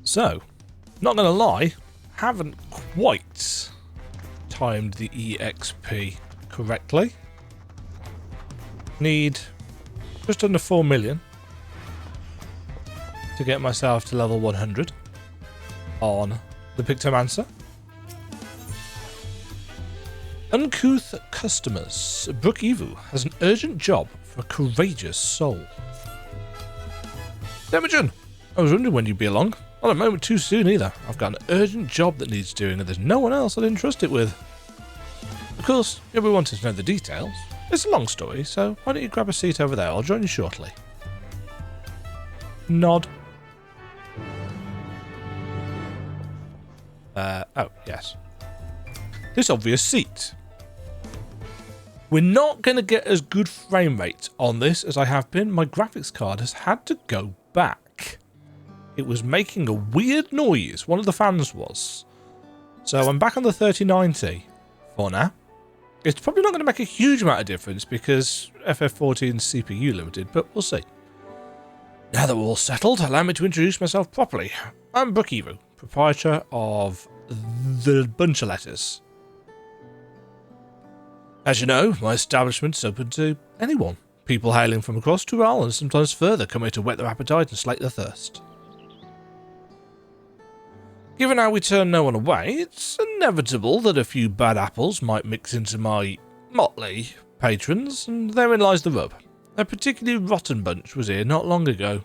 So, not gonna lie, haven't quite timed the EXP correctly. Need just under 4 million to get myself to level 100 on the Pictomancer. Uncouth customers. Brook Evu has an urgent job for a courageous soul. Demagen, I was wondering when you'd be along. Not a moment too soon either. I've got an urgent job that needs doing and there's no one else I'd entrust it with. Of course, you'll be wanting to know the details. It's a long story, so why don't you grab a seat over there? I'll join you shortly. Nod. Oh, yes. This obvious seat. We're not going to get as good frame rate on this as I have been. My graphics card has had to go back. It was making a weird noise, one of the fans was. So I'm back on the 3090 for now. It's probably not going to make a huge amount of difference because FF14 is CPU limited, but we'll see. Now that we're all settled, allow me to introduce myself properly. I'm Brook Evu, proprietor of the Bunch of Letters. As you know, my establishment's open to anyone. People hailing from across Tural and sometimes further come here to whet their appetite and slake their thirst. Given how we turn no one away, it's inevitable that a few bad apples might mix into my motley patrons, and therein lies the rub. A particularly rotten bunch was here not long ago.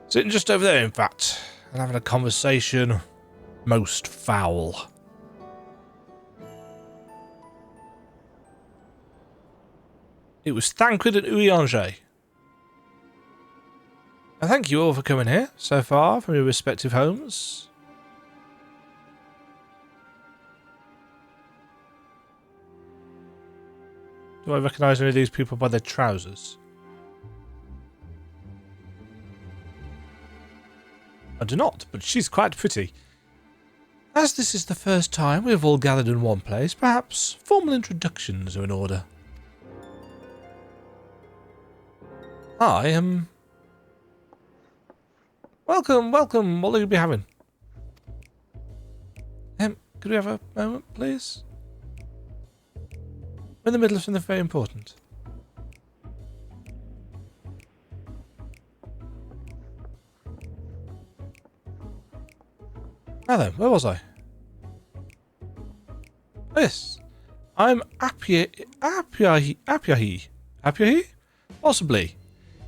Sitting just over there, in fact, and having a conversation most foul. It was Thancred and Uyange. And thank you all for coming here so far from your respective homes. Do I recognise any of these people by their trousers? I do not, but she's quite pretty. As this is the first time we have all gathered in one place, perhaps formal introductions are in order. I am... Welcome, welcome, what will you be having? Could we have a moment, please? We're in the middle of something very important. Now then, where was I? Yes, I'm Apyahi? Possibly.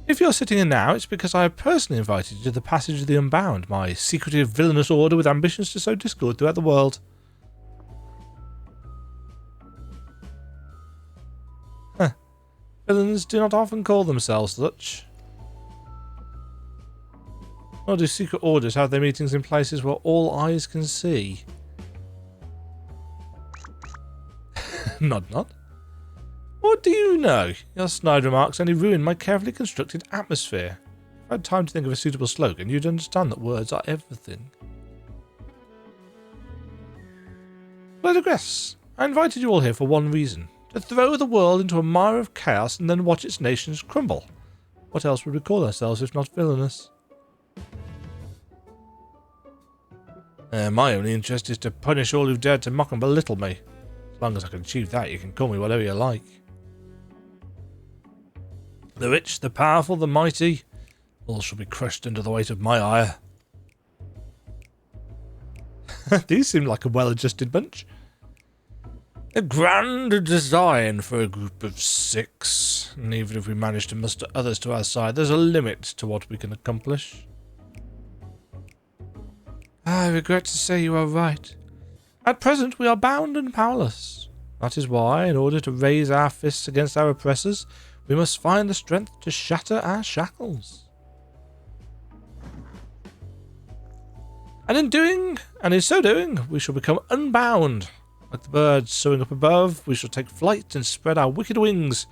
If you're sitting here now, it's because I have personally invited you to the Passage of the Unbound, my secretive villainous order with ambitions to sow discord throughout the world. Huh. Villains do not often call themselves such. Nor do secret orders have their meetings in places where all eyes can see. Nod nod. What do you know? Your snide remarks only ruin my carefully constructed atmosphere. If I had time to think of a suitable slogan, you'd understand that words are everything. But I digress. I invited you all here for one reason. To throw the world into a mire of chaos and then watch its nations crumble. What else would we call ourselves if not villainous? My only interest is to punish all who've dared to mock and belittle me. As long as I can achieve that, you can call me whatever you like. The rich, the powerful, the mighty, all shall be crushed under the weight of my ire. These seem like a well-adjusted bunch. A grand design for a group of 6, and even if we manage to muster others to our side, there's a limit to what we can accomplish. I regret to say you are right. At present, we are bound and powerless. That is why, in order to raise our fists against our oppressors, we must find the strength to shatter our shackles. And in so doing, we shall become unbound. Like the birds soaring up above, we shall take flight and spread our wicked wings,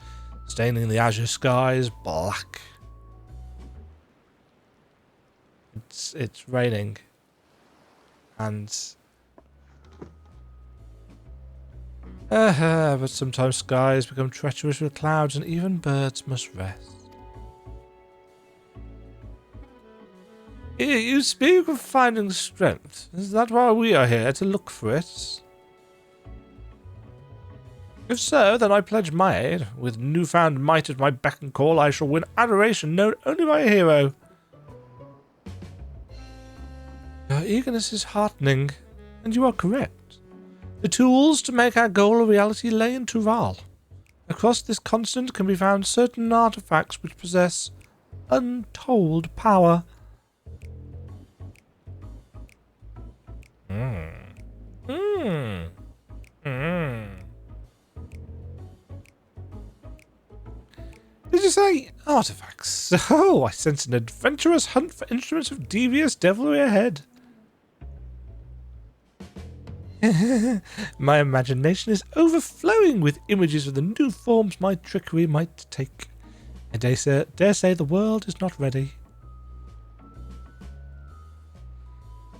staining the azure skies black. It's raining. And But sometimes skies become treacherous with clouds and even birds must rest. You speak of finding strength. Is that why we are here, to look for it? If so, then I pledge my aid. With newfound might at my beck and call, I shall win adoration known only by a hero. Your eagerness is heartening, and you are correct. The tools to make our goal a reality lay in Tural. Across this continent can be found certain artifacts which possess untold power. Did you say artifacts? Oh, I sense an adventurous hunt for instruments of devious devilry ahead. My imagination is overflowing with images of the new forms my trickery might take. I dare say the world is not ready.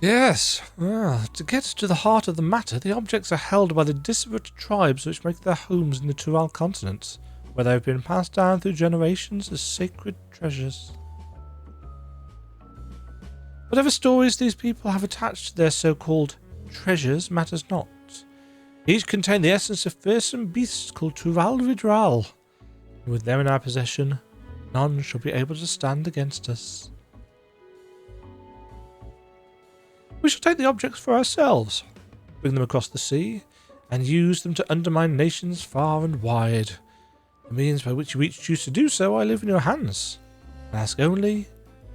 Yes, well, to get to the heart of the matter, the objects are held by the disparate tribes which make their homes in the Tural continent, where they have been passed down through generations as sacred treasures. Whatever stories these people have attached to their so-called treasures matters not. Each contain the essence of fearsome beasts called Tural Vidral. And with them in our possession, none shall be able to stand against us. We shall take the objects for ourselves, bring them across the sea, and use them to undermine nations far and wide. The means by which you each choose to do so I leave in your hands. I ask only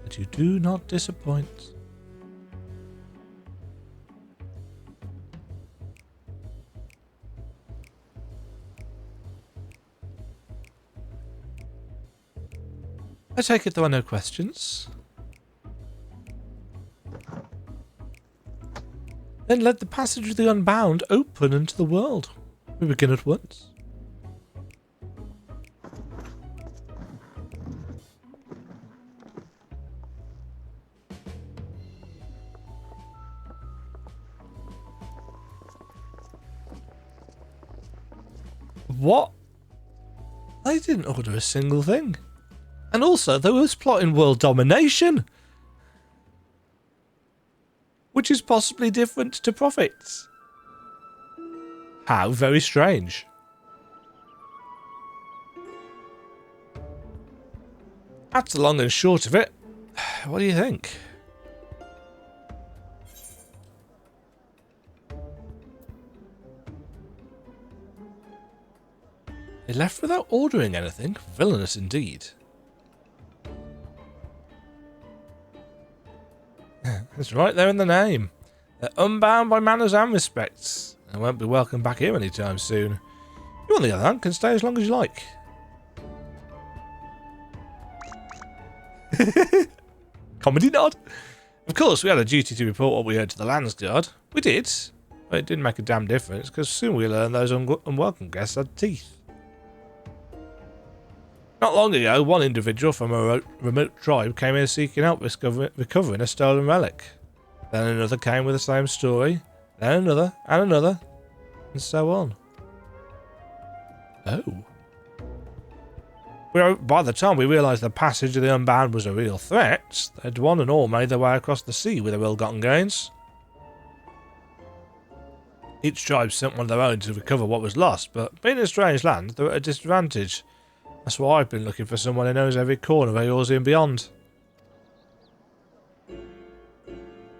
that you do not disappoint. I take it there are no questions. Then let the passage of the unbound open into the world. We begin at once. What? I didn't order a single thing. And also, they was plotting world domination, which is possibly different to profits. How very strange. That's the long and short of it. What do you think? They left without ordering anything. Villainous indeed. It's right there in the name. They're unbound by manners and respects, and won't be welcome back here anytime soon. You, on the other hand, can stay as long as you like. Comedy nod. Of course, we had a duty to report what we heard to the Landsguard. We did, but it didn't make a damn difference, because soon we learned those unwelcome guests had teeth. Not long ago, one individual from a remote tribe came here seeking help recovering a stolen relic. Then another came with the same story, then another, and another, and so on. Oh. By the time we realised the passage of the Unbound was a real threat, they'd one and all made their way across the sea with their ill-gotten gains. Each tribe sent one of their own to recover what was lost, but being in a strange land, they're at a disadvantage. That's why I've been looking for someone who knows every corner of Eorzea and beyond.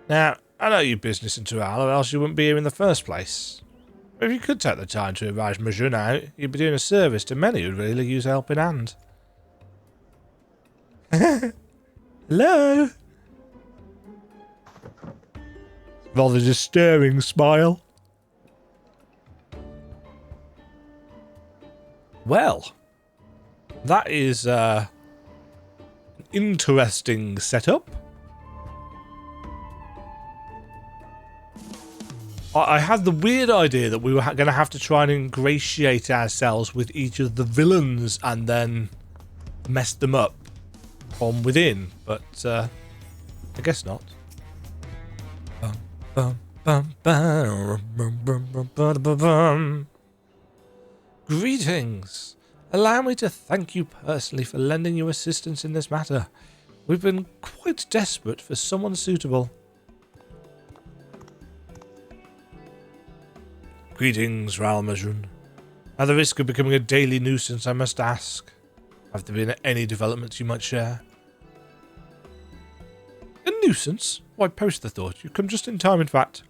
Now, I know your business in Tural, or else you wouldn't be here in the first place. But if you could take the time to advise Majun out, you'd be doing a service to many who'd really use a helping hand. Hello? Rather disturbing smile. Well, that is an interesting setup. I had the weird idea that we were going to have to try and ingratiate ourselves with each of the villains and then mess them up from within, but I guess not. Greetings. Allow me to thank you personally for lending your assistance in this matter. We've been quite desperate for someone suitable. Greetings, Ralmajun. At the risk of becoming a daily nuisance, I must ask, have there been any developments you might share? A nuisance? Why, post the thought. You've come just in time, in fact.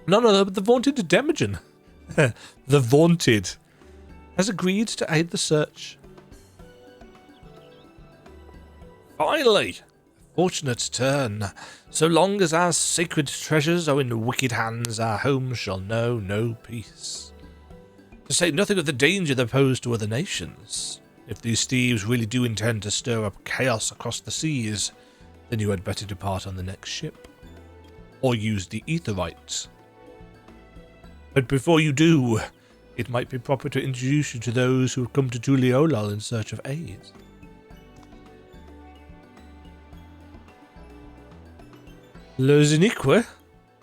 None other but the vaunted Demagen. The vaunted. Has agreed to aid the search. Finally! A fortunate turn. So long as our sacred treasures are in wicked hands, our home shall know no peace. To say nothing of the danger they pose to other nations. If these thieves really do intend to stir up chaos across the seas, then you had better depart on the next ship. Or use the Aetheryte. But before you do, it might be proper to introduce you to those who have come to Tuliolal in search of aid. Lozinique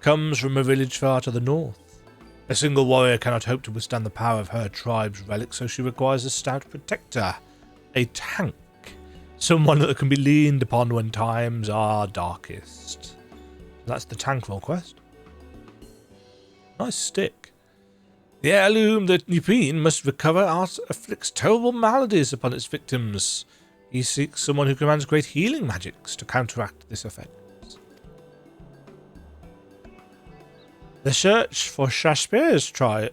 comes from a village far to the north. A single warrior cannot hope to withstand the power of her tribe's relic, so she requires a stout protector, a tank, someone that can be leaned upon when times are darkest. That's the tank role quest. Nice stick. The heirloom that Nipin must recover afflicts terrible maladies upon its victims. He seeks someone who commands great healing magics to counteract this effect. The search for Shaspere's tribal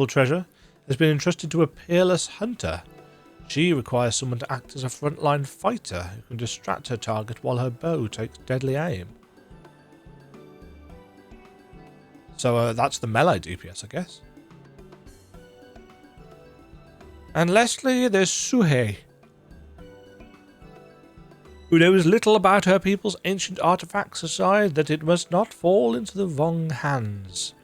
treasure has been entrusted to a peerless hunter. She requires someone to act as a frontline fighter who can distract her target while her bow takes deadly aim. So that's the melee DPS, I guess. And lastly, there's Suhe, who knows little about her people's ancient artifacts aside that it must not fall into the wrong hands.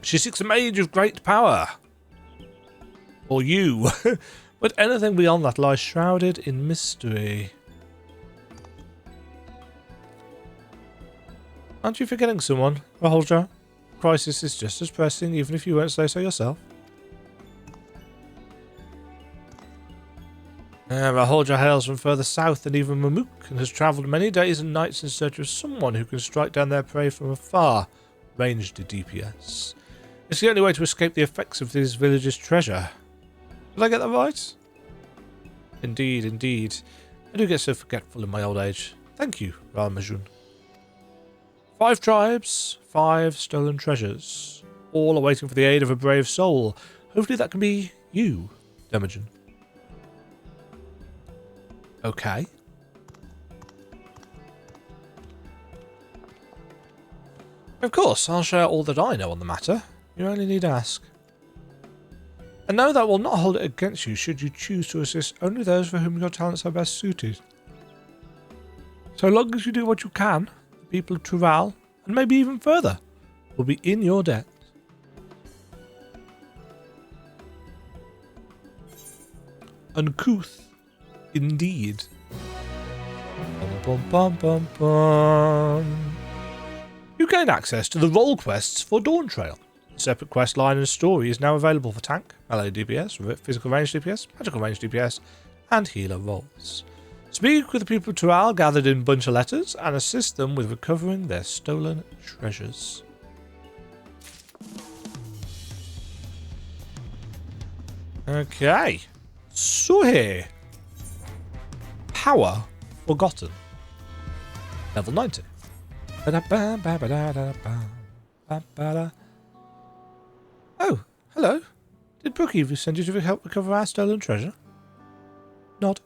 She seeks a mage of great power. Or you. But anything beyond that lies shrouded in mystery. Aren't you forgetting someone, Raholja? Crisis is just as pressing, even if you won't say so yourself. Raholja hails from further south than even Mamuk, and has travelled many days and nights in search of someone who can strike down their prey from afar. Ranged DPS. It's the only way to escape the effects of this village's treasure. Did I get that right? Indeed, indeed. I do get so forgetful in my old age. Thank you, Ralmajun. 5 tribes, 5 stolen treasures. All are waiting for the aid of a brave soul. Hopefully that can be you, Demagen. Okay. Of course, I'll share all that I know on the matter. You only need ask. And know that will not hold it against you should you choose to assist only those for whom your talents are best suited. So long as you do what you can, the people of Tural, and maybe even further, will be in your debt. Uncouth, indeed. Bum, bum, bum, bum. You gained access to the role quests for Dawntrail. A separate quest line and story is now available for tank, melee DPS, physical range DPS, magical range DPS, and healer roles. Speak with the people of Tural gathered in bunch of letters and assist them with recovering their stolen treasures. Okay. Suhe. Power Forgotten. Level 90. Oh, hello. Did Brookie send you to help recover our stolen treasure? Nod.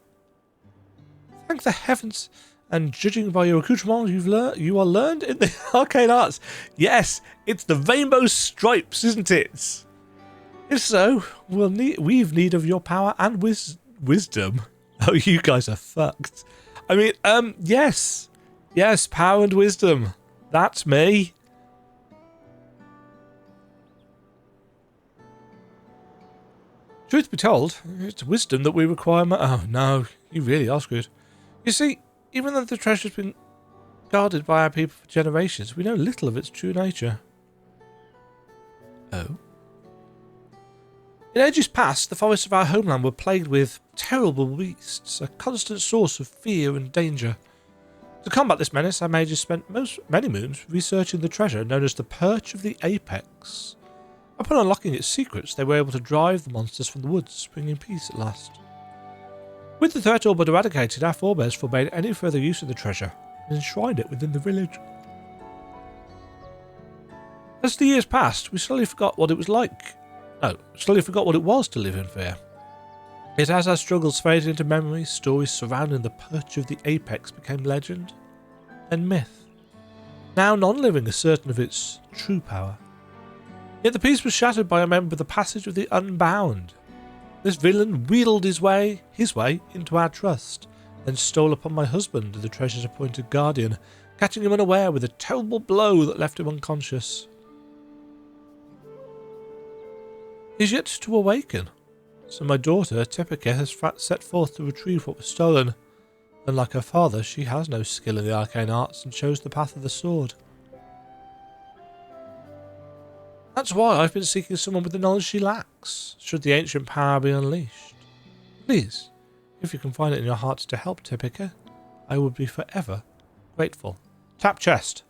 Thank the heavens, and judging by your accoutrement, you are learned in the arcane arts. Yes, it's the rainbow stripes, isn't it? If so, we've need of your power and wisdom. Oh, you guys are fucked. I mean, yes. Yes, power and wisdom. That's me. Truth be told, it's wisdom that we require. Oh no, you really are screwed. You see, even though the treasure's been guarded by our people for generations, we know little of its true nature. Oh. In ages past, the forests of our homeland were plagued with terrible beasts, a constant source of fear and danger. To combat this menace, our mages spent many moons researching the treasure known as the Perch of the Apex. Upon unlocking its secrets, they were able to drive the monsters from the woods, bringing peace at last. With the threat all but eradicated, our forebears forbade any further use of the treasure and enshrined it within the village. As the years passed, we slowly forgot what it was to live in fear. Yet as our struggles faded into memory, stories surrounding the Perch of the Apex became legend, then myth. Now non-living is certain of its true power. Yet the peace was shattered by a member of the Passage of the Unbound. This villain wheedled his way into our trust, then stole upon my husband, the treasure's appointed guardian, catching him unaware with a terrible blow that left him unconscious. He is yet to awaken, so my daughter, Typica, has set forth to retrieve what was stolen. Unlike her father, she has no skill in the arcane arts and chose the path of the sword. That's why I've been seeking someone with the knowledge she lacks, should the ancient power be unleashed. Please, if you can find it in your heart to help Typica, I would be forever grateful. Tap chest.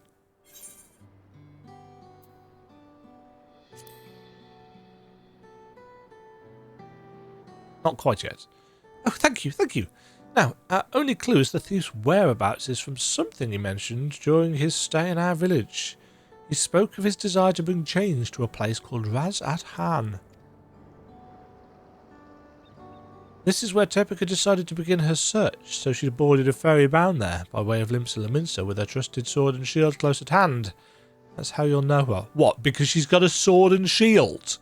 Not quite yet. Oh, thank you. Now, our only clue as to the thief's whereabouts is from something he mentioned during his stay in our village. He spoke of his desire to bring change to a place called Raz-at-Han. This is where Typica decided to begin her search, so she boarded a ferry bound there by way of Limsa with her trusted sword and shield close at hand. That's how you'll know her. What, because she's got a sword and shield?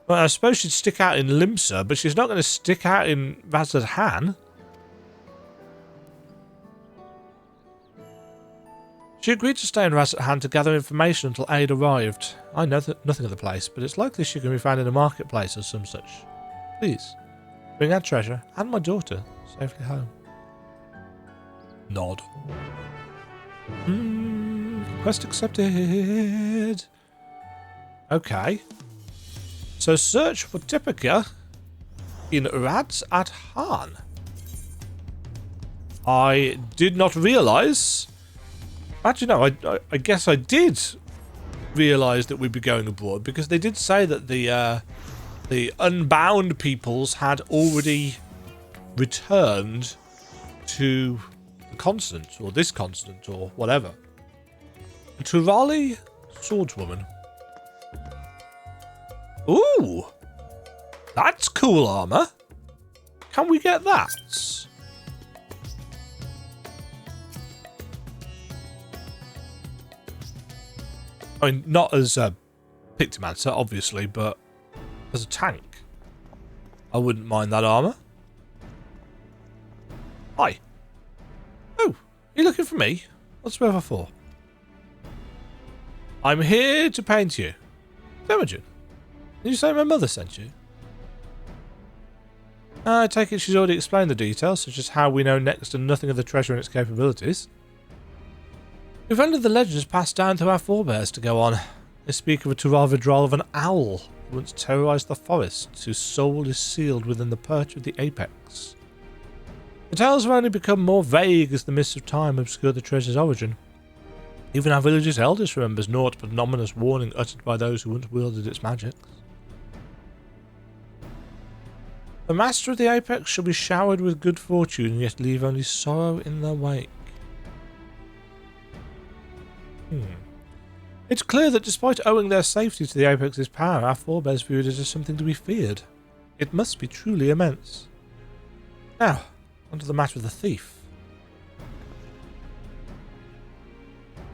Well, I suppose she'd stick out in Limsa, but she's not going to stick out in Raz-at-Han. She agreed to stay in Raz-at-Han to gather information until aid arrived. I know nothing of the place, but it's likely she can be found in a marketplace or some such. Please, bring our treasure and my daughter safely home. Nod. Request accepted. Okay. So search for Typica in Raz-at-Han. I did not realise... Actually, no, I guess I did realise that we'd be going abroad, because they did say that the Unbound peoples had already returned to the continent, or this continent, or whatever. A Turali swordswoman. Ooh! That's cool armour. Can we get that? I mean, not as a Pictomancer, obviously, but as a tank. I wouldn't mind that armour. Hi. Oh, are you looking for me? What's the weather for? I'm here to paint you. Imogen, did you say my mother sent you? I take it she's already explained the details, such as how we know next to nothing of the treasure and its capabilities. If only the legends passed down to our forebears to go on. They speak of a Turavidral of an owl who once terrorised the forests, whose soul is sealed within the Perch of the Apex. The tales have only become more vague as the mists of time obscure the treasure's origin. Even our village's eldest remembers naught but an ominous warning uttered by those who once wielded its magics. The master of the Apex shall be showered with good fortune, yet leave only sorrow in their wake. It's clear that despite owing their safety to the Apex's power, our forebears viewed it as something to be feared. It must be truly immense. Now, onto the matter of the thief.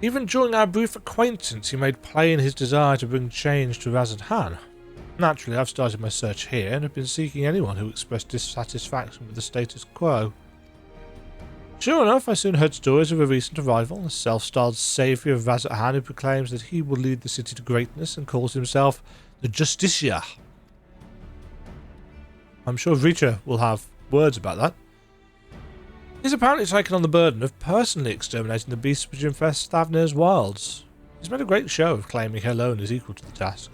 Even during our brief acquaintance, he made plain his desire to bring change to Raz-at-Han. Naturally, I've started my search here and have been seeking anyone who expressed dissatisfaction with the status quo. Sure enough, I soon heard stories of a recent arrival, a self-styled saviour of Raz-at-Han who proclaims that he will lead the city to greatness and calls himself the Justiciar. I'm sure Reacher will have words about that. He's apparently taken on the burden of personally exterminating the beasts which infest Thavnir's wilds. He's made a great show of claiming he alone is equal to the task.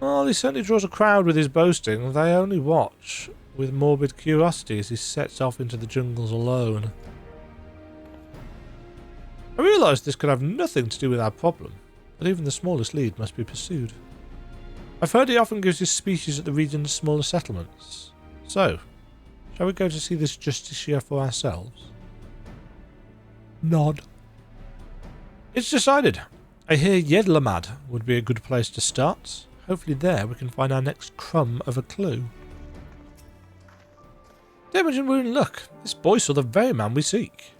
Well, he certainly draws a crowd with his boasting. They only watch with morbid curiosity as he sets off into the jungles alone. I realised this could have nothing to do with our problem, but even the smallest lead must be pursued. I've heard he often gives his speeches at the region's smaller settlements. So, shall we go to see this Justicia for ourselves? Nod. It's decided. I hear Yedlamad would be a good place to start. Hopefully there we can find our next crumb of a clue. Damage and wound luck. This boy saw the very man we seek.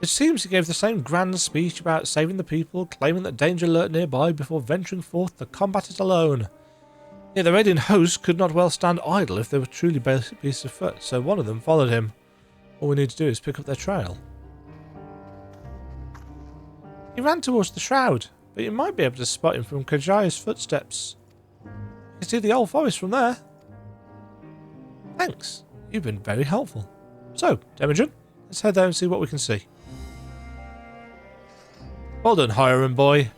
It seems he gave the same grand speech about saving the people, claiming that danger lurked nearby before venturing forth to combat it alone. Yet the raiding host could not well stand idle if they were truly beasts of foot, so one of them followed him. All we need to do is pick up their trail. He ran towards the shroud, but you might be able to spot him from Kajaya's footsteps. You can see the old forest from there. Thanks. You've been very helpful. So, Temujin, let's head there and see what we can see. Well done, Hiram boy.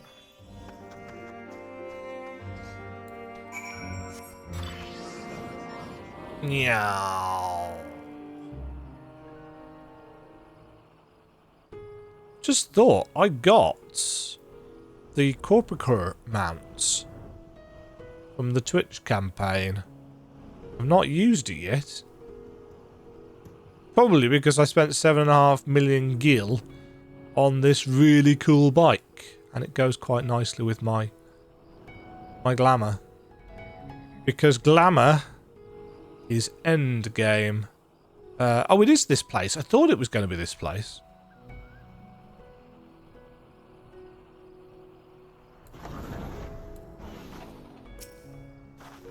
Meow. Just thought I got the Corpicor mounts from the Twitch campaign. I've not used it yet. Probably because I spent 7.5 million gil on this really cool bike, and it goes quite nicely with my glamour. Because glamour is end game. Oh, it is this place. I thought it was going to be this place.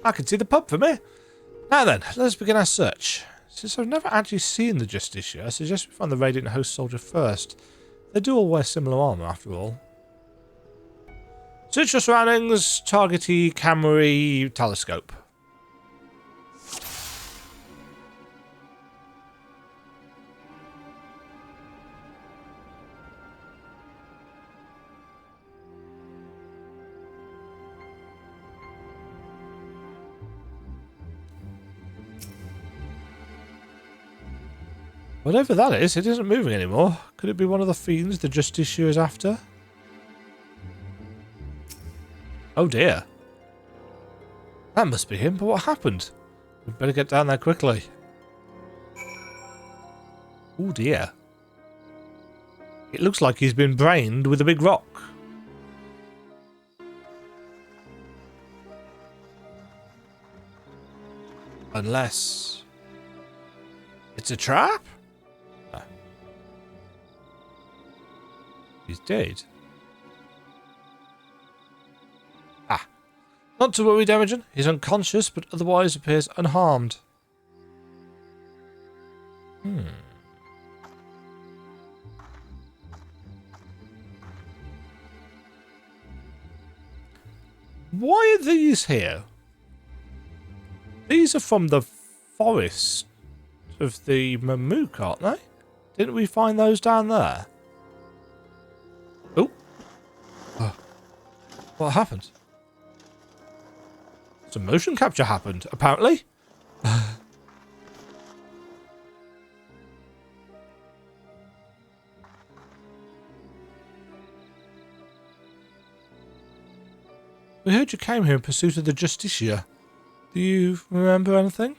I can see the pub from here. Now then, let's begin our search. Since I've never actually seen the Justicia, I suggest we find the Radiant Host soldier first. They do all wear similar armour, after all. Search your surroundings, targety, camera, telescope. Whatever that is, it isn't moving anymore. Could it be one of the fiends the Justicia is after? Oh dear. That must be him, but what happened? We'd better get down there quickly. Oh dear. It looks like he's been brained with a big rock. Unless it's a trap? He's dead. Ah. Not to worry, Demagen. He's unconscious, but otherwise appears unharmed. Why are these here? These are from the forest of the Mamook, aren't they? Didn't we find those down there? Oh. What happened? Some motion capture happened, apparently. We heard you came here in pursuit of the Justicia. Do you remember anything?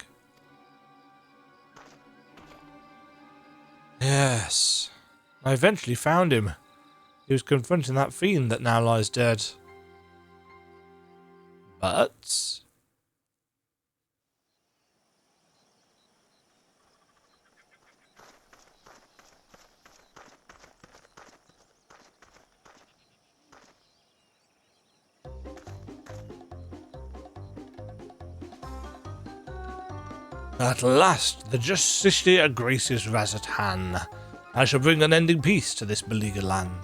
Yes. I eventually found him. He was confronting that fiend that now lies dead. But at last, the Justicia graces Razatan. I shall bring unending peace to this beleaguered land.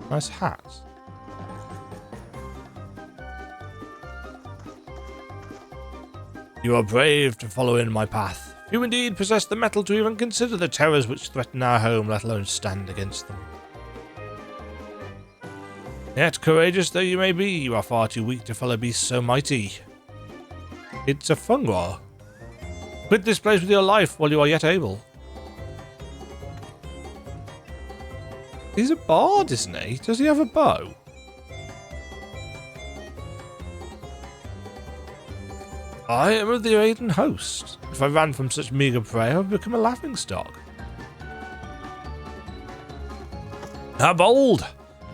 Nice hat. You are brave to follow in my path. You indeed possess the mettle to even consider the terrors which threaten our home, let alone stand against them. Yet courageous though you may be, you are far too weak to follow beasts so mighty. It's a fungar. Quit this place with your life while you are yet able. He's a bard, isn't he? Does he have a bow? I am of the Aiden host. If I ran from such meagre prey, I would become a laughingstock. How bold!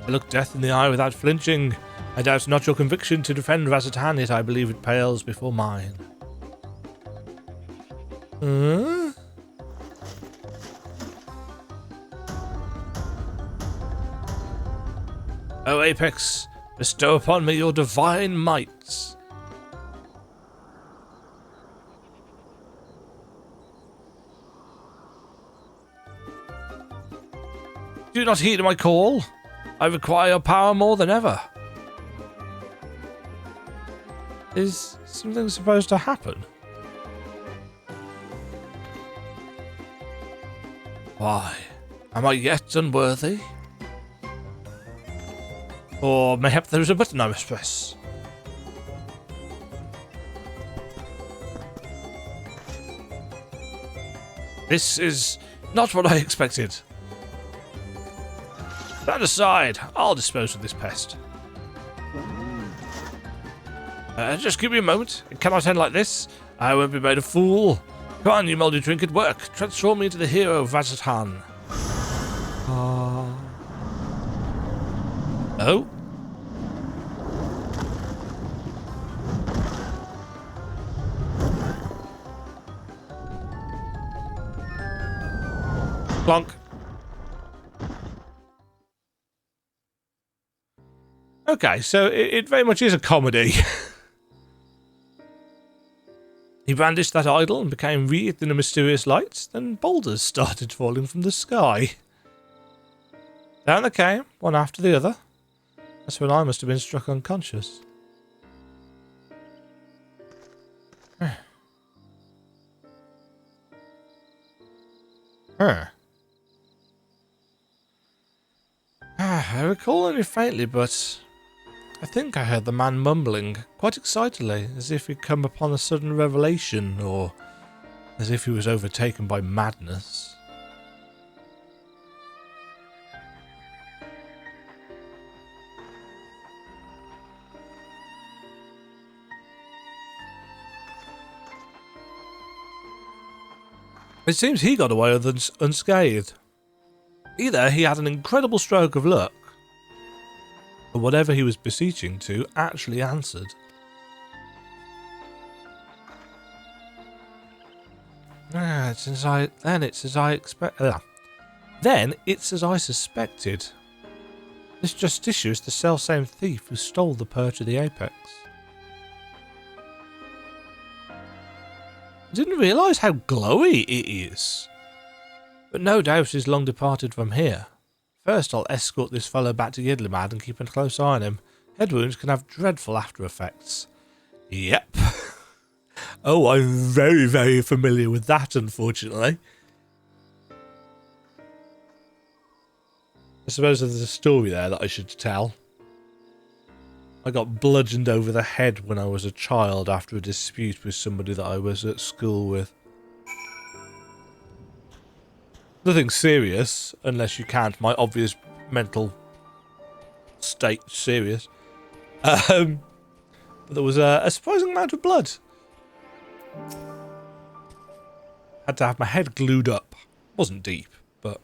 I look death in the eye without flinching. I doubt not your conviction to defend Razatan, yet I believe it pales before mine. O Apex, bestow upon me your divine mights. Do not heed my call. I require your power more than ever. Is something supposed to happen? Why? Am I yet unworthy? Or mayhap there is a button I must press. This is not what I expected. Stand aside. I'll dispose of this pest. Just give me a moment. It cannot end like this. I won't be made a fool. Come on, you mouldy trinket, work. Transform me into the hero of Razatan. Oh? Clonk. Okay, so it very much is a comedy. He brandished that idol and became wreathed in a mysterious light, then boulders started falling from the sky. Down they came, one after the other. That's when I must have been struck unconscious. I recall only faintly, but I think I heard the man mumbling, quite excitedly, as if he'd come upon a sudden revelation, or as if he was overtaken by madness. It seems he got away unscathed. Either he had an incredible stroke of luck, or whatever he was beseeching to actually answered. It's as I suspected. This Justiciar is the selfsame thief who stole the perch of the Apex. I didn't realise how glowy it is. But no doubt he's long departed from here. First I'll escort this fellow back to Yidlimad and keep a close eye on him. Head wounds can have dreadful after effects. Yep. Oh, I'm very, very familiar with that, unfortunately. I suppose there's a story there that I should tell. I got bludgeoned over the head when I was a child after a dispute with somebody that I was at school with. Nothing serious, unless you count my obvious mental state serious. But there was a surprising amount of blood. Had to have my head glued up. Wasn't deep, but...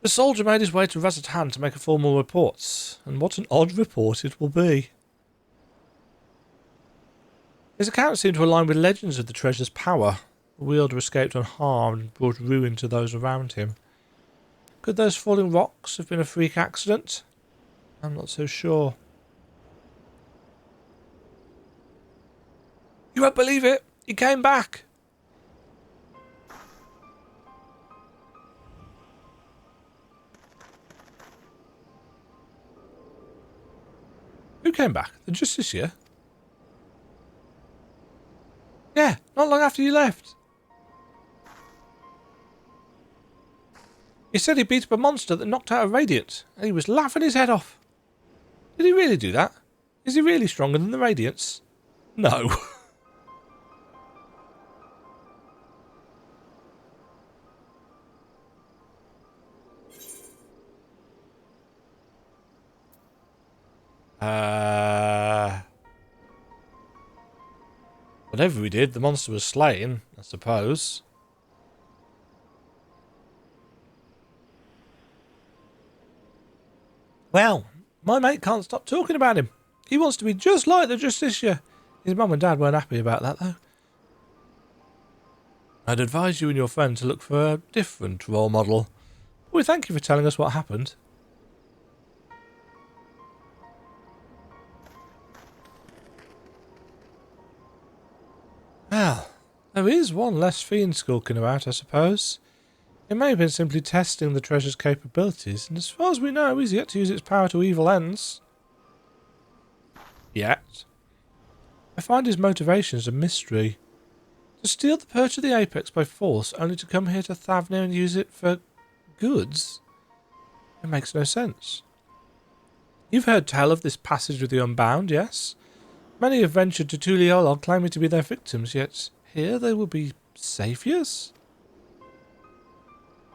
The soldier made his way to Razatan to make a formal report, and what an odd report it will be. His account seemed to align with legends of the treasure's power. The wielder escaped unharmed and brought ruin to those around him. Could those falling rocks have been a freak accident? I'm not so sure. You won't believe it! He came back! Who came back? The Justiciar? Yeah, not long after you left. He said he beat up a monster that knocked out a Radiant, and he was laughing his head off. Did he really do that? Is he really stronger than the Radiants? No. Whatever we did, the monster was slain, I suppose. Well, my mate can't stop talking about him. He wants to be just like the Justiciar. His mum and dad weren't happy about that, though. I'd advise you and your friend to look for a different role model. We thank you for telling us what happened. Well, there is one less fiend skulking about, I suppose. It may have been simply testing the treasure's capabilities, and as far as we know, he's yet to use its power to evil ends. Yet. I find his motivations a mystery. To steal the perch of the Apex by force, only to come here to Thavnir and use it for goods? It makes no sense. You've heard tell of this passage with the Unbound, yes? Many have ventured to Tuliolog claiming to be their victims, yet here they will be saviours?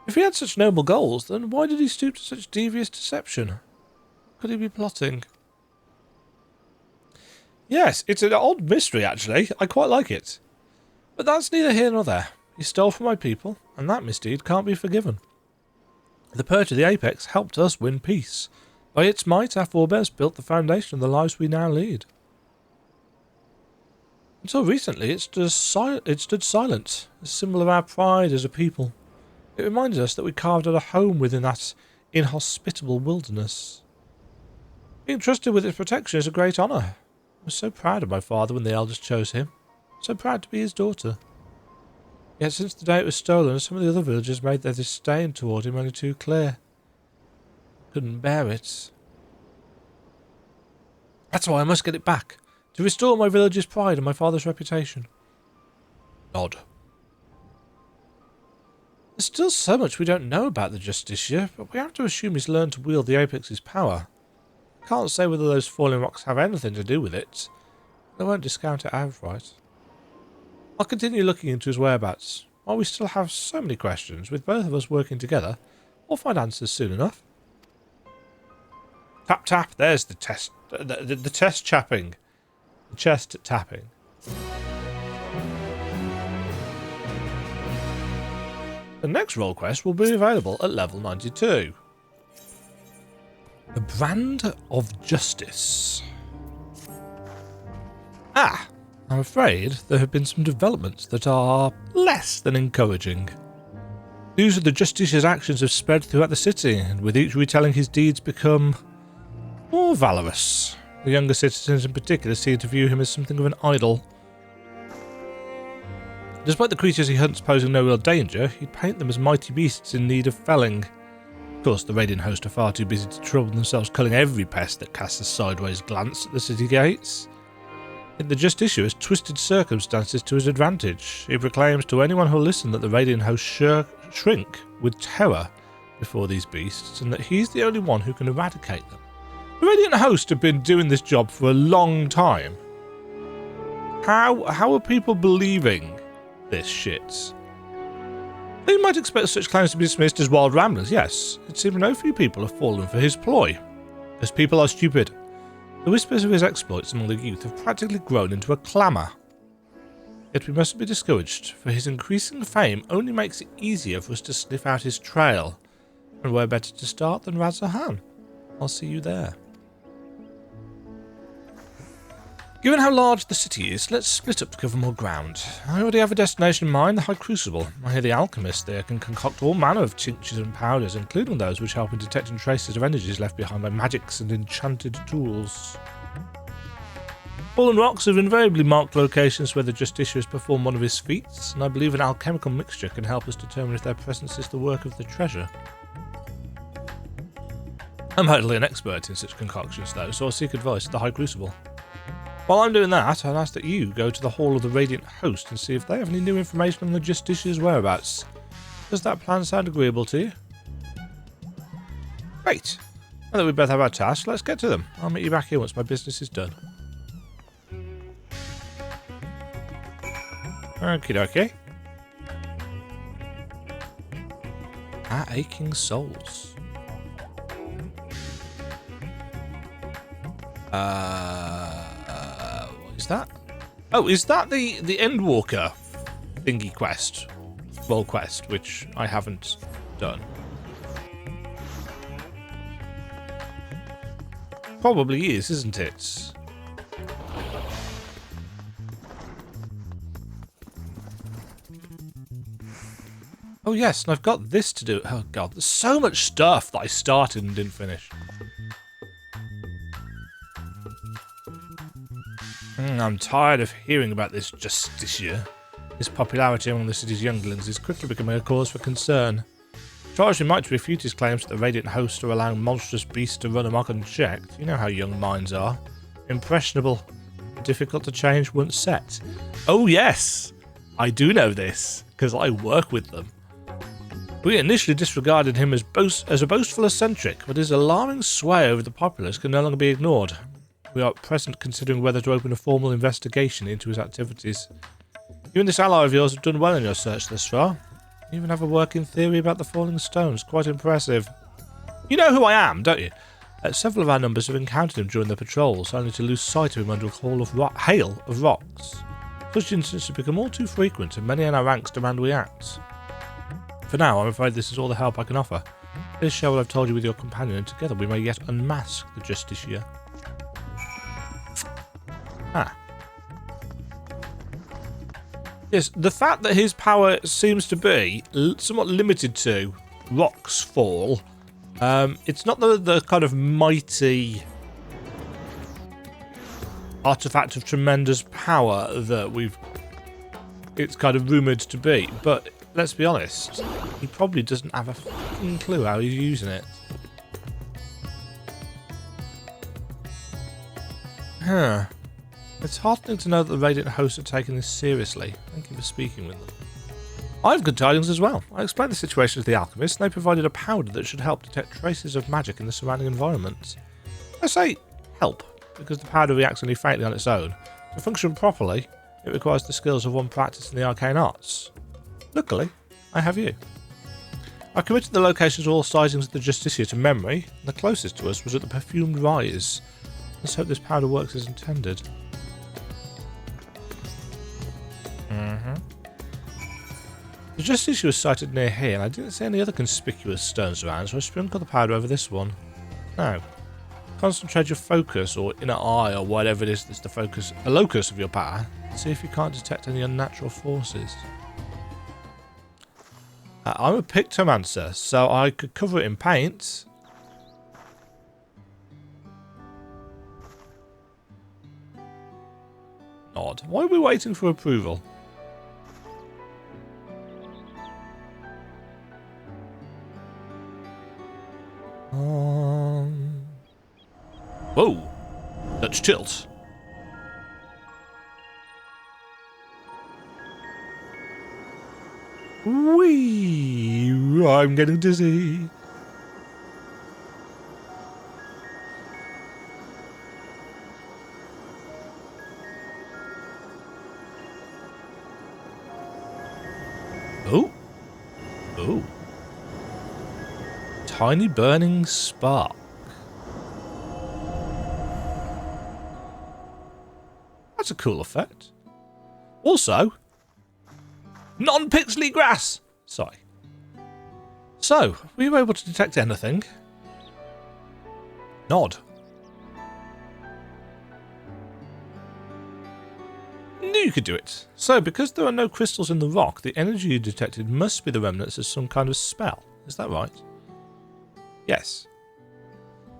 If he had such noble goals, then why did he stoop to such devious deception? Could he be plotting? Yes, it's an odd mystery, actually. I quite like it. But that's neither here nor there. He stole from my people, and that misdeed can't be forgiven. The Purge of the Apex helped us win peace. By its might, our forebears built the foundation of the lives we now lead. Until recently, it stood silent, a symbol of our pride as a people. It reminded us that we carved out a home within that inhospitable wilderness. Being trusted with its protection is a great honour. I was so proud of my father when the elders chose him. So proud to be his daughter. Yet since the day it was stolen, some of the other villagers made their disdain toward him only too clear. Couldn't bear it. That's why I must get it back. To restore my village's pride and my father's reputation. Nod. There's still so much we don't know about the Justiciar, but we have to assume he's learned to wield the Apex's power. I can't say whether those falling rocks have anything to do with it. I won't discount it outright. I'll continue looking into his whereabouts. While we still have so many questions, with both of us working together, we'll find answers soon enough. Tap tap, there's the test. The test chapping. The chest tapping. The next role quest will be available at level 92. The Brand of Justice. Ah, I'm afraid there have been some developments that are less than encouraging. News of the Justiciar's actions have spread throughout the city, and with each retelling his deeds become more valorous. The younger citizens in particular seem to view him as something of an idol. Despite the creatures he hunts posing no real danger, he'd paint them as mighty beasts in need of felling. Of course, the Radiant host are far too busy to trouble themselves culling every pest that casts a sideways glance at the city gates. Yet the Justiciar has twisted circumstances to his advantage. He proclaims to anyone who'll listen that the Radiant host shrink with terror before these beasts, and that he's the only one who can eradicate them. The Radiant host have been doing this job for a long time. How are people believing this shit? You might expect such claims to be dismissed as wild ramblers, yes. It seems no few people have fallen for his ploy. Because people are stupid. The whispers of his exploits among the youth have practically grown into a clamour. Yet we mustn't be discouraged, for his increasing fame only makes it easier for us to sniff out his trail. And where better to start than Razahan? I'll see you there. Given how large the city is, let's split up to cover more ground. I already have a destination in mind, the High Crucible. I hear the alchemists there can concoct all manner of tinctures and powders, including those which help in detecting traces of energies left behind by magics and enchanted tools. Fallen rocks have invariably marked locations where the Justiciar has performed one of his feats, and I believe an alchemical mixture can help us determine if their presence is the work of the treasure. I'm hardly an expert in such concoctions though, so I'll seek advice at the High Crucible. While I'm doing that, I'll ask that you go to the Hall of the Radiant Host and see if they have any new information on the Justiciar's whereabouts. Does that plan sound agreeable to you? Great. Now that we both have our tasks, let's get to them. I'll meet you back here once my business is done. Okie dokie. Our aching souls. What is that? Oh, is that the Endwalker thingy quest? Well, quest, which I haven't done. Probably is, isn't it? Oh yes, and I've got this to do. Oh god, there's so much stuff that I started and didn't finish. I'm tired of hearing about this Justicia. His popularity among the city's younglings is quickly becoming a cause for concern. Charged we might refute his claims that the Radiant hosts are allowing monstrous beasts to run amok unchecked. You know how young minds are. Impressionable. Difficult to change once set. Oh yes! I do know this, because I work with them. We initially disregarded him as a boastful eccentric, but his alarming sway over the populace can no longer be ignored. We are at present considering whether to open a formal investigation into his activities. You and this ally of yours have done well in your search thus far. You even have a working theory about the falling stones. Quite impressive. You know who I am, don't you? Several of our numbers have encountered him during their patrols, only to lose sight of him under a hail of rocks. Such incidents have become all too frequent, and many in our ranks demand we act. For now, I'm afraid this is all the help I can offer. Please share what I've told you with your companion, and together we may yet unmask the Justicia. Yes, the fact that his power seems to be somewhat limited to rocks fall, it's not the kind of mighty artifact of tremendous power that it's kind of rumoured to be, but let's be honest, he probably doesn't have a fucking clue how he's using it. It's heartening to know that the Radiant hosts are taking this seriously. Thank you for speaking with them. I have good tidings as well. I explained the situation to the alchemists, and they provided a powder that should help detect traces of magic in the surrounding environment. I say help, because the powder reacts only faintly on its own. To function properly, it requires the skills of one practiced in the arcane arts. Luckily, I have you. I committed the locations of all sightings of the Justicia to memory, and the closest to us was at the Perfumed Rise. Let's hope this powder works as intended. The Justicia was sighted near here, and I didn't see any other conspicuous stones around, so I sprinkled the powder over this one. Now, concentrate your focus, or inner eye, or whatever it is that's the locus of your power, and see if you can't detect any unnatural forces. I'm a Pictomancer, so I could cover it in paint. Odd. Why are we waiting for approval? Whoa! Dutch tilt. Whee! I'm getting dizzy. Oh! Oh! Tiny burning spark. That's a cool effect. Also, non-pixely grass. Sorry. So, were you able to detect anything? Nod. Knew you could do it. So, because there are no crystals in the rock, the energy you detected must be the remnants of some kind of spell. Is that right? Yes.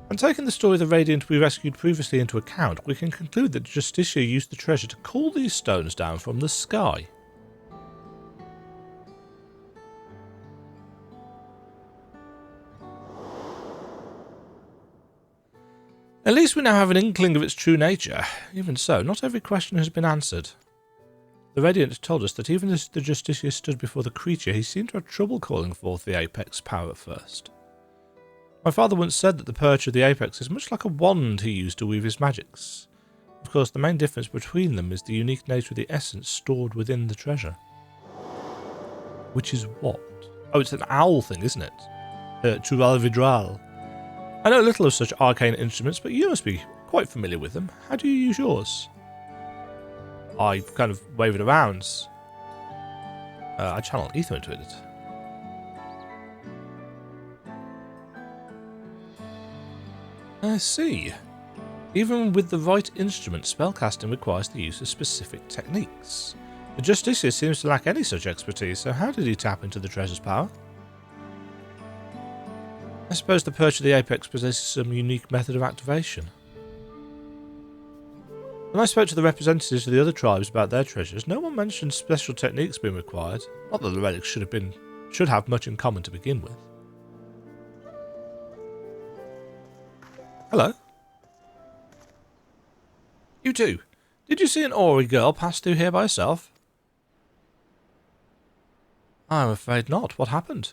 And taking the story of the Radiant we rescued previously into account, we can conclude that Justicia used the treasure to call these stones down from the sky. At least we now have an inkling of its true nature. Even so, not every question has been answered. The Radiant told us that even as the Justicia stood before the creature, he seemed to have trouble calling forth the apex power at first. My father once said that the perch of the apex is much like a wand he used to weave his magics. Of course, the main difference between them is the unique nature of the essence stored within the treasure. Which is what? Oh, it's an owl thing, isn't it? Tural Vidral. I know little of such arcane instruments, but you must be quite familiar with them. How do you use yours? I kind of wave it around. I channel ether into it. I see. Even with the right instrument, spellcasting requires the use of specific techniques. The Justiciar seems to lack any such expertise, so how did he tap into the treasure's power? I suppose the perch of the apex possesses some unique method of activation. When I spoke to the representatives of the other tribes about their treasures, no one mentioned special techniques being required. Not that the relics should have much in common to begin with. Hello. You two. Did you see an Ori girl pass through here by herself? I'm afraid not. What happened?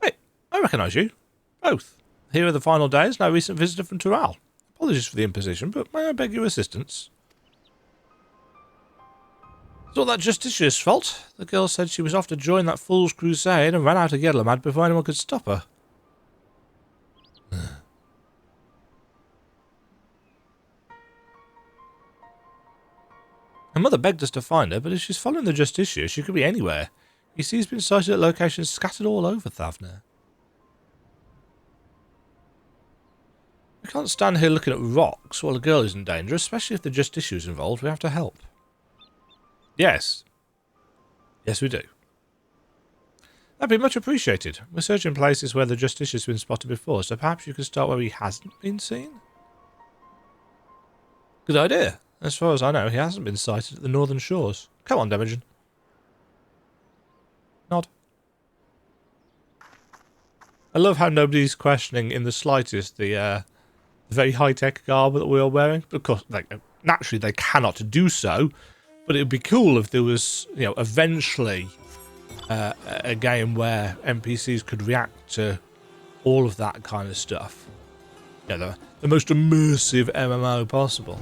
Hey, I recognise you. Both. Here are the final days, no recent visitor from Tural. Apologies for the imposition, but may I beg your assistance? It's all that Justiciar's fault. The girl said she was off to join that fool's crusade and ran out of Gedlamad before anyone could stop her. Her mother begged us to find her, but if she's following the Justiciar, she could be anywhere. You see, he's been sighted at locations scattered all over Thavner. We can't stand here looking at rocks while a girl is in danger, especially if the Justiciar is involved. We have to help. Yes. Yes, we do. That'd be much appreciated. We're searching places where the Justiciar has been spotted before, so perhaps you could start where he hasn't been seen? Good idea. As far as I know, he hasn't been sighted at the northern shores. Come on, Demagen. Nod. I love how nobody's questioning in the slightest the very high-tech garb that we are wearing. Of course, naturally they cannot do so, but it would be cool if there was, eventually a game where NPCs could react to all of that kind of stuff. The most immersive MMO possible.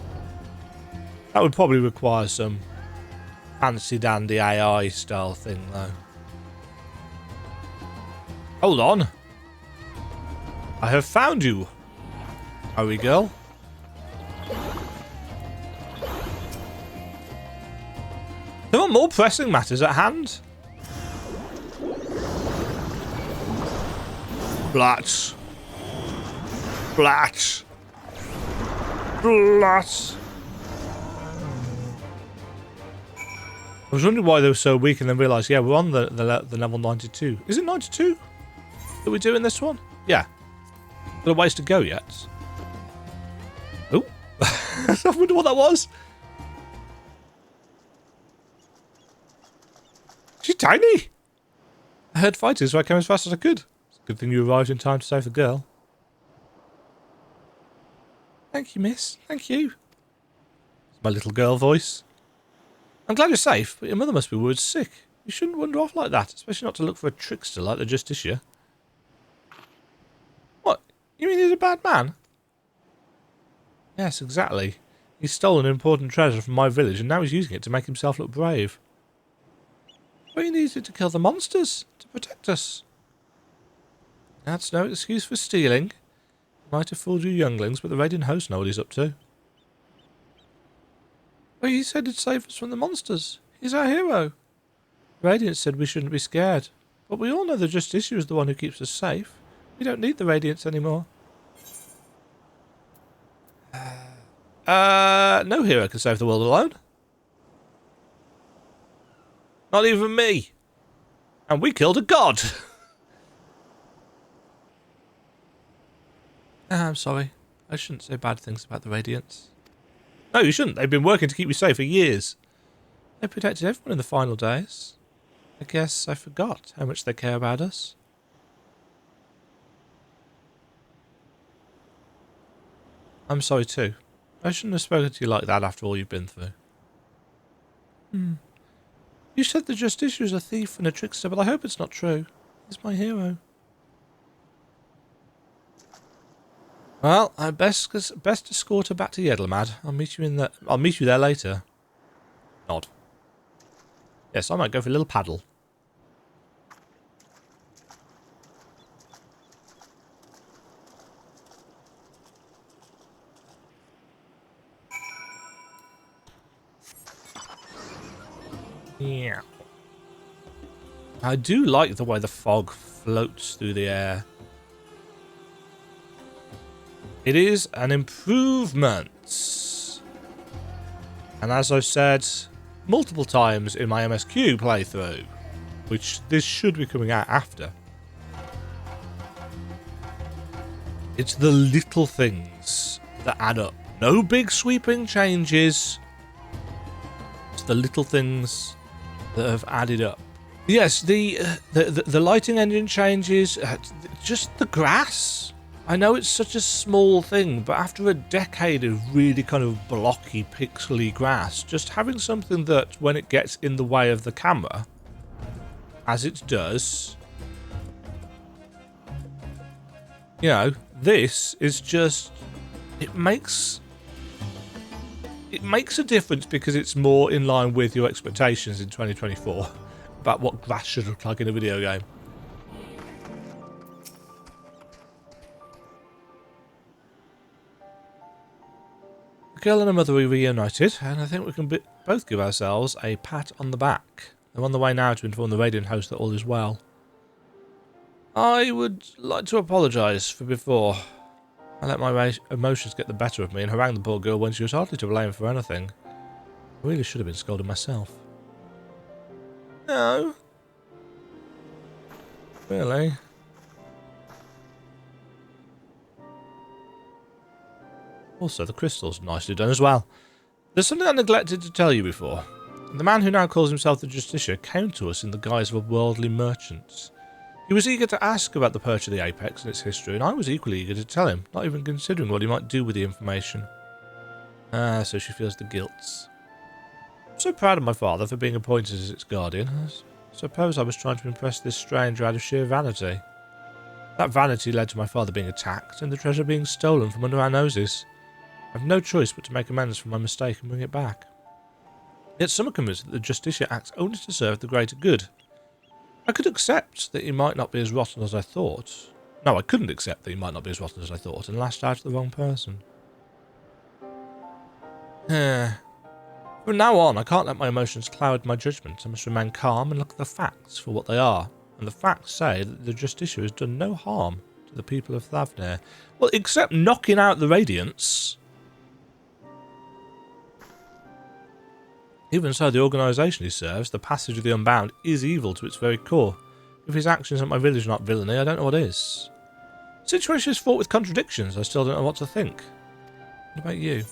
That would probably require some fancy-dandy AI style thing, though. Hold on. I have found you, Ori girl. There are more pressing matters at hand. Blats. Blats. Blats. I was wondering why they were so weak and then realised, yeah, we're on the level 92. Is it 92 that we're doing this one? Yeah. Got a ways to go yet. Oh. I wonder what that was. She's tiny. I heard fighting, so I came as fast as I could. It's a good thing you arrived in time to save the girl. Thank you, miss. Thank you. It's my little girl voice. I'm glad you're safe, but your mother must be worried sick. You shouldn't wander off like that, especially not to look for a trickster like the Justiciar. What? You mean he's a bad man? Yes, exactly. He's stolen important treasure from my village and now he's using it to make himself look brave. But he needs it to kill the monsters, to protect us. That's no excuse for stealing. Might have fooled you younglings, but the Radiant host know what he's up to. Well, he said he'd save us from the monsters. He's our hero. Radiant said we shouldn't be scared. But we all know the Justiciar is the one who keeps us safe. We don't need the Radiants anymore. No hero can save the world alone. Not even me. And we killed a god. I'm sorry. I shouldn't say bad things about the Radiants. No, you shouldn't. They've been working to keep you safe for years. They protected everyone in the final days. I guess I forgot how much they care about us. I'm sorry too. I shouldn't have spoken to you like that after all you've been through. You said the Justiciar is a thief and a trickster, but I hope it's not true. He's my hero. Well, I best escort her back to Yedlamad. I'll meet you there later. Nod. Yes, I might go for a little paddle. Yeah. I do like the way the fog floats through the air. It is an improvement. And as I've said multiple times in my MSQ playthrough, which this should be coming out after, it's the little things that add up. No big sweeping changes. It's the little things that have added up. Yes, the lighting engine changes, just the grass. I know it's such a small thing, but after a decade of really kind of blocky, pixely grass, just having something that, when it gets in the way of the camera, as it does, you know, this is just, it makes a difference because it's more in line with your expectations in 2024 about what grass should look like in a video game. The girl and her mother are reunited, and I think we can both give ourselves a pat on the back. They're on the way now to inform the Radiant host that all is well. I would like to apologise for before. I let my emotions get the better of me and harangued the poor girl when she was hardly to blame for anything. I really should have been scolded myself. No. Really? Also, the crystal's nicely done as well. There's something I neglected to tell you before. The man who now calls himself the Justiciar came to us in the guise of a worldly merchant. He was eager to ask about the Perch of the Apex and its history, and I was equally eager to tell him, not even considering what he might do with the information. Ah, so she feels the guilt. I'm so proud of my father for being appointed as its guardian. I suppose I was trying to impress this stranger out of sheer vanity. That vanity led to my father being attacked, and the treasure being stolen from under our noses. I have no choice but to make amends for my mistake and bring it back. Yet some are convinced that the Justiciar acts only to serve the greater good. I could accept that he might not be as rotten as I thought. No, I couldn't accept that he might not be as rotten as I thought and lashed out at the wrong person. From now on, I can't let my emotions cloud my judgment. I must remain calm and look at the facts for what they are. And the facts say that the Justiciar has done no harm to the people of Thavnir. Well, except knocking out the Radiants. Even so, the organisation he serves, the Passage of the Unbound, is evil to its very core. If his actions at my village are not villainy, I don't know what is. The situation is fraught with contradictions. I still don't know what to think. What about you?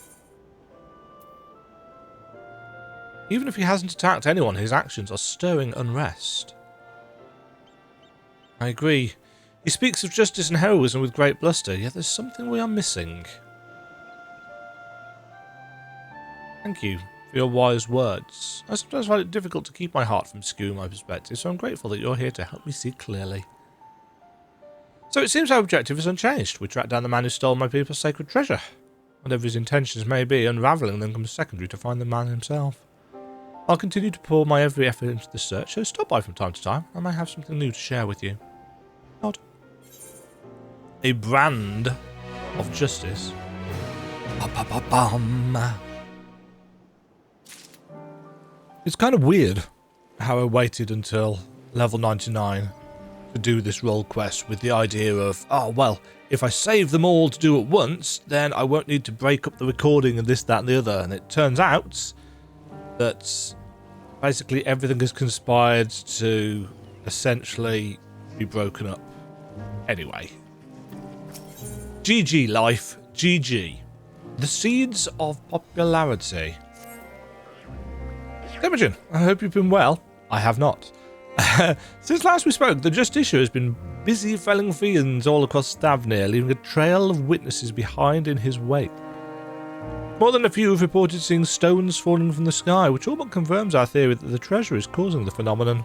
Even if he hasn't attacked anyone, his actions are stirring unrest. I agree. He speaks of justice and heroism with great bluster, yet there's something we are missing. Thank you for your wise words. I sometimes find it difficult to keep my heart from skewing my perspective, so I'm grateful that you're here to help me see clearly. So it seems our objective is unchanged. We track down the man who stole my people's sacred treasure. Whatever his intentions may be, unravelling them comes secondary to find the man himself. I'll continue to pour my every effort into the search, so stop by from time to time. I may have something new to share with you. Odd. A brand of justice. Ba-ba-ba-bum. It's kind of weird how I waited until level 99 to do this role quest with the idea of, oh, well, if I save them all to do at once, then I won't need to break up the recording and this, that, and the other. And it turns out that basically everything has conspired to essentially be broken up. Anyway. GG life. GG. The seeds of popularity. Imogen, I hope you've been well. I have not. Since last we spoke, the Justiciar has been busy felling fiends all across Thavnir, leaving a trail of witnesses behind in his wake. More than a few have reported seeing stones falling from the sky, which all but confirms our theory that the treasure is causing the phenomenon.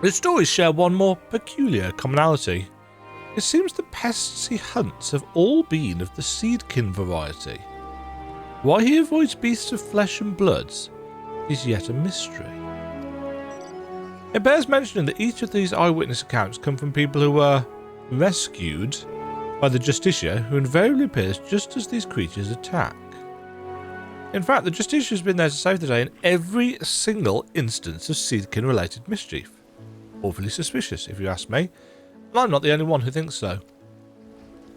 The stories share one more peculiar commonality. It seems the pests he hunts have all been of the seedkin variety. Why he avoids beasts of flesh and blood is yet a mystery. It bears mentioning that each of these eyewitness accounts come from people who were rescued by the Justicia, who invariably appears just as these creatures attack. In fact, the Justicia has been there to save the day in every single instance of seedkin related mischief. Awfully suspicious, if you ask me, and I'm not the only one who thinks so.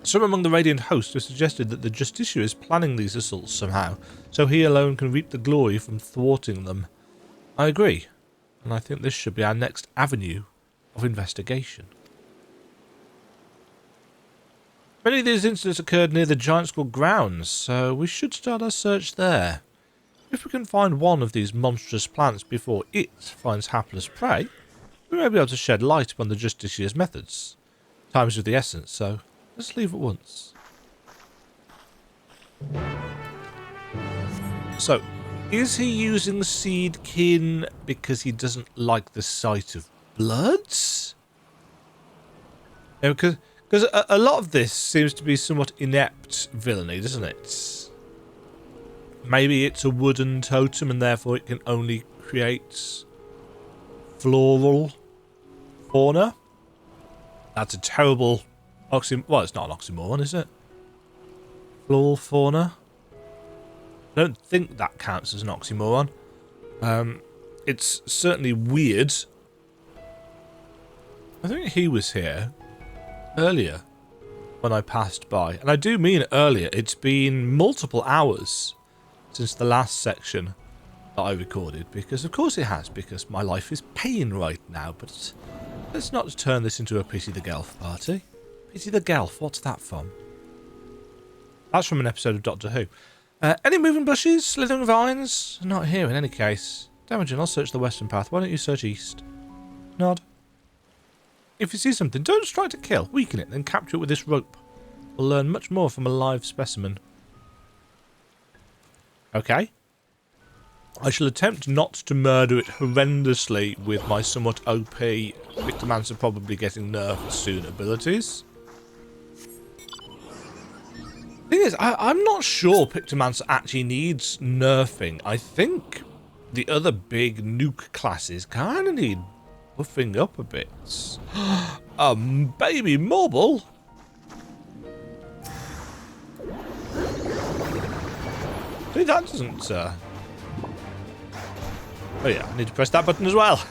Some among the Radiant host have suggested that the Justicia is planning these assaults somehow, so he alone can reap the glory from thwarting them. I agree, and I think this should be our next avenue of investigation. Many of these incidents occurred near the Giant Skull grounds, so we should start our search there. If we can find one of these monstrous plants before it finds hapless prey, we may be able to shed light upon the Justicia's methods. Time is of the essence, so let's leave at once. So, is he using seedkin because he doesn't like the sight of blood? Yeah, because a lot of this seems to be somewhat inept villainy, doesn't it? Maybe it's a wooden totem and therefore it can only create floral fauna. That's a terrible oxymoron. Well, it's not an oxymoron, is it? Floral fauna. I don't think that counts as an oxymoron. It's certainly weird. I think he was here earlier when I passed by. And I do mean earlier. It's been multiple hours since the last section that I recorded. Because of course it has. Because my life is pain right now. But let's not turn this into a Pity the Gelf party. Pity the Gelf? What's that from? That's from an episode of Doctor Who. Any moving bushes? Slithering vines? Not here in any case. Damaging, I'll search the western path. Why don't you search east? Nod. If you see something, don't strike to kill. Weaken it, then capture it with this rope. We'll learn much more from a live specimen. Okay. I shall attempt not to murder it horrendously with my somewhat OP Pictomancer probably getting nerfed soon abilities. Thing is, I'm not sure Pictomancer actually needs nerfing. I think the other big nuke classes kind of need buffing up a bit. Baby marble. See, that doesn't. Oh yeah, I need to press that button as well.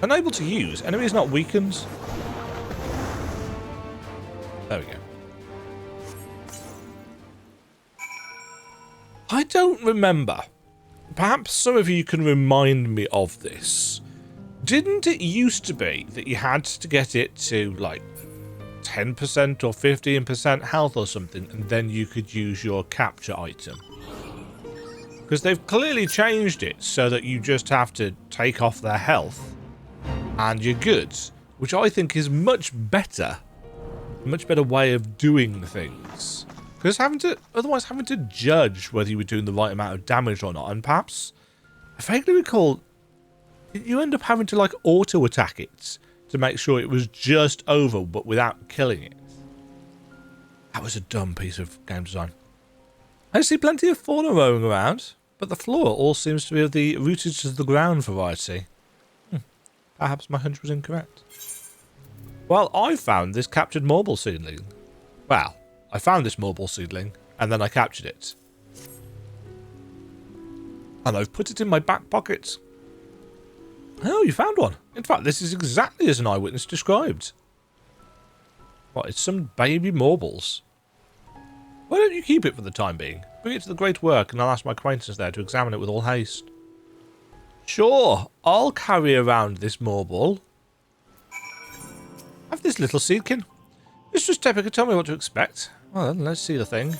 Unable to use. Enemy is not weakened. There we go. I don't remember. Perhaps some of you can remind me of this. Didn't it used to be that you had to get it to like 10% or 15% health or something, and then you could use your capture item? Because they've clearly changed it so that you just have to take off their health and you're good, which I think is much better way of doing things. Because otherwise having to judge whether you were doing the right amount of damage or not, and perhaps, I vaguely recall, you end up having to like auto attack it to make sure it was just over, but without killing it. That was a dumb piece of game design. I see plenty of fauna roaming around, but the flora all seems to be of the rooted to the ground variety. Perhaps my hunch was incorrect. Well, I found this captured marble seedling. Well, I found this marble seedling, and then I captured it. And I've put it in my back pocket. Oh, you found one. In fact, this is exactly as an eyewitness described. What, it's some baby marbles. Why don't you keep it for the time being? Bring it to the Great Work, and I'll ask my acquaintance there to examine it with all haste. Sure, I'll carry around this marble. Have this little seedkin. Mistress Tepper could tell me what to expect. Well then, let's see the thing.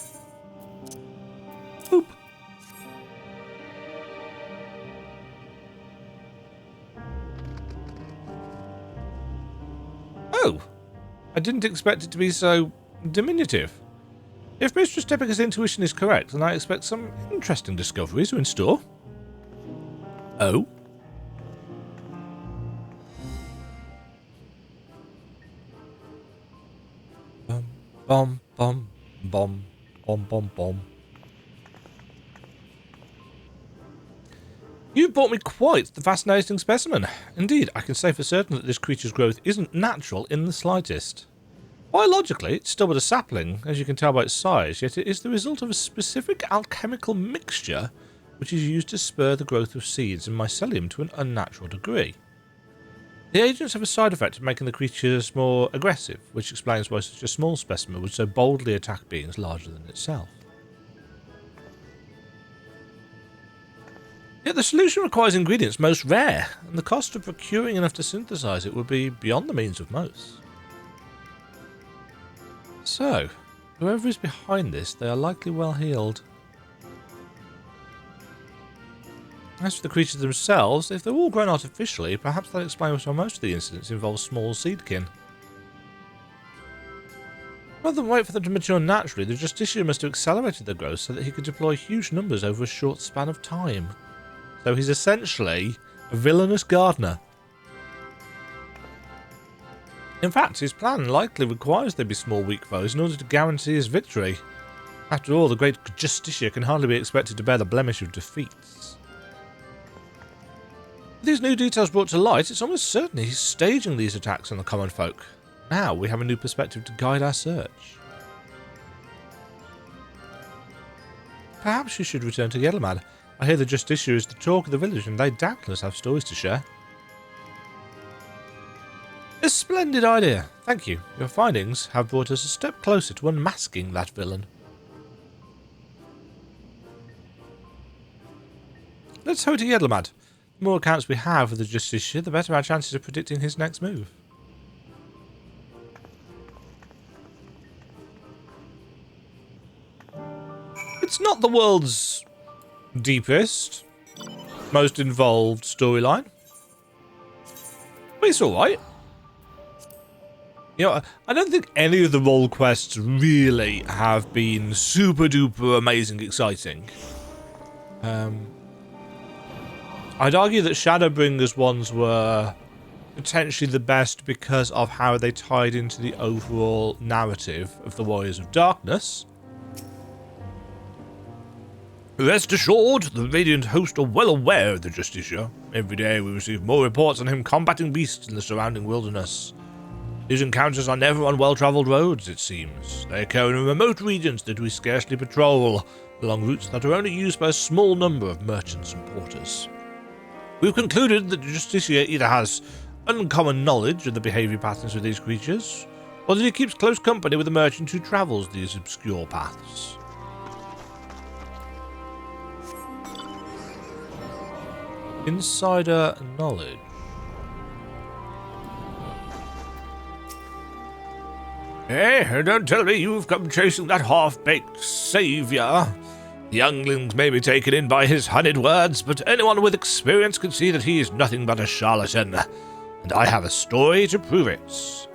Boop. Oh, I didn't expect it to be so diminutive. If Mistress Tepper's intuition is correct, then I expect some interesting discoveries are in store. Oh? Bum, bum, bum, bum, bum, bum. You brought me quite the fascinating specimen. Indeed, I can say for certain that this creature's growth isn't natural in the slightest. Biologically, it's still but a sapling, as you can tell by its size, yet it is the result of a specific alchemical mixture which is used to spur the growth of seeds and mycelium to an unnatural degree. The agents have a side effect of making the creatures more aggressive, which explains why such a small specimen would so boldly attack beings larger than itself. Yet the solution requires ingredients most rare, and the cost of procuring enough to synthesize it would be beyond the means of most. So, whoever is behind this, they are likely well heeled. As for the creatures themselves, if they're all grown artificially, perhaps that explains why most of the incidents involve small seedkin. Rather than wait for them to mature naturally, the Justiciar must have accelerated their growth so that he could deploy huge numbers over a short span of time. So he's essentially a villainous gardener. In fact, his plan likely requires there be small weak foes in order to guarantee his victory. After all, the great Justiciar can hardly be expected to bear the blemish of defeats. With these new details brought to light, it's almost certain he's staging these attacks on the common folk. Now we have a new perspective to guide our search. Perhaps you should return to Yellowmad. I hear the Justiciar is the talk of the village, and they doubtless have stories to share. A splendid idea. Thank you. Your findings have brought us a step closer to unmasking that villain. Let's hurry to Yellowmad. The more accounts we have of the Justiciar, the better our chances of predicting his next move. It's not the world's deepest, most involved storyline, but it's alright. You know, I don't think any of the role quests really have been super duper amazing exciting. I'd argue that Shadowbringers ones were potentially the best because of how they tied into the overall narrative of the Warriors of Darkness. Rest assured, the Radiant host are well aware of the Justiciar. Every day we receive more reports on him combating beasts in the surrounding wilderness. These encounters are never on well-travelled roads, it seems. They occur in remote regions that we scarcely patrol, along routes that are only used by a small number of merchants and porters. We've concluded that the Justiciar either has uncommon knowledge of the behaviour patterns of these creatures, or that he keeps close company with the merchant who travels these obscure paths. Insider knowledge. Hey, don't tell me you've come chasing that half-baked saviour. The younglings may be taken in by his honeyed words, but anyone with experience can see that he is nothing but a charlatan, and I have a story to prove it.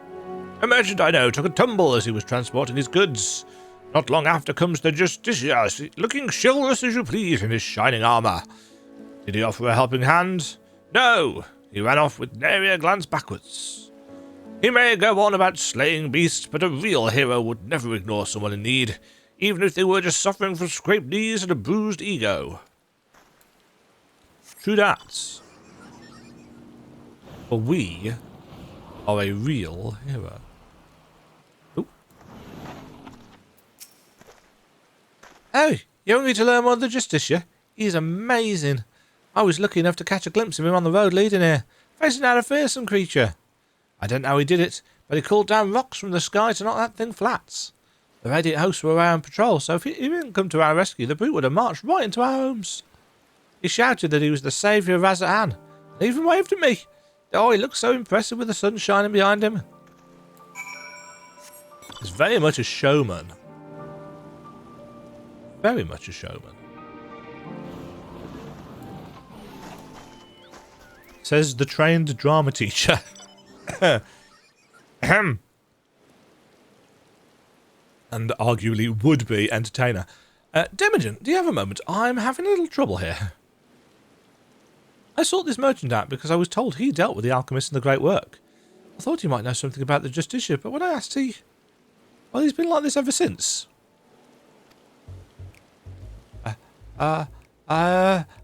A merchant I know took a tumble as he was transporting his goods. Not long after comes the Justiciar, looking chivalrous as you please in his shining armour. Did he offer a helping hand? No, he ran off with nary a glance backwards. He may go on about slaying beasts, but a real hero would never ignore someone in need, even if they were just suffering from scraped knees and a bruised ego. True that. For we are a real hero. Ooh. Oh, you want me to learn more of the Justiciar? He's amazing. I was lucky enough to catch a glimpse of him on the road leading here, facing out a fearsome creature. I don't know how he did it, but he called down rocks from the sky to knock that thing flat. The Radiant hosts were away on patrol, so if he didn't come to our rescue, the brute would have marched right into our homes. He shouted that he was the saviour of Raza'an, and even waved at me. Oh, he looked so impressive with the sun shining behind him. He's very much a showman. Very much a showman. Says the trained drama teacher. Ahem. And arguably would-be entertainer. Demagen, do you have a moment? I'm having a little trouble here. I sought this merchant out because I was told he dealt with the alchemists in the Great Work. I thought he might know something about the Justicia, but when I asked well, he's been like this ever since.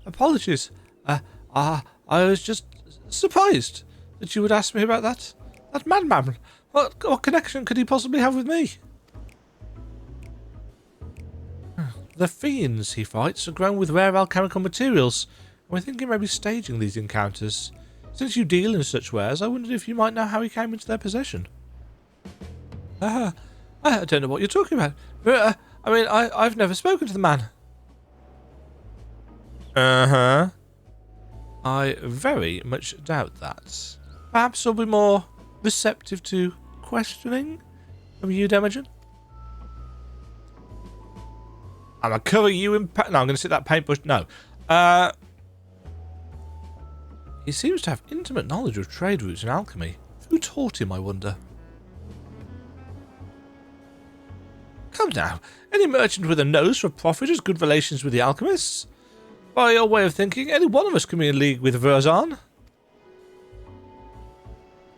Apologies. I was just surprised that you would ask me about that madman. What connection could he possibly have with me? The fiends he fights are grown with rare alchemical materials, and we're thinking maybe staging these encounters. Since you deal in such wares, I wondered if you might know how he came into their possession. I don't know what you're talking about. I've never spoken to the man. I very much doubt that. Perhaps he'll be more receptive to questioning from you, Demagen. I'm gonna cover you in no, I'm gonna sit that paintbrush. No. He seems to have intimate knowledge of trade routes and alchemy. Who taught him, I wonder? Come now, any merchant with a nose for profit has good relations with the alchemists. By your way of thinking, any one of us can be in league with Verzan.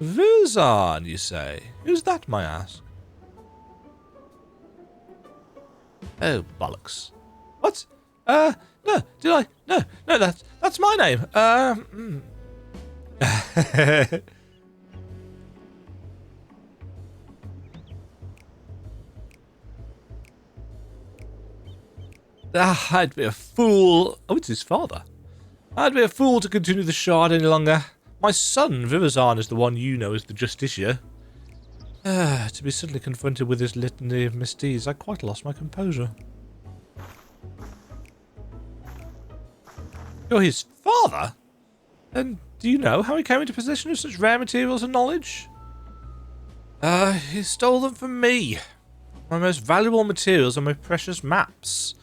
Verzan, you say? Who's that, may I ask? Oh, bollocks. What? No, did I? No, that's my name. I'd be a fool. Oh, it's his father. I'd be a fool to continue the shard any longer. My son, Vivazan, is the one you know as the Justicia. To be suddenly confronted with this litany of misdeeds, I quite lost my composure. You're his father? Then do you know how he came into possession of such rare materials and knowledge? He stole them from me. My most valuable materials are my precious maps.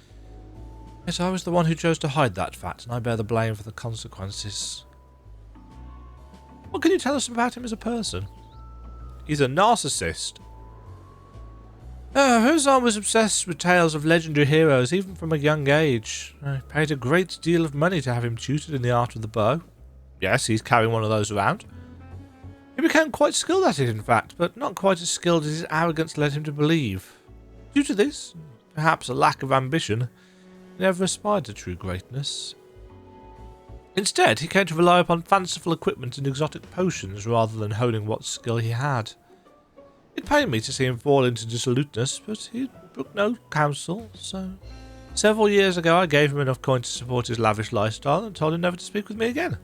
Yet I was the one who chose to hide that fact, and I bear the blame for the consequences. What can you tell us about him as a person? He's a narcissist. Verzan was obsessed with tales of legendary heroes, even from a young age. I paid a great deal of money to have him tutored in the art of the bow. Yes, he's carrying one of those around. He became quite skilled at it, in fact, but not quite as skilled as his arrogance led him to believe. Due to this, perhaps a lack of ambition, he never aspired to true greatness. Instead, he came to rely upon fanciful equipment and exotic potions rather than honing what skill he had. It pained me to see him fall into dissoluteness, but he brooked no counsel, so several years ago I gave him enough coin to support his lavish lifestyle and told him never to speak with me again.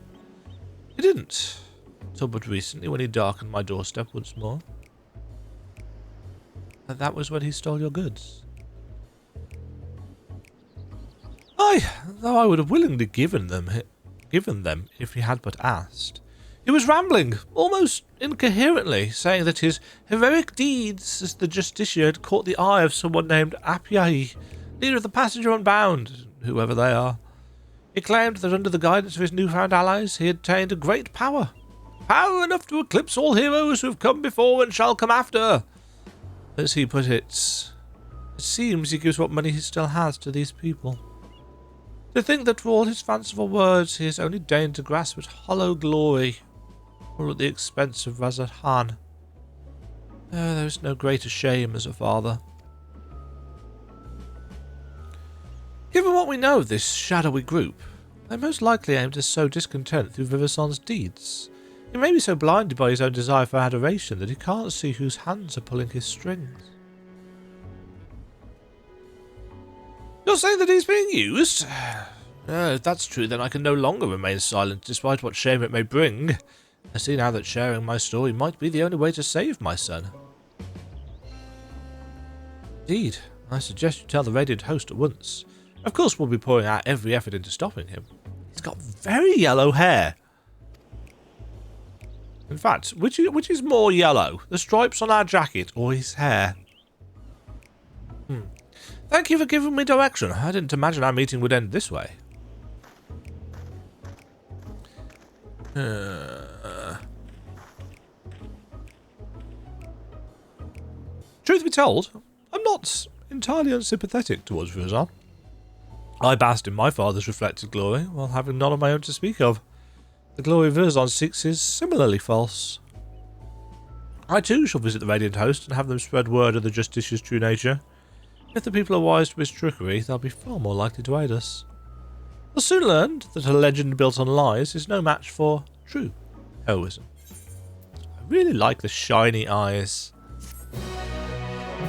He didn't, until but recently when he darkened my doorstep once more. And that was when he stole your goods. Though I would have willingly given them if he had but asked. He was rambling, almost incoherently, saying that his heroic deeds as the Justicia had caught the eye of someone named Apiai, leader of the Passenger Unbound, whoever they are. He claimed that under the guidance of his newfound allies, he had attained a great power. Power enough to eclipse all heroes who have come before and shall come after. As he put it seems he gives what money he still has to these people. To think that for all his fanciful words, he has only deigned to grasp at hollow glory, all at the expense of Razat Han. There is no greater shame as a father. Given what we know of this shadowy group, they most likely aim to sow discontent through Vivason's deeds. He may be so blinded by his own desire for adoration that he can't see whose hands are pulling his strings. You're saying that he's being used? If that's true, then I can no longer remain silent, despite what shame it may bring. I see now that sharing my story might be the only way to save my son. Indeed, I suggest you tell the Radiant Host at once. Of course, we'll be pouring out every effort into stopping him. He's got very yellow hair. In fact, which is more yellow? The stripes on our jacket or his hair? Thank you for giving me direction. I didn't imagine our meeting would end this way. Truth be told, I'm not entirely unsympathetic towards Verzan. I basked in my father's reflected glory while having none of my own to speak of. The glory Verzon seeks is similarly false. I too shall visit the Radiant Host and have them spread word of the Justicia's true nature. If the people are wise to his trickery, they'll be far more likely to aid us. They'll soon learn that a legend built on lies is no match for true heroism. I really like the shiny eyes.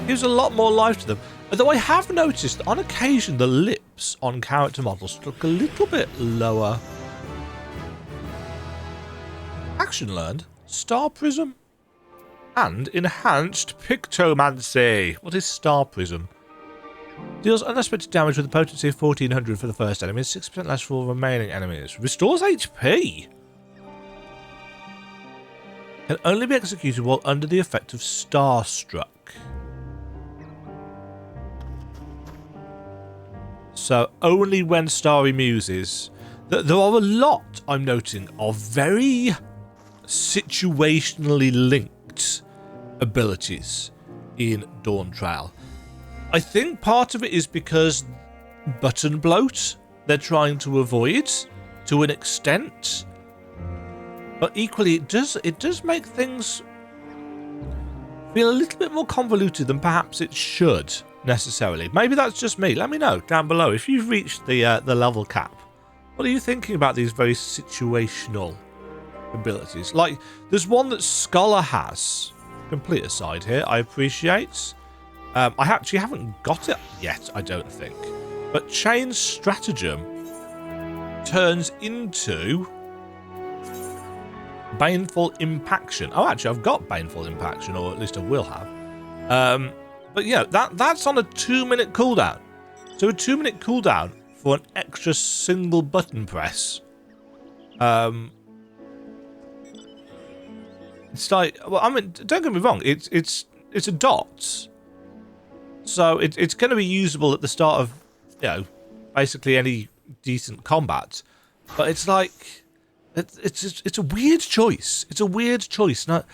Gives a lot more life to them. Although I have noticed that on occasion the lips on character models look a little bit lower. Action learned, Star Prism, and Enhanced Pictomancer. What is Star Prism? Deals unexpected damage with a potency of 1400 for the first enemy, 6% less for remaining enemies. Restores HP. Can only be executed while under the effect of Starstruck. So only when Starry muses. There are a lot, I'm noting, of very situationally linked abilities in Dawntrail. I think part of it is because button bloat they're trying to avoid to an extent, but equally it does make things feel a little bit more convoluted than perhaps it should necessarily. Maybe that's just me. Let me know down below if you've reached the level cap. What are you thinking about these very situational abilities? Like, there's one that Scholar has. Complete aside here, I appreciate. I actually haven't got it yet, I don't think. But Chain Stratagem turns into Baneful Impaction. Oh, actually, I've got Baneful Impaction, or at least I will have. But yeah, that's on a 2-minute cooldown. So a 2-minute cooldown for an extra single button press. It's like, well, I mean, don't get me wrong. It's a dot, so it's going to be usable at the start of, you know, basically any decent combat. But it's like, it's a weird choice. It's a weird choice. Now,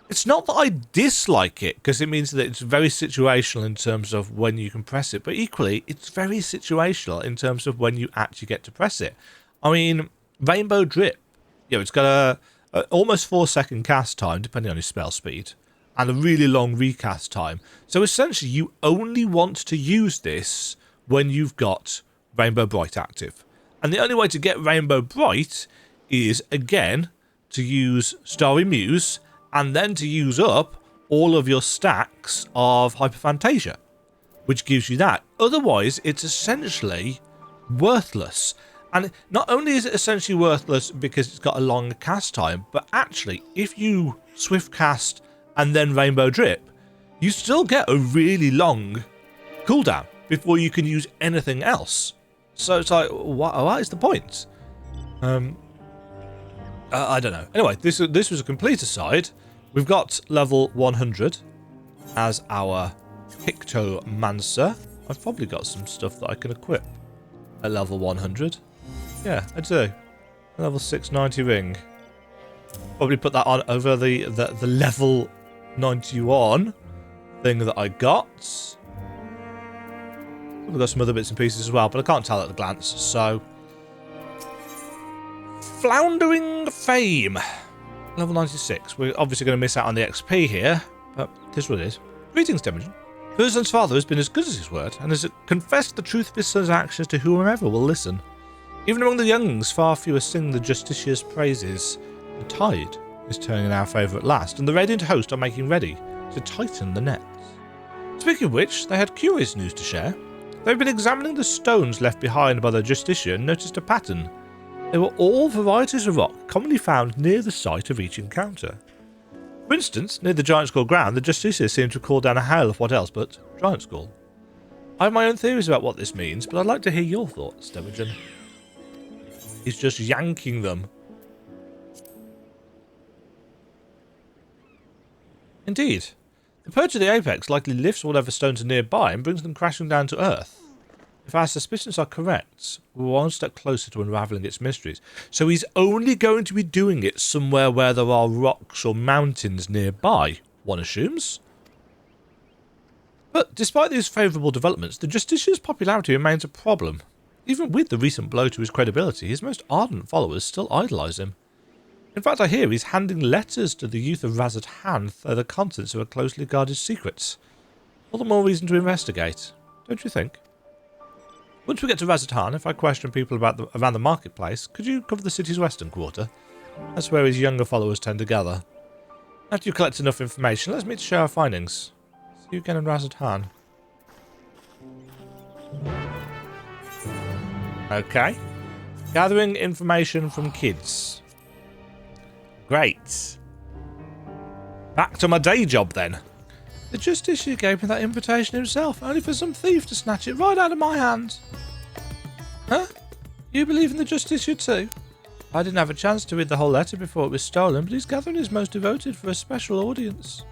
it's not that I dislike it, because it means that it's very situational in terms of when you can press it, but equally, it's very situational in terms of when you actually get to press it. I mean, Rainbow Drip, you know, it's got a almost 4-second cast time, depending on your spell speed, and a really long recast time. So essentially, you only want to use this when you've got Rainbow Bright active. And the only way to get Rainbow Bright is, again, to use Starry Muse, and then to use up all of your stacks of Hyperphantasia, which gives you that. Otherwise, it's essentially worthless. And not only is it essentially worthless because it's got a long cast time, but actually, if you Swift Cast and then Rainbow Drip, you still get a really long cooldown before you can use anything else. So it's like, what is the point? I don't know. Anyway, this was a complete aside. We've got level 100 as our Pictomancer. I've probably got some stuff that I can equip at level 100. Yeah, I do. Level 690 ring. Probably put that on over the level 91 thing that I got. We've got some other bits and pieces as well, but I can't tell at a glance, so... Floundering Fame. Level 96. We're obviously going to miss out on the XP here, but this is what it is. Greetings, Temujin. Verzon's father has been as good as his word, and has confessed the truth of his son's actions to whomever will listen. Even among the younglings, far fewer sing the Justicia's praises. The tide is turning in our favour at last, and the Radiant Host are making ready to tighten the nets. Speaking of which, they had curious news to share. They've been examining the stones left behind by the Justicia and noticed a pattern. They were all varieties of rock commonly found near the site of each encounter. For instance, near the Giant Skull ground, the Justicia seemed to call down a hail of what else but Giant Skull. I have my own theories about what this means, but I'd like to hear your thoughts, Temujin. He's just yanking them. Indeed. The Purge of the Apex likely lifts whatever stones are nearby and brings them crashing down to Earth. If our suspicions are correct, we're one step closer to unravelling its mysteries. So he's only going to be doing it somewhere where there are rocks or mountains nearby, one assumes. But despite these favourable developments, the Justicia's popularity remains a problem. Even with the recent blow to his credibility, his most ardent followers still idolise him. In fact, I hear he's handing letters to the youth of Razad-Han, though the contents are closely guarded secrets. All the more reason to investigate, don't you think? Once we get to Razad-Han, if I question people around the marketplace, could you cover the city's western quarter? That's where his younger followers tend to gather. After you collect enough information, let's meet to share our findings. See you again in Razad-Han. Okay. Gathering information from kids. Great. Back to my day job then. The Justiciar gave me that invitation himself, only for some thief to snatch it right out of my hands. Huh? You believe in the Justiciar too? I didn't have a chance to read the whole letter before it was stolen, but he's gathering his most devoted for a special audience.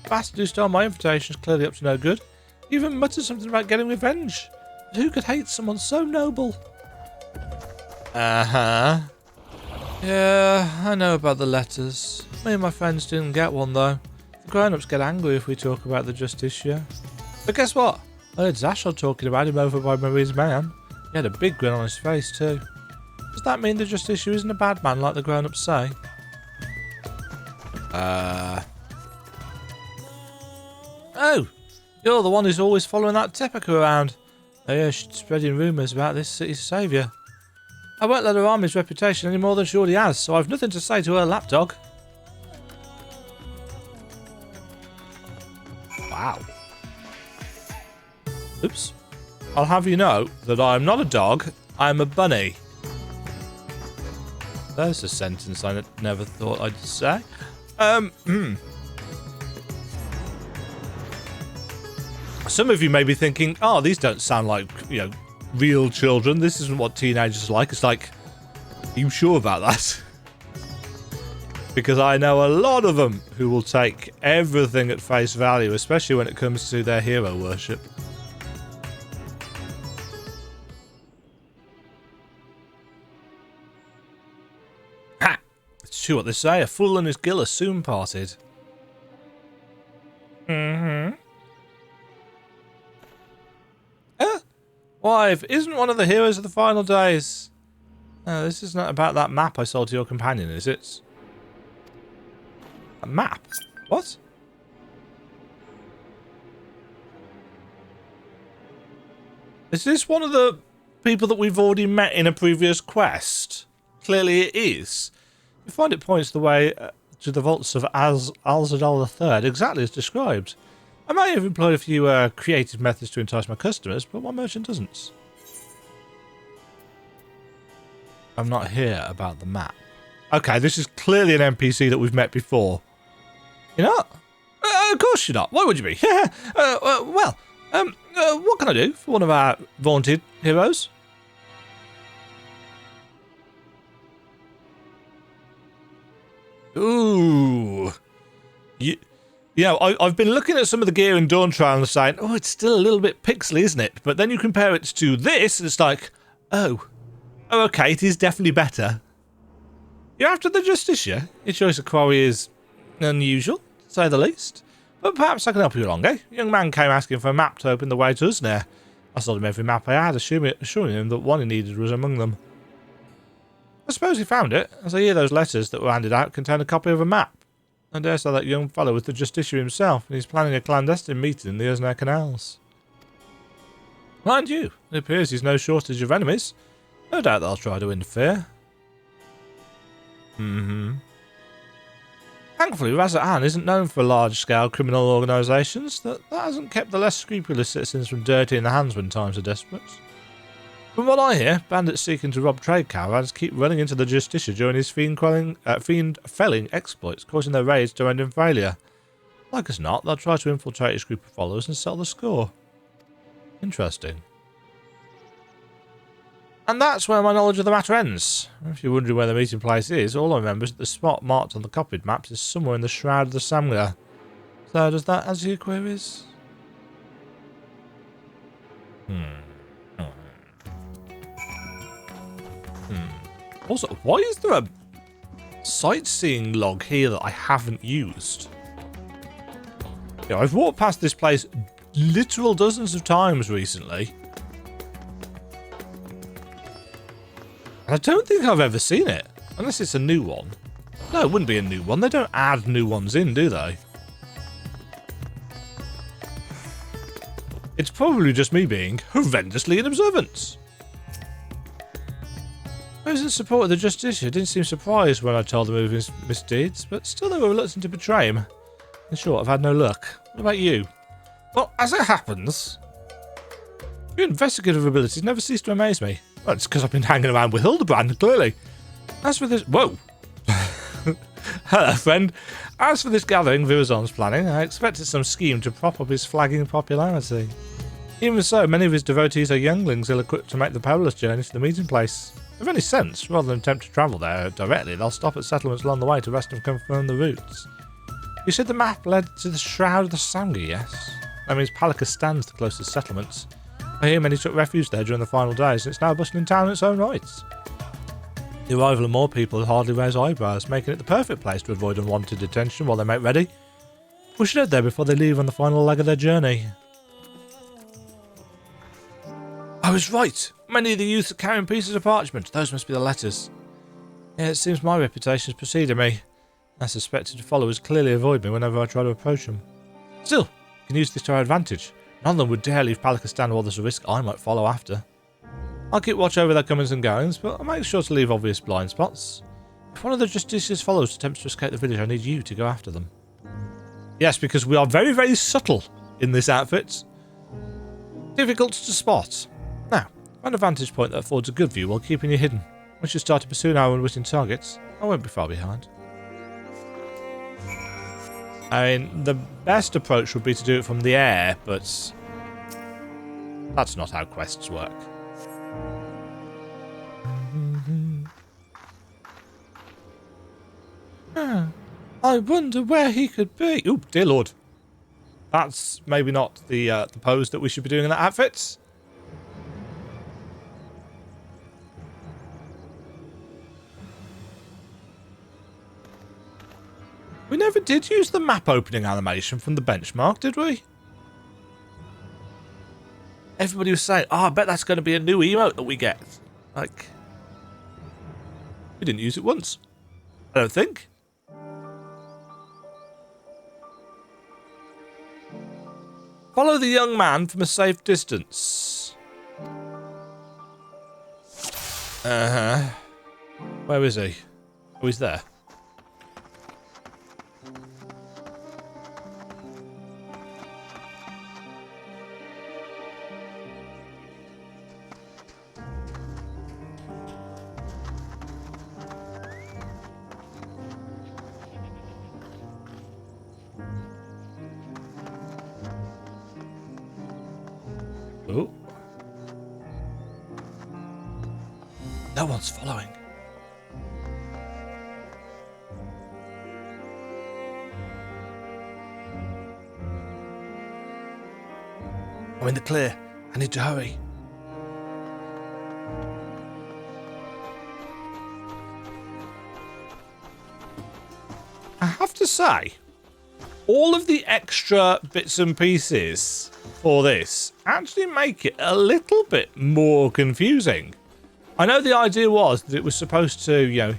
The bastard who stole my invitation is clearly up to no good. He even muttered something about getting revenge. But who could hate someone so noble? Uh-huh. Yeah, I know about the letters. Me and my friends didn't get one, though. The grown-ups get angry if we talk about the Justiciar. But guess what? I heard Zashel talking about him over by Marie's man. He had a big grin on his face, too. Does that mean the Justiciar isn't a bad man like the grown-ups say? Oh! You're the one who's always following that Tepeca around. I hear she's spreading rumours about this city's saviour. I won't let her harm his reputation any more than she already has, so I've nothing to say to her lapdog. Wow. Oops. I'll have you know that I'm not a dog, I'm a bunny. There's a sentence I never thought I'd say. Some of you may be thinking, oh, these don't sound like, real children. This isn't what teenagers are like. It's like, are you sure about that? Because I know a lot of them who will take everything at face value, especially when it comes to their hero worship. Ha! It's true what they say, a fool and his gill are soon parted. Mm-hmm. Wife, isn't one of the heroes of the final days? No, this is not about that map I sold to your companion, is it? A map? What? Is this one of the people that we've already met in a previous quest? Clearly it is. You find it points the way to the vaults of Al-Zadal III, exactly as described. I may have employed a few creative methods to entice my customers, but one merchant doesn't. I'm not here about the map. Okay, this is clearly an NPC that we've met before. You're not? Of course you're not. Why would you be? What can I do for one of our vaunted heroes? Ooh. I've been looking at some of the gear in Dawntrail and saying, oh, it's still a little bit pixely, isn't it? But then you compare it to this, and it's like, oh, okay, it is definitely better. You're after the Justiciar? Your choice of quarry is unusual, to say the least. But perhaps I can help you along, eh? A young man came asking for a map to open the way to Usnare. I sold him every map I had, assuring him that one he needed was among them. I suppose he found it, as I hear those letters that were handed out contain a copy of a map. I dare say that young fellow was the Justiciar himself, and he's planning a clandestine meeting in the Usnare canals. Mind you, it appears he's no shortage of enemies. No doubt they'll try to interfere. Thankfully, Razad-Han isn't known for large-scale criminal organisations. That hasn't kept the less scrupulous citizens from dirtying their hands when times are desperate. From what I hear, bandits seeking to rob trade caravans keep running into the Justiciar during his fiend-felling exploits, causing their raids to end in failure. Like as not, they'll try to infiltrate his group of followers and settle the score. Interesting. And that's where my knowledge of the matter ends. If you're wondering where the meeting place is, all I remember is that the spot marked on the copied maps is somewhere in the Shroud of the Samgler. So does that answer your queries? Also, why is there a sightseeing log here that I haven't used? Yeah, I've walked past this place literal dozens of times recently. And I don't think I've ever seen it, unless it's a new one. No, it wouldn't be a new one. They don't add new ones in, do they? It's probably just me being horrendously inobservant. Those in support of the Justiciar didn't seem surprised when I told them of his misdeeds, but still they were reluctant to betray him. In short, I've had no luck. What about you? Well, as it happens, your investigative abilities never cease to amaze me. Well, it's because I've been hanging around with Hildebrand, clearly. As for this... Whoa! Hello, friend. As for this gathering Virazon's planning, I expected some scheme to prop up his flagging popularity. Even so, many of his devotees are younglings ill-equipped to make the perilous journey to the meeting place. If any sense, rather than attempt to travel there directly, they'll stop at settlements along the way to rest and confirm the routes. You said the map led to the Shroud of the Sangha, yes? That means Palika stands the closest settlements. I hear many took refuge there during the final days, and it's now a bustling town in its own right. The arrival of more people hardly raise eyebrows, making it the perfect place to avoid unwanted attention while they make ready. We should head there before they leave on the final leg of their journey. I was right. Many of the youths are carrying pieces of parchment. Those must be the letters. Yeah, it seems my reputation has preceded me. I suspected followers clearly avoid me whenever I try to approach them. Still, we can use this to our advantage. None of them would dare leave Palikistan while there's a risk I might follow after. I'll keep watch over their comings and goings, but I'll make sure to leave obvious blind spots. If one of the Justiciar's followers attempts to escape the village, I need you to go after them. Yes, because we are very, very subtle in this outfit. Difficult to spot. Now, find a vantage point that affords a good view while keeping you hidden. Once you start to pursue our unwitting targets, I won't be far behind. I mean, the best approach would be to do it from the air, but that's not how quests work. I wonder where he could be. Oh, dear Lord. That's maybe not the pose that we should be doing in that outfit. We never did use the map opening animation from the benchmark, did we? Everybody was saying, oh, I bet that's going to be a new emote that we get. Like, we didn't use it once. I don't think. Follow the young man from a safe distance. Uh-huh. Where is he? Oh, he's there. Oh. No one's following. I'm in the clear. I need to hurry. I have to say, all of the extra bits and pieces for this actually make it a little bit more confusing. I know the idea was that it was supposed to, you know,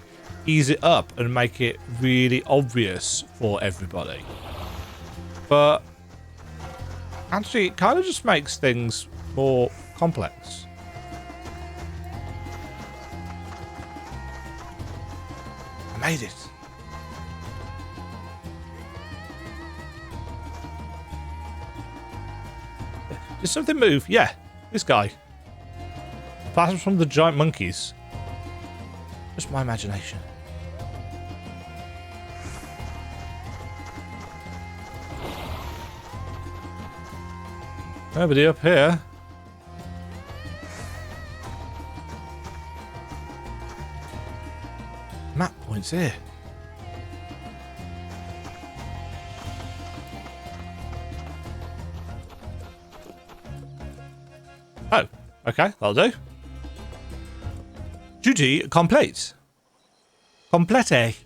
ease it up and make it really obvious for everybody. But actually, it kind of just makes things more complex. I made it. Did something move? Yeah, this guy. Plasma from the giant monkeys. Just my imagination. Nobody up here. Map points here. Oh, okay, that'll do. Duty complete. Complete.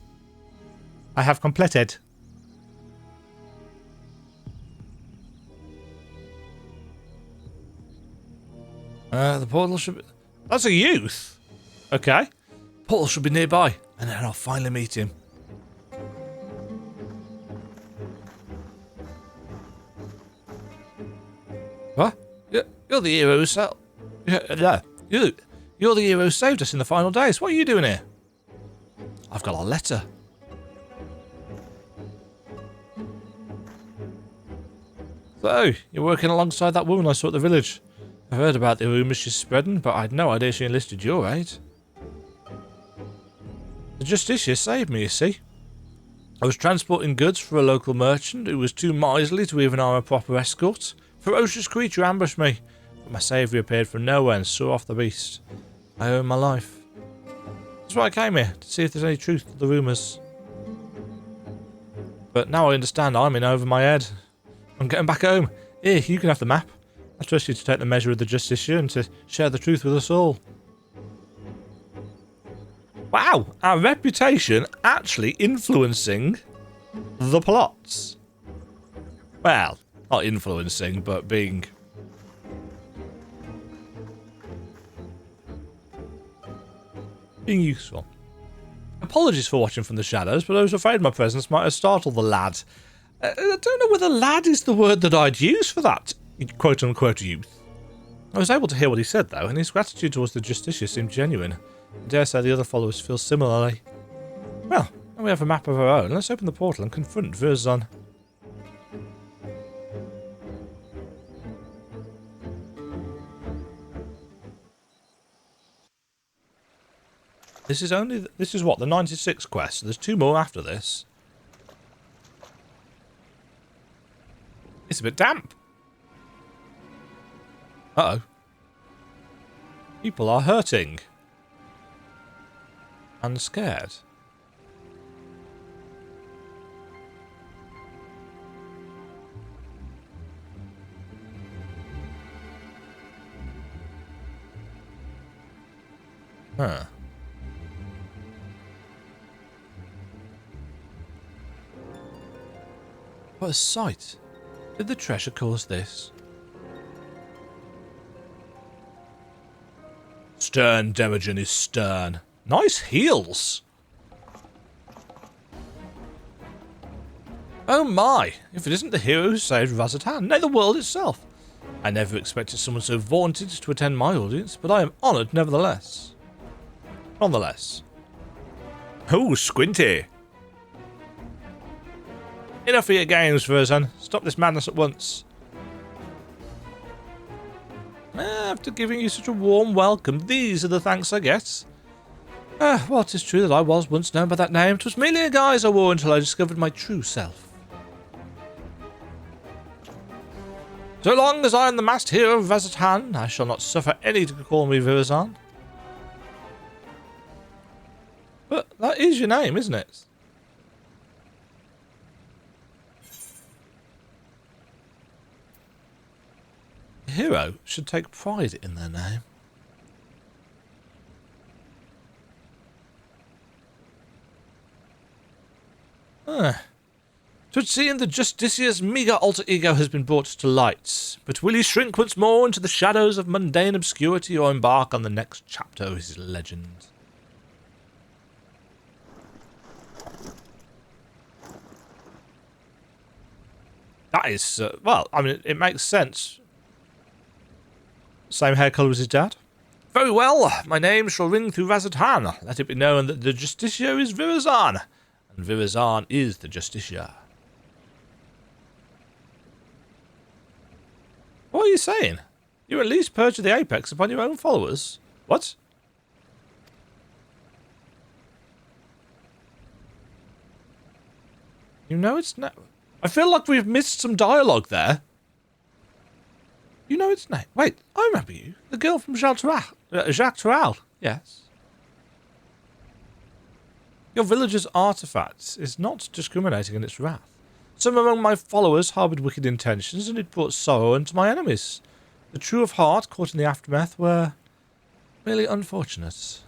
I have completed. The portal should be... That's a youth. Okay. Portal should be nearby, and then I'll finally meet him. What? You're the hero who saved... You're the hero who saved us in the final days. What are you doing here? I've got a letter. So, you're working alongside that woman I saw at the village. I've heard about the rumours she's spreading, but I had no idea she enlisted your aid. The Justicia saved me, you see. I was transporting goods for a local merchant who was too miserly to even hire a proper escort. Ferocious creature ambushed me, but my saviour appeared from nowhere and saw off the beast. I owe him my life. That's why I came here, to see if there's any truth to the rumours. But now I understand I'm in over my head. I'm getting back home. Here, you can have the map. I trust you to take the measure of the Justicia and to share the truth with us all. Wow, our reputation actually influencing the plots. Well, not influencing, but being... useful. Apologies for watching from the shadows, but I was afraid my presence might have startled the lad. I don't know whether lad is the word that I'd use for that quote-unquote youth. I was able to hear what he said, though, and his gratitude towards the Justicia seemed genuine. I dare say the other followers feel similarly. Well, now we have a map of our own. Let's open the portal and confront Virzon. This is what, the 96th quest? So there's 2 more after this. It's a bit damp. Uh-oh. People are hurting. And scared. Huh. What a sight. Did the treasure cause this? Stern Demagen is stern. Nice heels. Oh my, if it isn't the hero who saved Razatan, nay, the world itself. I never expected someone so vaunted to attend my audience, but I am honoured nevertheless. Nonetheless. Oh, Squinty. Enough of your games, Virzon. Stop this madness at once. After giving you such a warm welcome, these are the thanks I get. Well, 'tis true that I was once known by that name. 'Twas merely a guise I wore until I discovered my true self. So long as I am the masked hero of Razatan, I shall not suffer any to call me Virzon. But that is your name, isn't it? A hero should take pride in their name. Twould seem the Justicia's meagre alter ego has been brought to light, but will he shrink once more into the shadows of mundane obscurity or embark on the next chapter of his legend? That is, well, I mean, it makes sense. Same hair colour as his dad. Very well, my name shall ring through Razatan. Let it be known that the Justicia is Virzon, and Virzon is the Justicia. What are you saying? You at least perjure the apex upon your own followers? What? You know it's not... I feel like we've missed some dialogue there. You know its name? Wait, I remember you. The girl from Jacques Tural. Yes. Your village's artifact is not discriminating in its wrath. Some among my followers harboured wicked intentions, and it brought sorrow unto my enemies. The true of heart, caught in the aftermath, were merely unfortunate.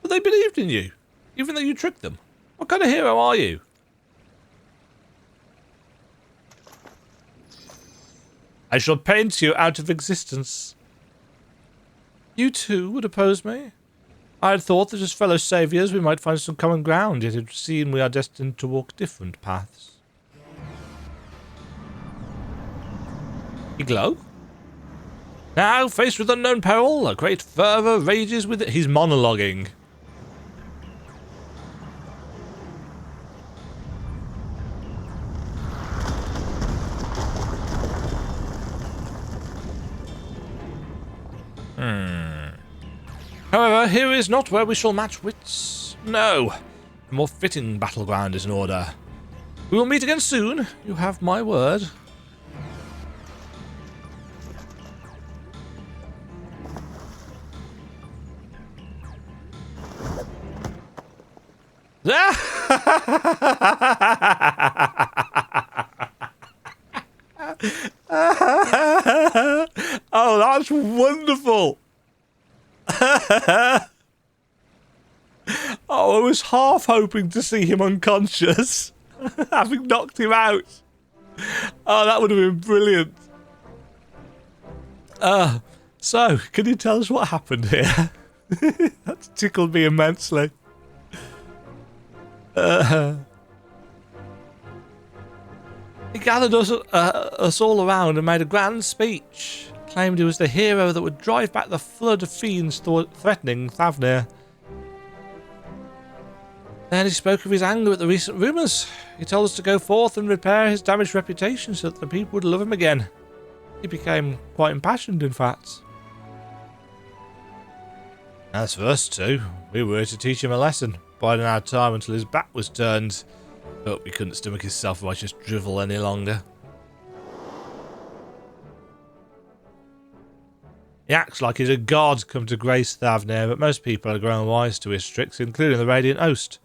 But they believed in you, even though you tricked them. What kind of hero are you? I shall paint you out of existence. You too would oppose me? I had thought that as fellow saviours we might find some common ground, yet it would seem we are destined to walk different paths. You glow? Now, faced with unknown peril, a great fervour rages within. He's monologuing. However, here is not where we shall match wits. No, a more fitting battleground is in order. We will meet again soon, you have my word. Oh, that's wonderful. Oh, I was half hoping to see him unconscious, having knocked him out. Oh, that would have been brilliant. So, can you tell us what happened here? That's tickled me immensely. He gathered us all around and made a grand speech. Claimed he was the hero that would drive back the flood of fiends threatening Thavnir. Then he spoke of his anger at the recent rumours. He told us to go forth and repair his damaged reputation so that the people would love him again. He became quite impassioned, in fact. As for us two, we were to teach him a lesson, biding our time until his back was turned. But we couldn't stomach his self-righteous drivel any longer. He acts like he's a god come to grace Thavnir, but most people are growing wise to his tricks, including the Radiant Host.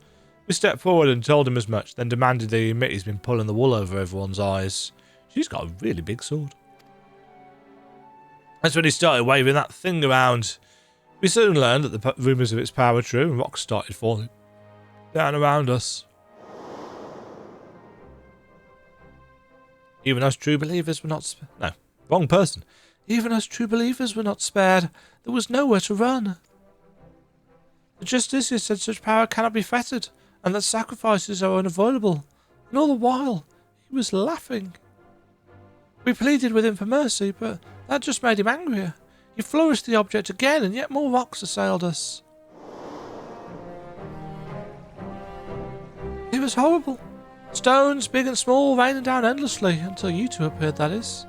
We stepped forward and told him as much, then demanded that he admit he's been pulling the wool over everyone's eyes. She's got a really big sword. That's when he started waving that thing around. We soon learned that the rumours of its power were true, and rocks started falling down around us. Even us true believers were not no, wrong person. Even us true believers were not spared. There was nowhere to run. The Justiciar said such power cannot be fettered, and that sacrifices are unavoidable. And all the while, he was laughing. We pleaded with him for mercy, but that just made him angrier. He flourished the object again, and yet more rocks assailed us. It was horrible. Stones, big and small, raining down endlessly, until you two appeared, that is.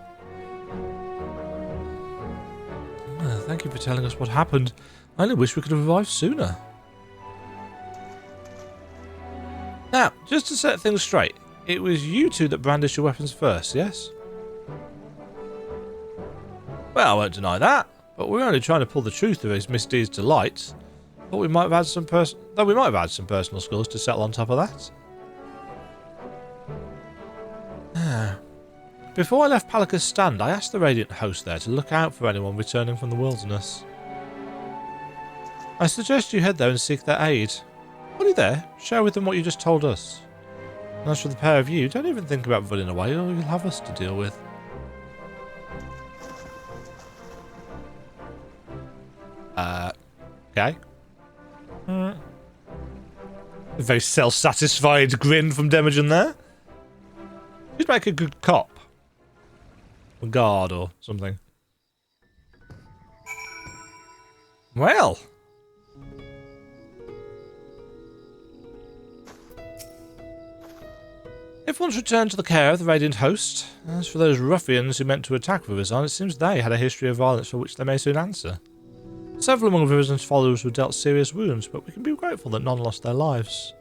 Thank you for telling us what happened. I only wish we could have arrived sooner. Now, just to set things straight, it was you two that brandished your weapons first, yes? Well, I won't deny that, but we're only trying to pull the truth of his misdeeds to light. Thought we might have had some personal skills to settle on top of that. Before I left Palika's stand, I asked the Radiant Host there to look out for anyone returning from the wilderness. I suggest you head there and seek their aid. While you're there, share with them what you just told us. And as for the pair of you, don't even think about running away or you'll have us to deal with. Okay. A very self-satisfied grin from Demagen there. You'd make a good cop. A guard or something. Well. Everyone's returned to the care of the Radiant Host. As for those ruffians who meant to attack Vivazon, it seems they had a history of violence for which they may soon answer. Several among Vivazon's followers were dealt serious wounds, but we can be grateful that none lost their lives.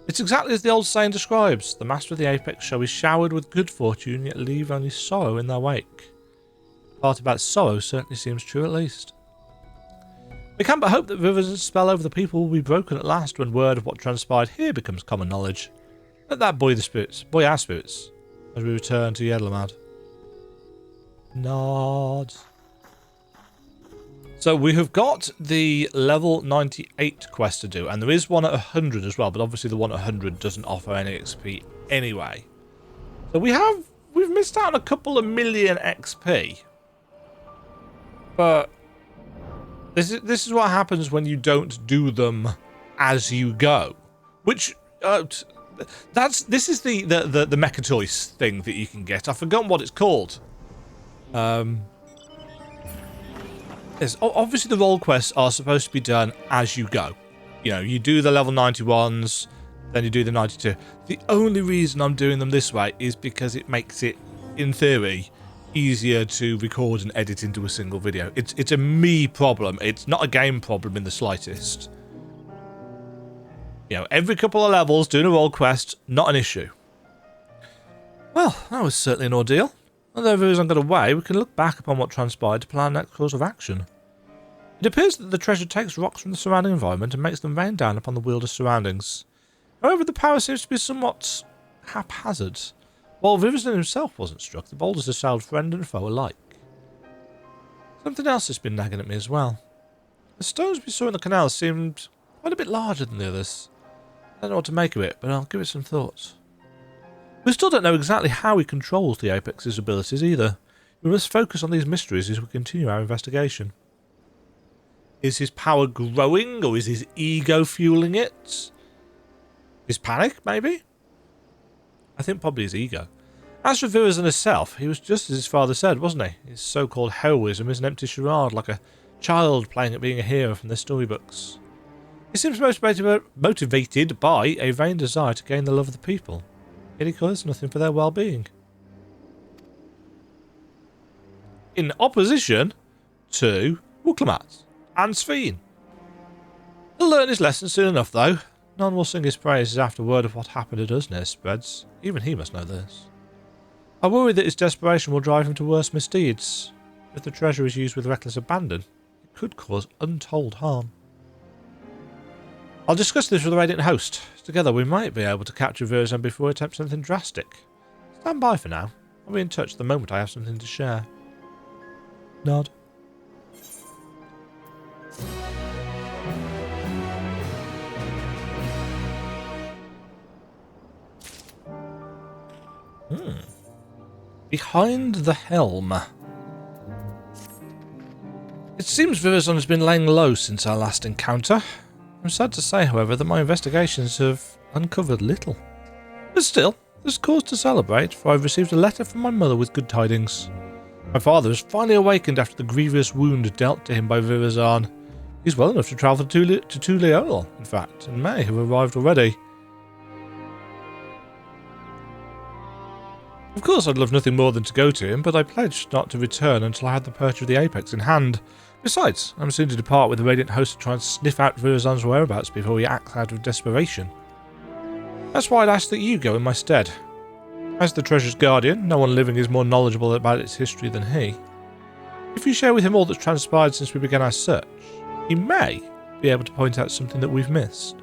It's exactly as the old saying describes, the Master of the Apex shall be showered with good fortune, yet leave only sorrow in their wake. The part about sorrow certainly seems true at least. We can but hope that Vivazon's spell over the people will be broken at last when word of what transpired here becomes common knowledge. Let that buoy our spirits, as we return to Yedlamad. Nod. So we have got the level 98 quest to do, and there is one at 100 as well, but obviously the one at 100 doesn't offer any XP anyway. So we've missed out on a couple of million XP. But This is what happens when you don't do them as you go. Which this is the mecha choice thing that you can get. I've forgotten what it's called. Yes, obviously the role quests are supposed to be done as you go. You know, you do the level 91s, then you do the 92. The only reason I'm doing them this way is because it makes it, in theory, easier to record and edit into a single video. It's a me problem. It's not a game problem in the slightest. You know, every couple of levels doing a role quest, not an issue. Well, that was certainly an ordeal. Although if everyone got away, we can look back upon what transpired to plan our next course of action. It appears that the treasure takes rocks from the surrounding environment and makes them rain down upon the wielder's surroundings. However, the power seems to be somewhat haphazard. While Vivison himself wasn't struck, the boulders assailed friend and foe alike. Something else has been nagging at me as well. The stones we saw in the canal seemed quite a bit larger than the others. I don't know what to make of it, but I'll give it some thought. We still don't know exactly how he controls the Apex's abilities either. We must focus on these mysteries as we continue our investigation. Is his power growing, or is his ego fueling it? His panic, maybe? I think probably his ego. As for Viras and herself, he was just as his father said, wasn't he? His so-called heroism is an empty charade, like a child playing at being a hero from their storybooks. He seems motivated by a vain desire to gain the love of the people. Yet he cares nothing for their well-being. In opposition to Wuklamat and Sphene. He'll learn his lesson soon enough, though. None will sing his praises after word of what happened at Usnez spreads. Even he must know this. I worry that his desperation will drive him to worse misdeeds. If the treasure is used with reckless abandon, it could cause untold harm. I'll discuss this with the Radiant Host. Together we might be able to capture Virazon before we attempt something drastic. Stand by for now. I'll be in touch the moment I have something to share. Nod. Behind the Helm. It seems Virazon has been laying low since our last encounter. I'm sad to say, however, that my investigations have uncovered little. But still, there's cause to celebrate, for I've received a letter from my mother with good tidings. My father has finally awakened after the grievous wound dealt to him by Virazon. He's well enough to travel to Tuliol, in fact, and may have arrived already. Of course, I'd love nothing more than to go to him, but I pledged not to return until I had the purchase of the Apex in hand. Besides, I'm soon to depart with the Radiant Host to try and sniff out Virazon's whereabouts before he acts out of desperation. That's why I'd ask that you go in my stead. As the treasure's guardian, no one living is more knowledgeable about its history than he. If you share with him all that's transpired since we began our search, he may be able to point out something that we've missed.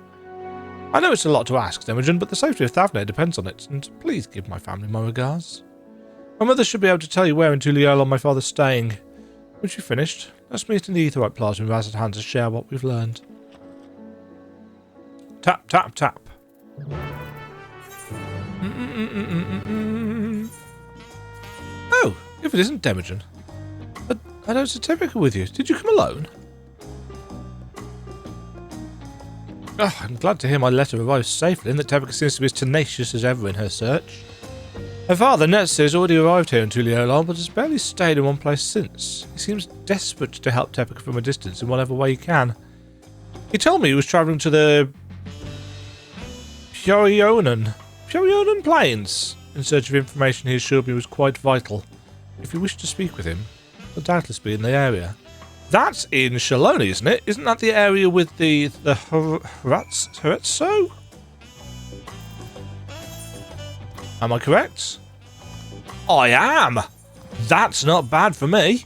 I know it's a lot to ask, Imogen, but the safety of Thavne depends on it, and please give my family my regards. My mother should be able to tell you where in Tuliol my father's staying. Once you've finished, let's meet in the Aetheryte Plaza in Razadhan to share what we've learned. Tap, tap, tap. Oh, if it isn't Demagen. But I don't see Tepika with you. Did you come alone? Oh, I'm glad to hear my letter arrived safely and that Tepika seems to be as tenacious as ever in her search. Her father, Netze, has already arrived here in Tuliol, but has barely stayed in one place since. He seems desperate to help Tepika from a distance in whatever way he can. He told me he was travelling to the Pyorionen Plains in search of information he assured me was quite vital. If you wish to speak with him, he'll doubtless be in the area. That's in Shaloni, isn't it? Isn't that the area with the Huretso? Am I correct? I am! That's not bad for me.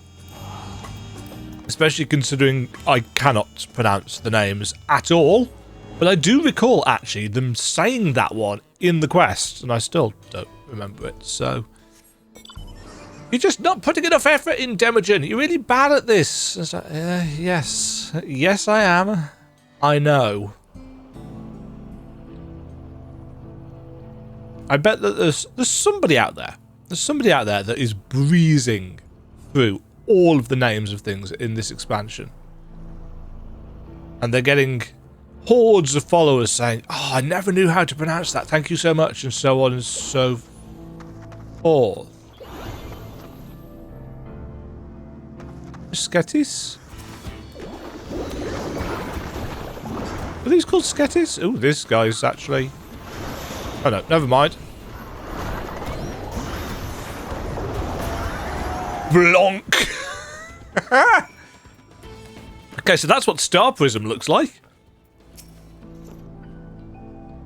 Especially considering I cannot pronounce the names at all. But I do recall, actually, them saying that one in the quest, and I still don't remember it, so... You're just not putting enough effort in, Demagen. You're really bad at this. It's like, yes. Yes, I am. I know. I bet that there's somebody out there. There's somebody out there that is breezing through all of the names of things in this expansion. And they're getting hordes of followers saying, "Oh, I never knew how to pronounce that. Thank you so much," and so on and so forth. Sketis? Are these called Sketis? Ooh, this guy's actually... Oh no, never mind. Blonk! Okay, so that's what Star Prism looks like.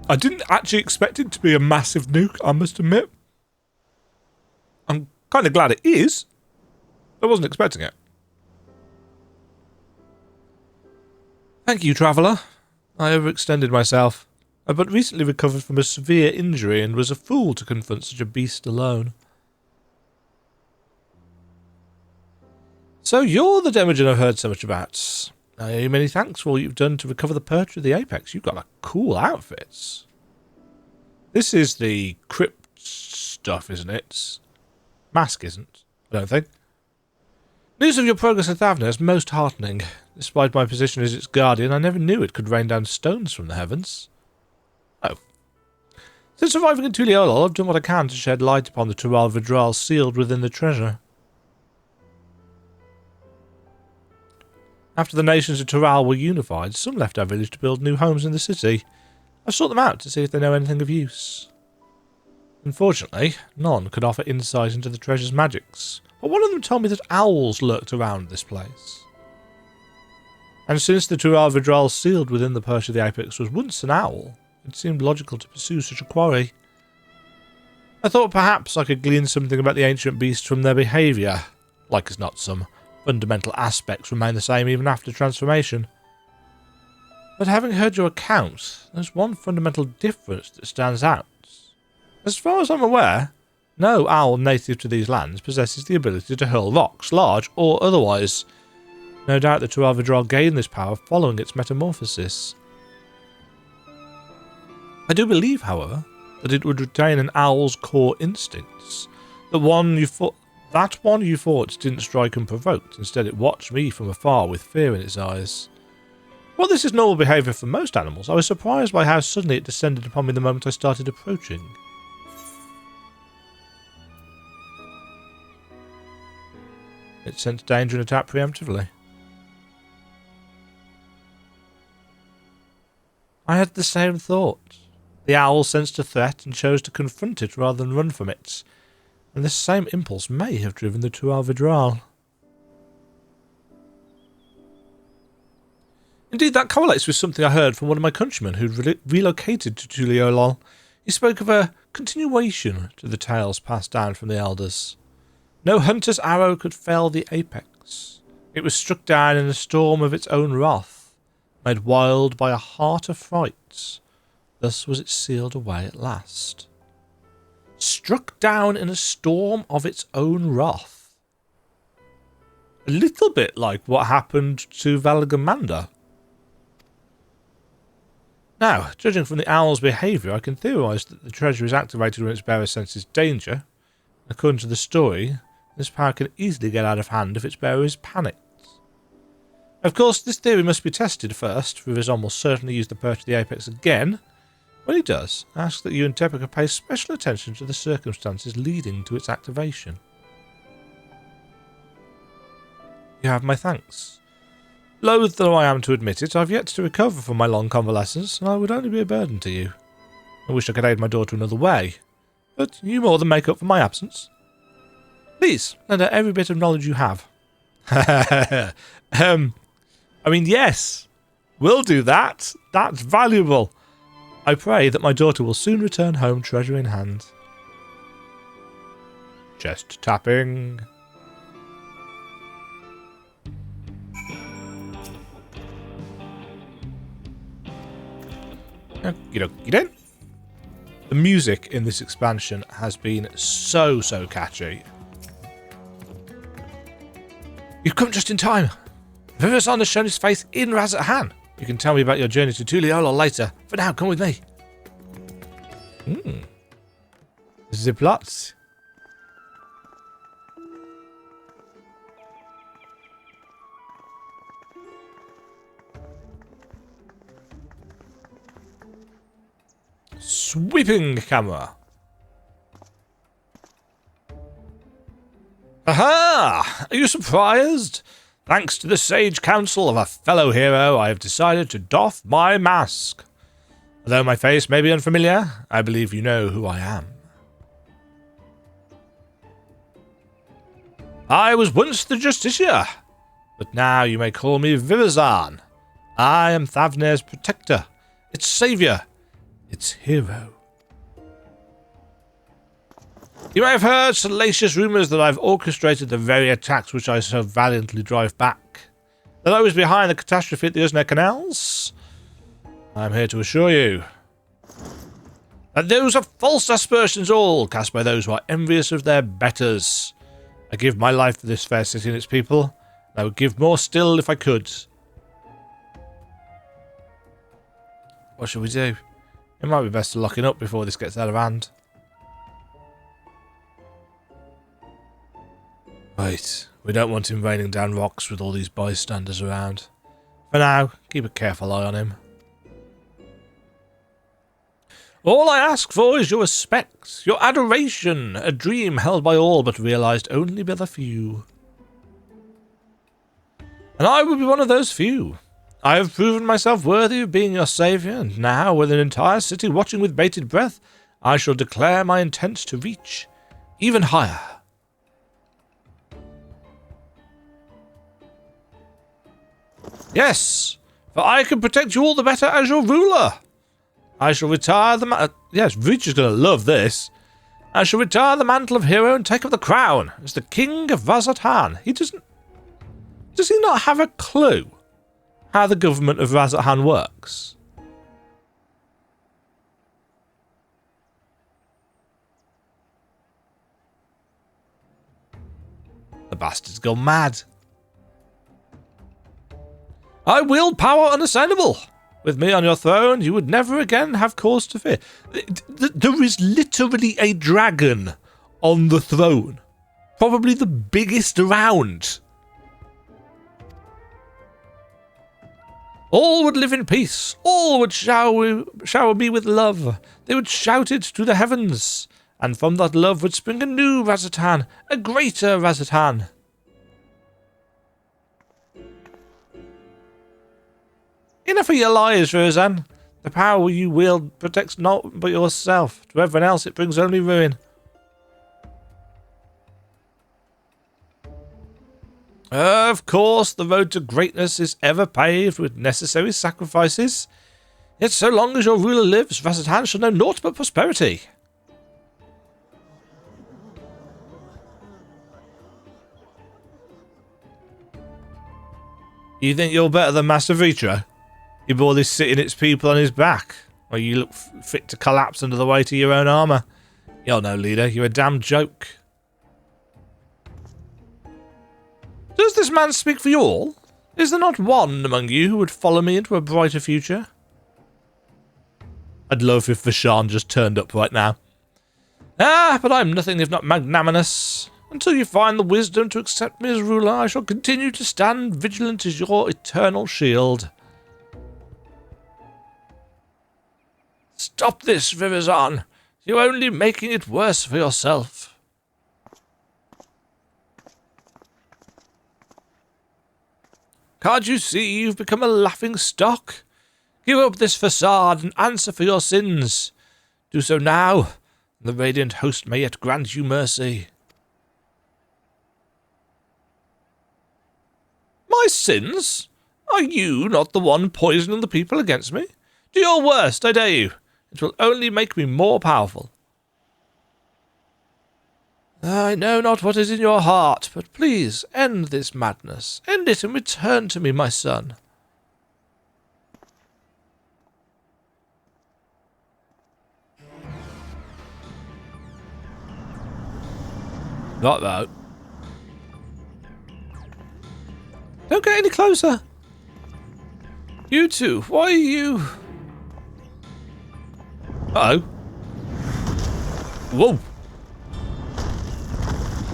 I didn't actually expect it to be a massive nuke, I must admit. I'm kind of glad it is. I wasn't expecting it. Thank you, Traveller. I overextended myself, but recently recovered from a severe injury and was a fool to confront such a beast alone. So you're the demiurge I've heard so much about. Many thanks for all you've done to recover the perch of the Apex. You've got a cool outfit. This is the crypt stuff, isn't it? Mask isn't, I don't think. News of your progress at Thavna is most heartening. Despite my position as its guardian, I never knew it could rain down stones from the heavens. Oh. Since arriving at Tuliolol, I've done what I can to shed light upon the Tural Vidral sealed within the treasure. After the nations of Tural were unified, some left our village to build new homes in the city. I sought them out to see if they know anything of use. Unfortunately, none could offer insight into the treasure's magics, but one of them told me that owls lurked around this place. And since the Tural Vidral sealed within the perch of the Apex was once an owl, it seemed logical to pursue such a quarry. I thought perhaps I could glean something about the ancient beasts from their behaviour. Like as not, some fundamental aspects remain the same even after transformation. But having heard your account, there's one fundamental difference that stands out. As far as I'm aware, no owl native to these lands possesses the ability to hurl rocks, large or otherwise. No doubt the Tural Vidral gained this power following its metamorphosis. I do believe, however, that it would retain an owl's core instincts. That one you fought didn't strike unprovoked. Instead, it watched me from afar with fear in its eyes. While this is normal behaviour for most animals, I was surprised by how suddenly it descended upon me the moment I started approaching. It sensed danger and attacked preemptively. I had the same thought. The owl sensed a threat and chose to confront it rather than run from it, and this same impulse may have driven the Tural Vidral. Indeed, that correlates with something I heard from one of my countrymen who'd relocated to Tuliolol. He spoke of a continuation to the tales passed down from the elders. No hunter's arrow could fell the Apex. It was struck down in a storm of its own wrath, made wild by a heart of fright. Thus was it sealed away at last. Struck down in a storm of its own wrath. A little bit like what happened to Valgamanda. Now, judging from the owl's behaviour, I can theorise that the treasure is activated when its bearer senses danger. According to the story, this power can easily get out of hand if its bearer is panicked. Of course, this theory must be tested first, for Rizon will certainly use the perch of the Apex again. When he does, ask that you and Tepica pay special attention to the circumstances leading to its activation. You have my thanks. Loath though I am to admit it, I've yet to recover from my long convalescence, and I would only be a burden to you. I wish I could aid my daughter another way, but you more than make up for my absence. Please, lend her every bit of knowledge you have. I mean, yes, we'll do that. That's valuable. I pray that my daughter will soon return home treasure in hand. Chest tapping. Okie then. The music in this expansion has been so catchy. You've come just in time. Vivison has shown his face in Razathan. You can tell me about your journey to Tuliolol later. For now, come with me. The plots. sweeping camera. Aha! Are you surprised? Thanks to the sage counsel of a fellow hero, I have decided to doff my mask. Although my face may be unfamiliar, I believe you know who I am. I was once the Justicia, but now you may call me Vivazan. I am Thavnair's protector, its saviour, its hero. You may have heard salacious rumours that I've orchestrated the very attacks which I so valiantly drive back. That I was behind the catastrophe at the Usner Canals. I'm here to assure you that those are false aspersions all, cast by those who are envious of their betters. I give my life for this fair city and its people, and I would give more still if I could. What shall we do? It might be best to lock it up before this gets out of hand. Right, we don't want him raining down rocks with all these bystanders around. For now, keep a careful eye on him. All I ask for is your respect, your adoration, a dream held by all but realised only by the few. And I will be one of those few. I have proven myself worthy of being your saviour, and now, with an entire city watching with bated breath, I shall declare my intent to reach even higher. Yes, for I can protect you all the better as your ruler. I shall retire the yes, Reach is going to love this. I shall retire the mantle of hero and take up the crown as the king of Razat-Han. Does he not have a clue how the government of Razat-Han works? The bastard's gone mad. I wield power unassailable. With me on your throne, you would never again have cause to fear. There is literally a dragon on the throne. Probably the biggest around. All would live in peace. All would shower me with love. They would shout it to the heavens. And from that love would spring a new Razat-Han, a greater Razat-Han. Enough of your lies, Rozan. The power you wield protects not but yourself. To everyone else it brings only ruin. Of course, the road to greatness is ever paved with necessary sacrifices. Yet so long as your ruler lives, Razat-Han shall know naught but prosperity. You think you're better than Master Vitra? You bore this city and its people on his back, or you look fit to collapse under the weight of your own armour. You're no leader, you're a damn joke. Does this man speak for you all? Is there not one among you who would follow me into a brighter future? I'd love if Vishan just turned up right now. Ah, but I'm nothing if not magnanimous. Until you find the wisdom to accept me as ruler, I shall continue to stand vigilant as your eternal shield. Stop this, Vivazan. You're only making it worse for yourself. Can't you see you've become a laughing stock? Give up this facade and answer for your sins. Do so now, and the Radiant Host may yet grant you mercy. My sins? Are you not the one poisoning the people against me? Do your worst, I dare you. It will only make me more powerful. I know not what is in your heart, but please end this madness. End it and return to me, my son. Not though. Don't get any closer. You two, why are you... Uh-oh. Whoa.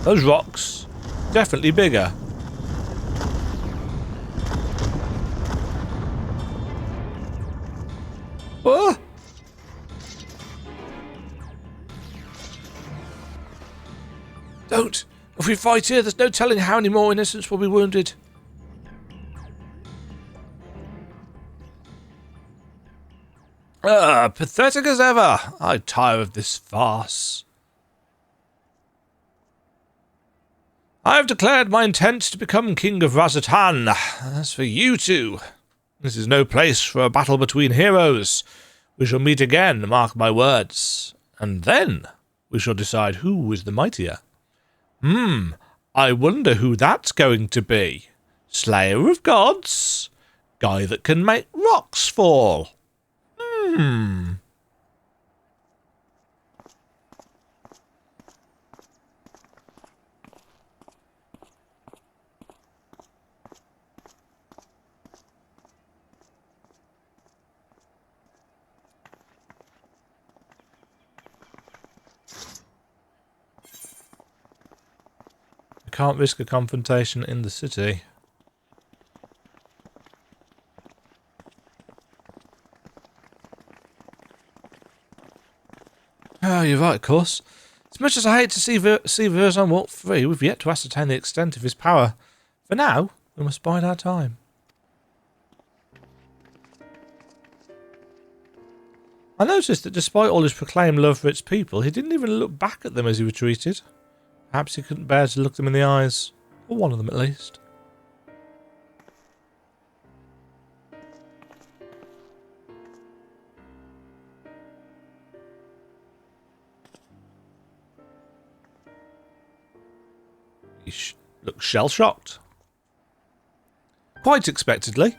Those rocks, definitely bigger. Oh. Don't! If we fight here, there's no telling how many more innocents will be wounded. Pathetic as ever. I tire of this farce. I have declared my intent to become King of Razatan. As for you two, this is no place for a battle between heroes. We shall meet again, mark my words. And then we shall decide who is the mightier. I wonder who that's going to be. Slayer of gods? Guy that can make rocks fall? I can't risk a confrontation in the city. Oh, you're right, of course. As much as I hate to see Virzon walk free, we've yet to ascertain the extent of his power. For now, we must bide our time. I noticed that despite all his proclaimed love for its people, he didn't even look back at them as he retreated. Perhaps he couldn't bear to look them in the eyes. Or one of them, at least. He looks shell-shocked. Quite expectedly.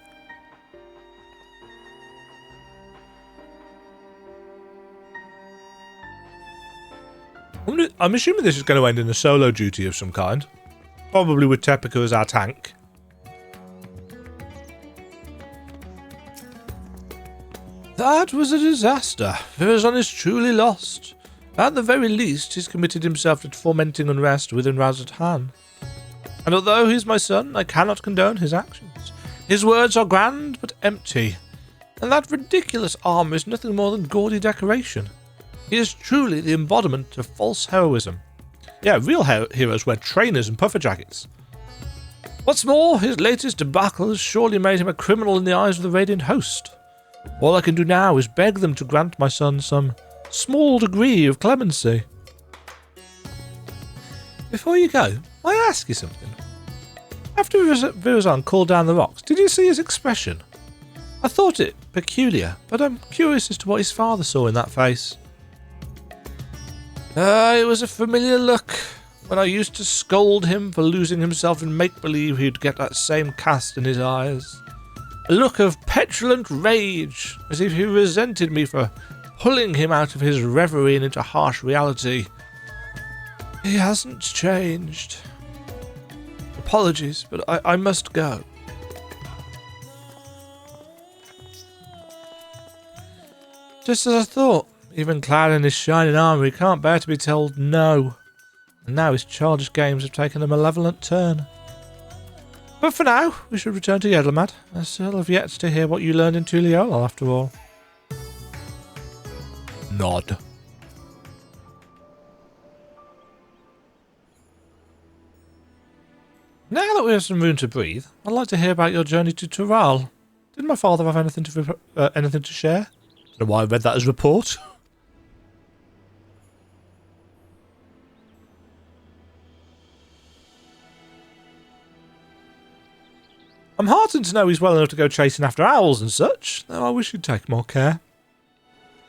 I'm assuming this is going to end in a solo duty of some kind. Probably with Tepica as our tank. That was a disaster. Virzon is truly lost. At the very least, he's committed himself to fomenting unrest within Razatan. And although he's my son, I cannot condone his actions. His words are grand, but empty. And that ridiculous armour is nothing more than gaudy decoration. He is truly the embodiment of false heroism. Yeah, real heroes wear trainers and puffer jackets. What's more, his latest debacle has surely made him a criminal in the eyes of the Radiant Host. All I can do now is beg them to grant my son some small degree of clemency. Before you go, may I ask you something? After Virzon called down the rocks, did you see his expression? I thought it peculiar, but I'm curious as to what his father saw in that face. It was a familiar look. When I used to scold him for losing himself in make-believe, he'd get that same cast in his eyes. A look of petulant rage, as if he resented me for pulling him out of his reverie and into harsh reality. He hasn't changed. Apologies, but I must go. Just as I thought. Even clad in his shining armour, he can't bear to be told no. And now his childish games have taken a malevolent turn. But for now, we should return to Yedlamad. I still have yet to hear what you learned in Tuliol, after all. Nod. Now that we have some room to breathe, I'd like to hear about your journey to Tural. Did my father have anything to share? I don't know why I read that as report. I'm heartened to know he's well enough to go chasing after owls and such, though I wish he'd take more care.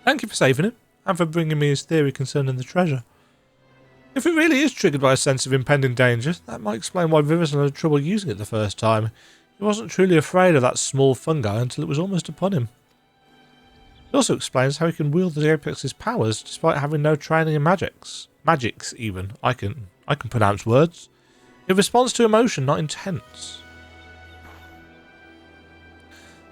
Thank you for saving him, and for bringing me his theory concerning the treasure. If it really is triggered by a sense of impending danger, that might explain why Virzon had trouble using it the first time. He wasn't truly afraid of that small fungi until it was almost upon him. It also explains how he can wield the Apex's powers despite having no training in magics. Magics, even. I can pronounce words. It responds to emotion, not intent.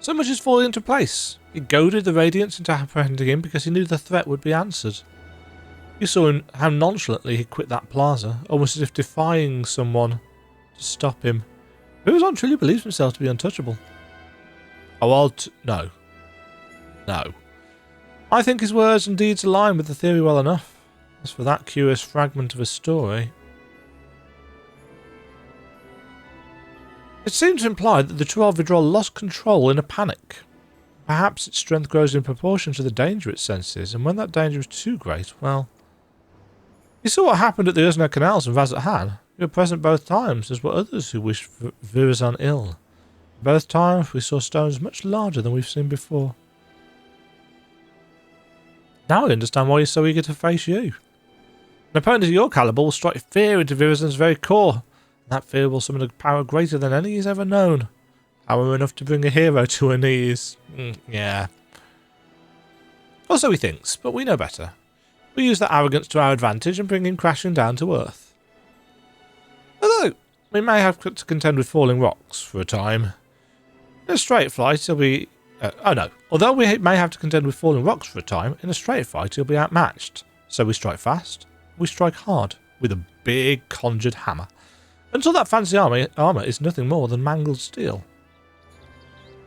So much is falling into place. He goaded the Radiants into apprehending him because he knew the threat would be answered. You saw how nonchalantly he quit that plaza, almost as if defying someone to stop him. Virzon truly believes himself to be untouchable. Oh, no. No. I think his words and deeds align with the theory well enough. As for that curious fragment of a story... It seems to imply that the Troll Vidrol lost control in a panic. Perhaps its strength grows in proportion to the danger it senses, and when that danger is too great, well... You saw what happened at the Ursna Canals in Vazat-Han. You were present both times, as were others who wished Virazon ill. Both times we saw stones much larger than we've seen before. Now I understand why he's so eager to face you. An opponent of your calibre will strike fear into Virazon's very core, and that fear will summon a power greater than any he's ever known. Power enough to bring a hero to her knees. Yeah. Or so he thinks, but we know better. We use that arrogance to our advantage and bring him crashing down to earth. Although, we may have to contend with falling rocks for a time. In a straight flight, he'll be... Although we may have to contend with falling rocks for a time, in a straight fight he'll be outmatched. So we strike fast, we strike hard, with a big conjured hammer. Until that fancy armour is nothing more than mangled steel.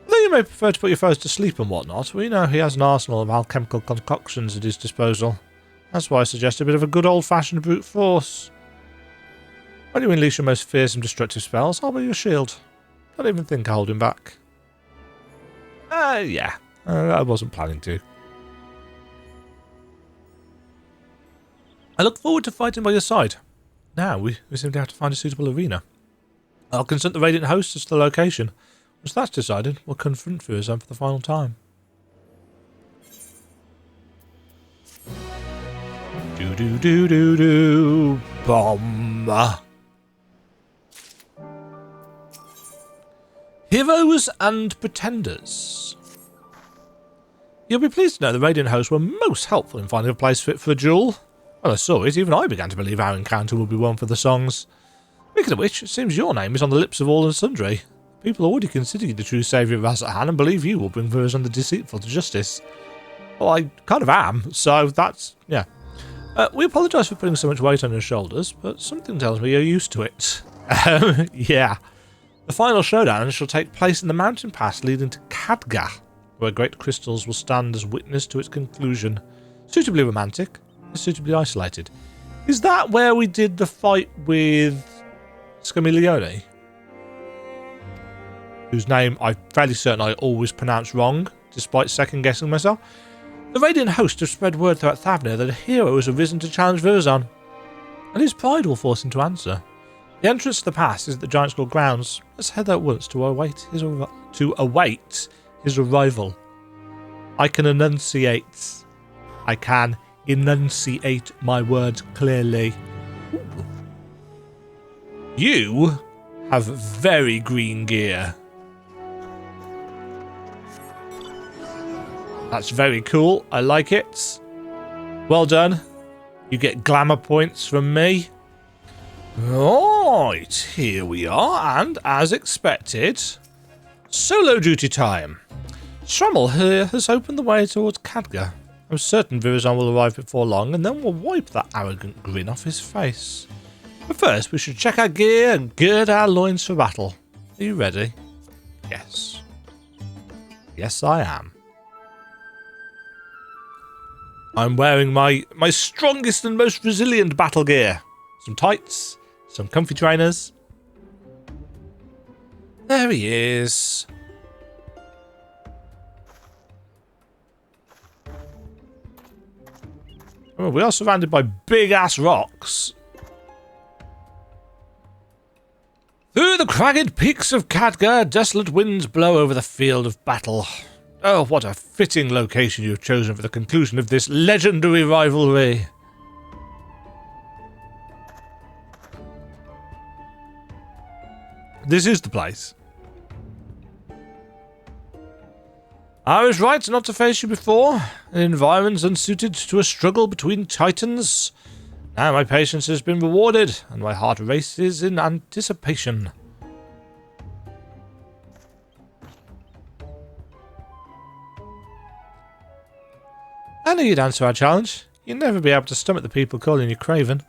Though you may prefer to put your foes to sleep and whatnot, we know he has an arsenal of alchemical concoctions at his disposal. That's why I suggest a bit of a good old-fashioned brute force. When you unleash your most fearsome destructive spells, I'll be your shield. Don't even think I hold him back. Yeah. I wasn't planning to. I look forward to fighting by your side. Now, we seem to have to find a suitable arena. I'll consult the Radiant Host as to the location. Once that's decided, we'll confront Virazon for the final time. Do bomb. Heroes and Pretenders. You'll be pleased to know the Radiant Host were most helpful in finding a place fit for a duel. When I saw it, even I began to believe our encounter would be one for the songs. Speaking of which, it seems your name is on the lips of all and sundry. People already consider you the true saviour of Vazat-Han and believe you will bring Virazon the Deceitful to justice. Well, I kind of am, so that's... yeah. We apologise for putting so much weight on your shoulders, but something tells me you're used to it. Yeah. The final showdown shall take place in the mountain pass leading to Khadgar, where great crystals will stand as witness to its conclusion. Suitably romantic, suitably isolated. Is that where we did the fight with Scamilione? Whose name I'm fairly certain I always pronounce wrong, despite second-guessing myself. The Radiant Host have spread word throughout Thavnir that a hero has arisen to challenge Virazon, and his pride will force him to answer. The entrance to the pass is at the Giant Skull grounds. Let's head there at once to await his arrival. I can enunciate my words clearly. Ooh. You have very green gear. That's very cool. I like it. Well done. You get glamour points from me. Right, here we are, and as expected, solo duty time. Schrammel here has opened the way towards Khadgar. I'm certain Virazon will arrive before long, and then we'll wipe that arrogant grin off his face. But first, we should check our gear and gird our loins for battle. Are you ready? Yes. Yes, I am. I'm wearing my strongest and most resilient battle gear. Some tights, some comfy trainers. There he is. Oh, we are surrounded by big-ass rocks. Through the cragged peaks of Khadgar, desolate winds blow over the field of battle. Oh, what a fitting location you have chosen for the conclusion of this legendary rivalry. This is the place. I was right not to face you before. An environment unsuited to a struggle between titans. Now my patience has been rewarded, and my heart races in anticipation. I knew you'd answer our challenge. You'd never be able to stomach the people calling you craven.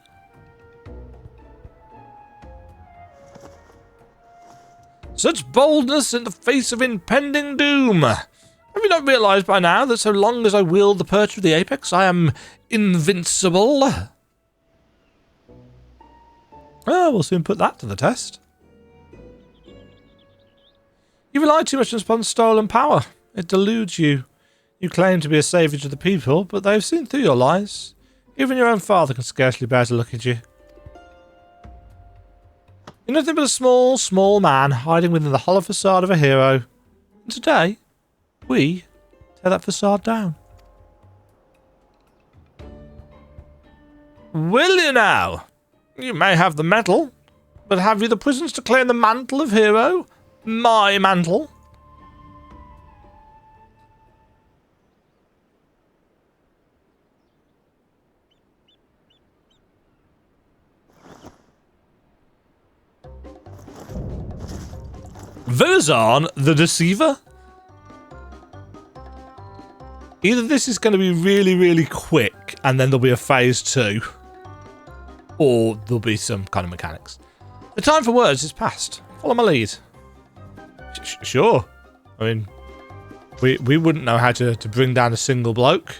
Such boldness in the face of impending doom! Have you not realised by now that so long as I wield the perch of the apex, I am invincible? Oh, we'll soon put that to the test. You rely too much upon stolen power. It deludes you. You claim to be a saviour to the people, but they've seen through your lies. Even your own father can scarcely bear to look at you. You're nothing but a small, small man hiding within the hollow facade of a hero. And today, we tear that facade down. Will you now? You may have the medal, but have you the presence to claim the mantle of hero? My mantle? Verzon the Deceiver? Either this is going to be really, really quick and then there'll be a phase 2, or there'll be some kind of mechanics. The time for words is past. Follow my lead. Sure. I mean, we wouldn't know how to bring down a single bloke.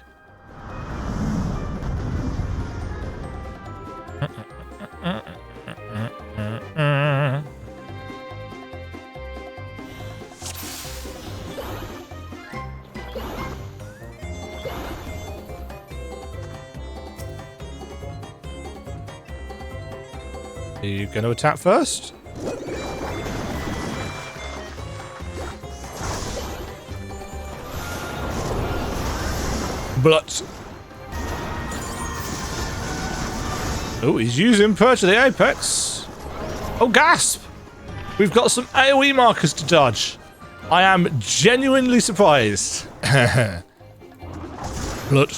Are you going to attack first? But... oh, he's using Perch of the Apex. Oh, gasp! We've got some AoE markers to dodge. I am genuinely surprised. Blood.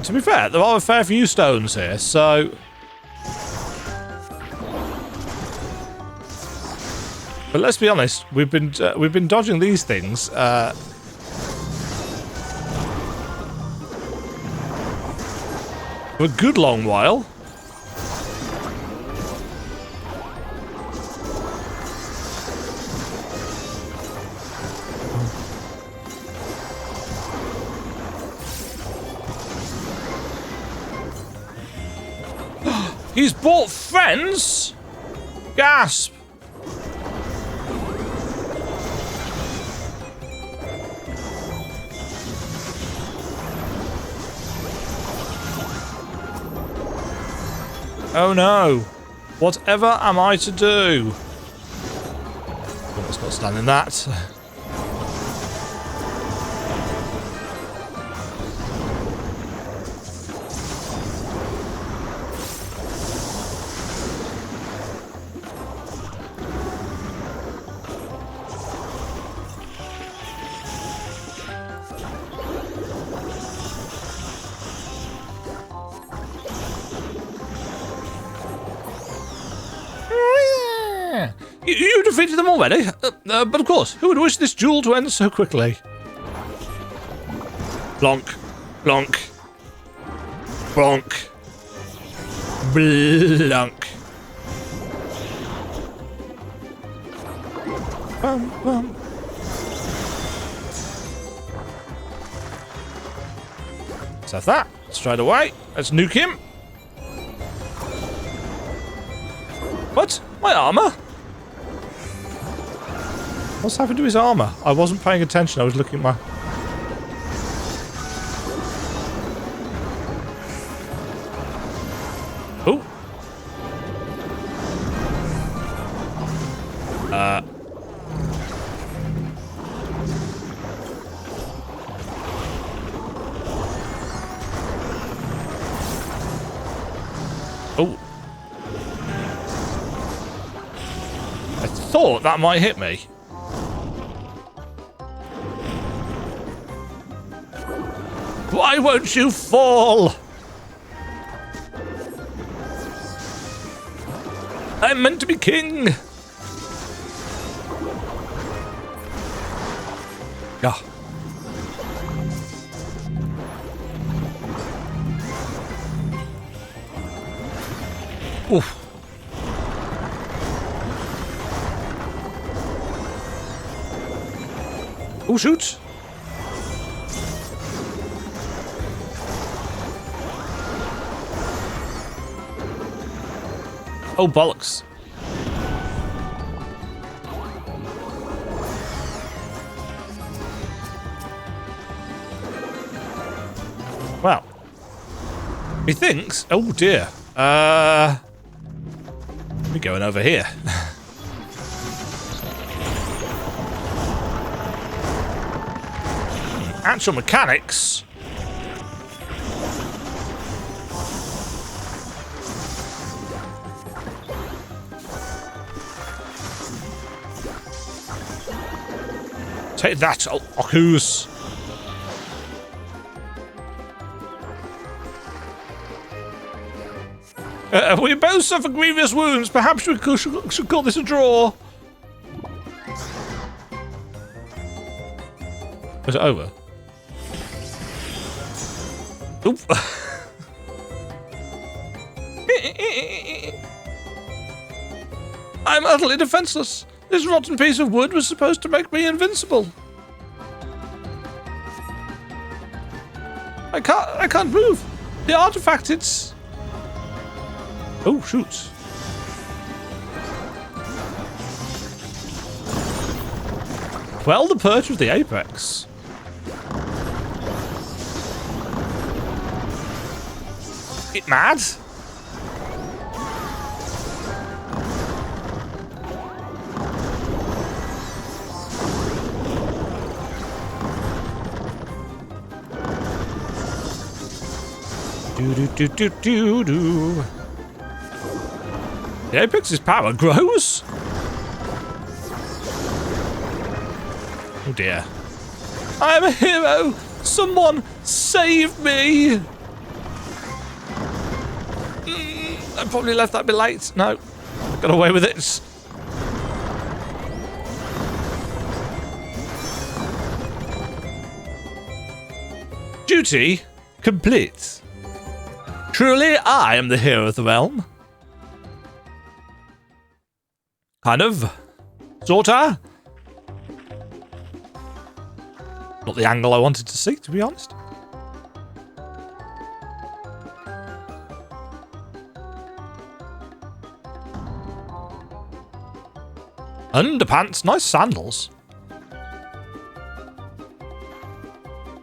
To be fair, there are a fair few stones here, so... but let's be honest, we've been dodging these things for a good long while. He's bought friends? Gasp! Oh no! Whatever am I to do? Oh, let's not stand in that. You defeated them already? But of course, who would wish this duel to end so quickly? Blonk. Blonk. Blonk. Blonk. Bum, bum. Let's have that. Straight away. Let's nuke him. What? My armor? What's happened to his armor? I wasn't paying attention. I was looking at my... oh. Oh. I thought that might hit me. Why won't you fall? I'm meant to be king. Yeah. Oof. Oh, shoot. Oh, bollocks. Well, he thinks... Oh, dear. We're going over here. Actual mechanics. Take that, Uncouth. We both suffer grievous wounds. Perhaps we should call this a draw. Is it over? Oop. I'm utterly defenseless. This rotten piece of wood was supposed to make me invincible. I can't move. The artifact, it's... Oh, shoot. Well, the perch of the apex. It mad? Do. The apex's power grows? Oh dear. I am a hero! Someone save me! I probably left that bit late. No. Got away with it. Duty complete. Truly, I am the hero of the realm. Kind of. Sorta. Not the angle I wanted to see, to be honest. Underpants, nice sandals.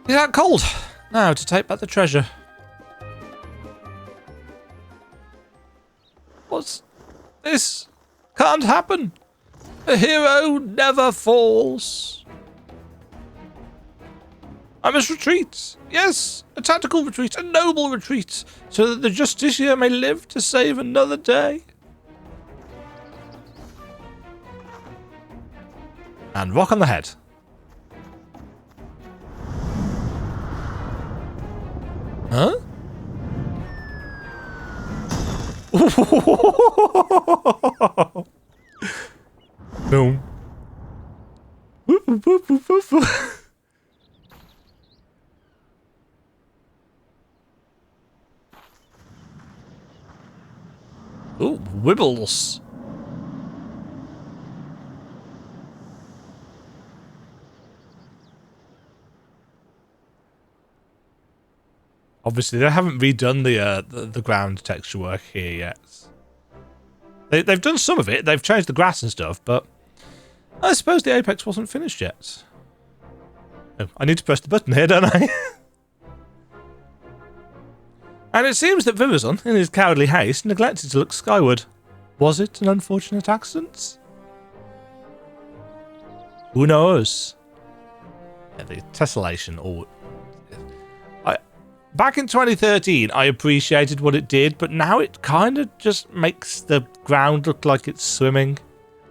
Is that cold? Now to take back the treasure. What's this? Can't happen. A hero never falls. I must retreat. Yes, a tactical retreat, a noble retreat, so that the Justiciar may live to save another day. And rock on the head. Huh? Boom. Ooh, wibbles. Obviously, they haven't redone the ground texture work here yet. They've done some of it. They've changed the grass and stuff, but I suppose the apex wasn't finished yet. Oh, I need to press the button here, don't I? And it seems that Vivison, in his cowardly haste, neglected to look skyward. Was it an unfortunate accident? Who knows? Yeah, the tessellation, or... Back in 2013, I appreciated what it did, but now it kind of just makes the ground look like it's swimming.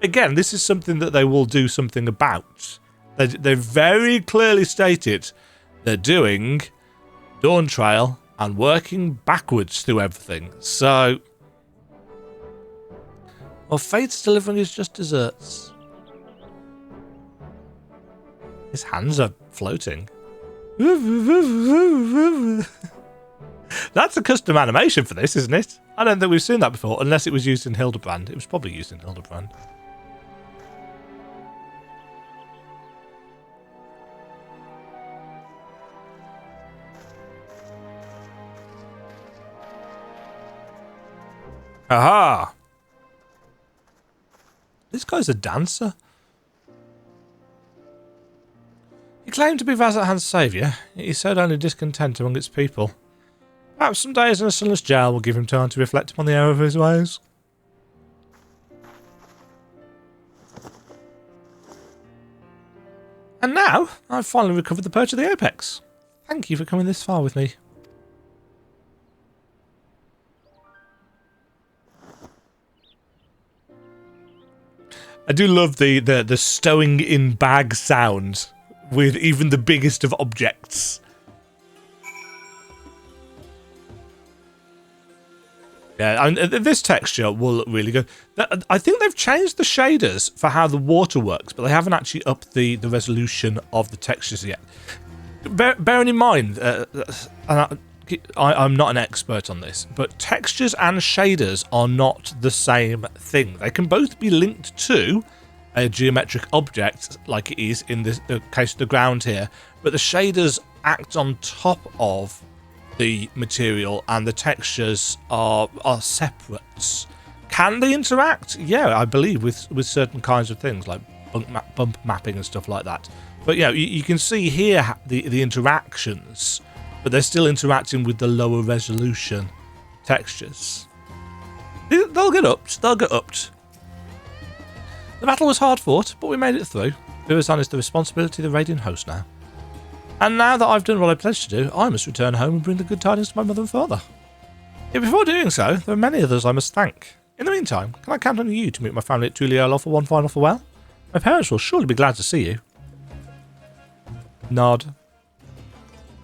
Again, this is something that they will do something about. They very clearly stated they're doing Dawntrail and working backwards through everything. So, well, Fate's delivering is just desserts. His hands are floating. That's a custom animation for this, isn't it? I don't think we've seen that before, unless it was used in Hildebrand. It was probably used in Hildebrand. Aha! This guy's a dancer. claimed to be Vazathan's saviour, yet he sowed only discontent among its people. Perhaps some days in a sunless jail will give him time to reflect upon the error of his ways. And now, I've finally recovered the perch of the apex. Thank you for coming this far with me. I do love the stowing in bag sound with even the biggest of objects. Yeah, and this texture will look really good. I think they've changed the shaders for how the water works, but they haven't actually upped the resolution of the textures yet. Bearing in mind, I'm not an expert on this, but textures and shaders are not the same thing. They can both be linked to a geometric object, like it is in the case of the ground here, but the shaders act on top of the material and the textures are separate. Can they interact? Yeah, I believe with certain kinds of things like bump mapping and stuff like that. But yeah, you can see here the interactions, but they're still interacting with the lower resolution textures. They'll get upped. They'll get upped. The battle was hard fought, but we made it through. Virazon is the responsibility of the Radiant host now. And now that I've done what I pledged to do, I must return home and bring the good tidings to my mother and father. Yet before doing so, there are many others I must thank. In the meantime, can I count on you to meet my family at Tuliolo for one final farewell? My parents will surely be glad to see you. Nod.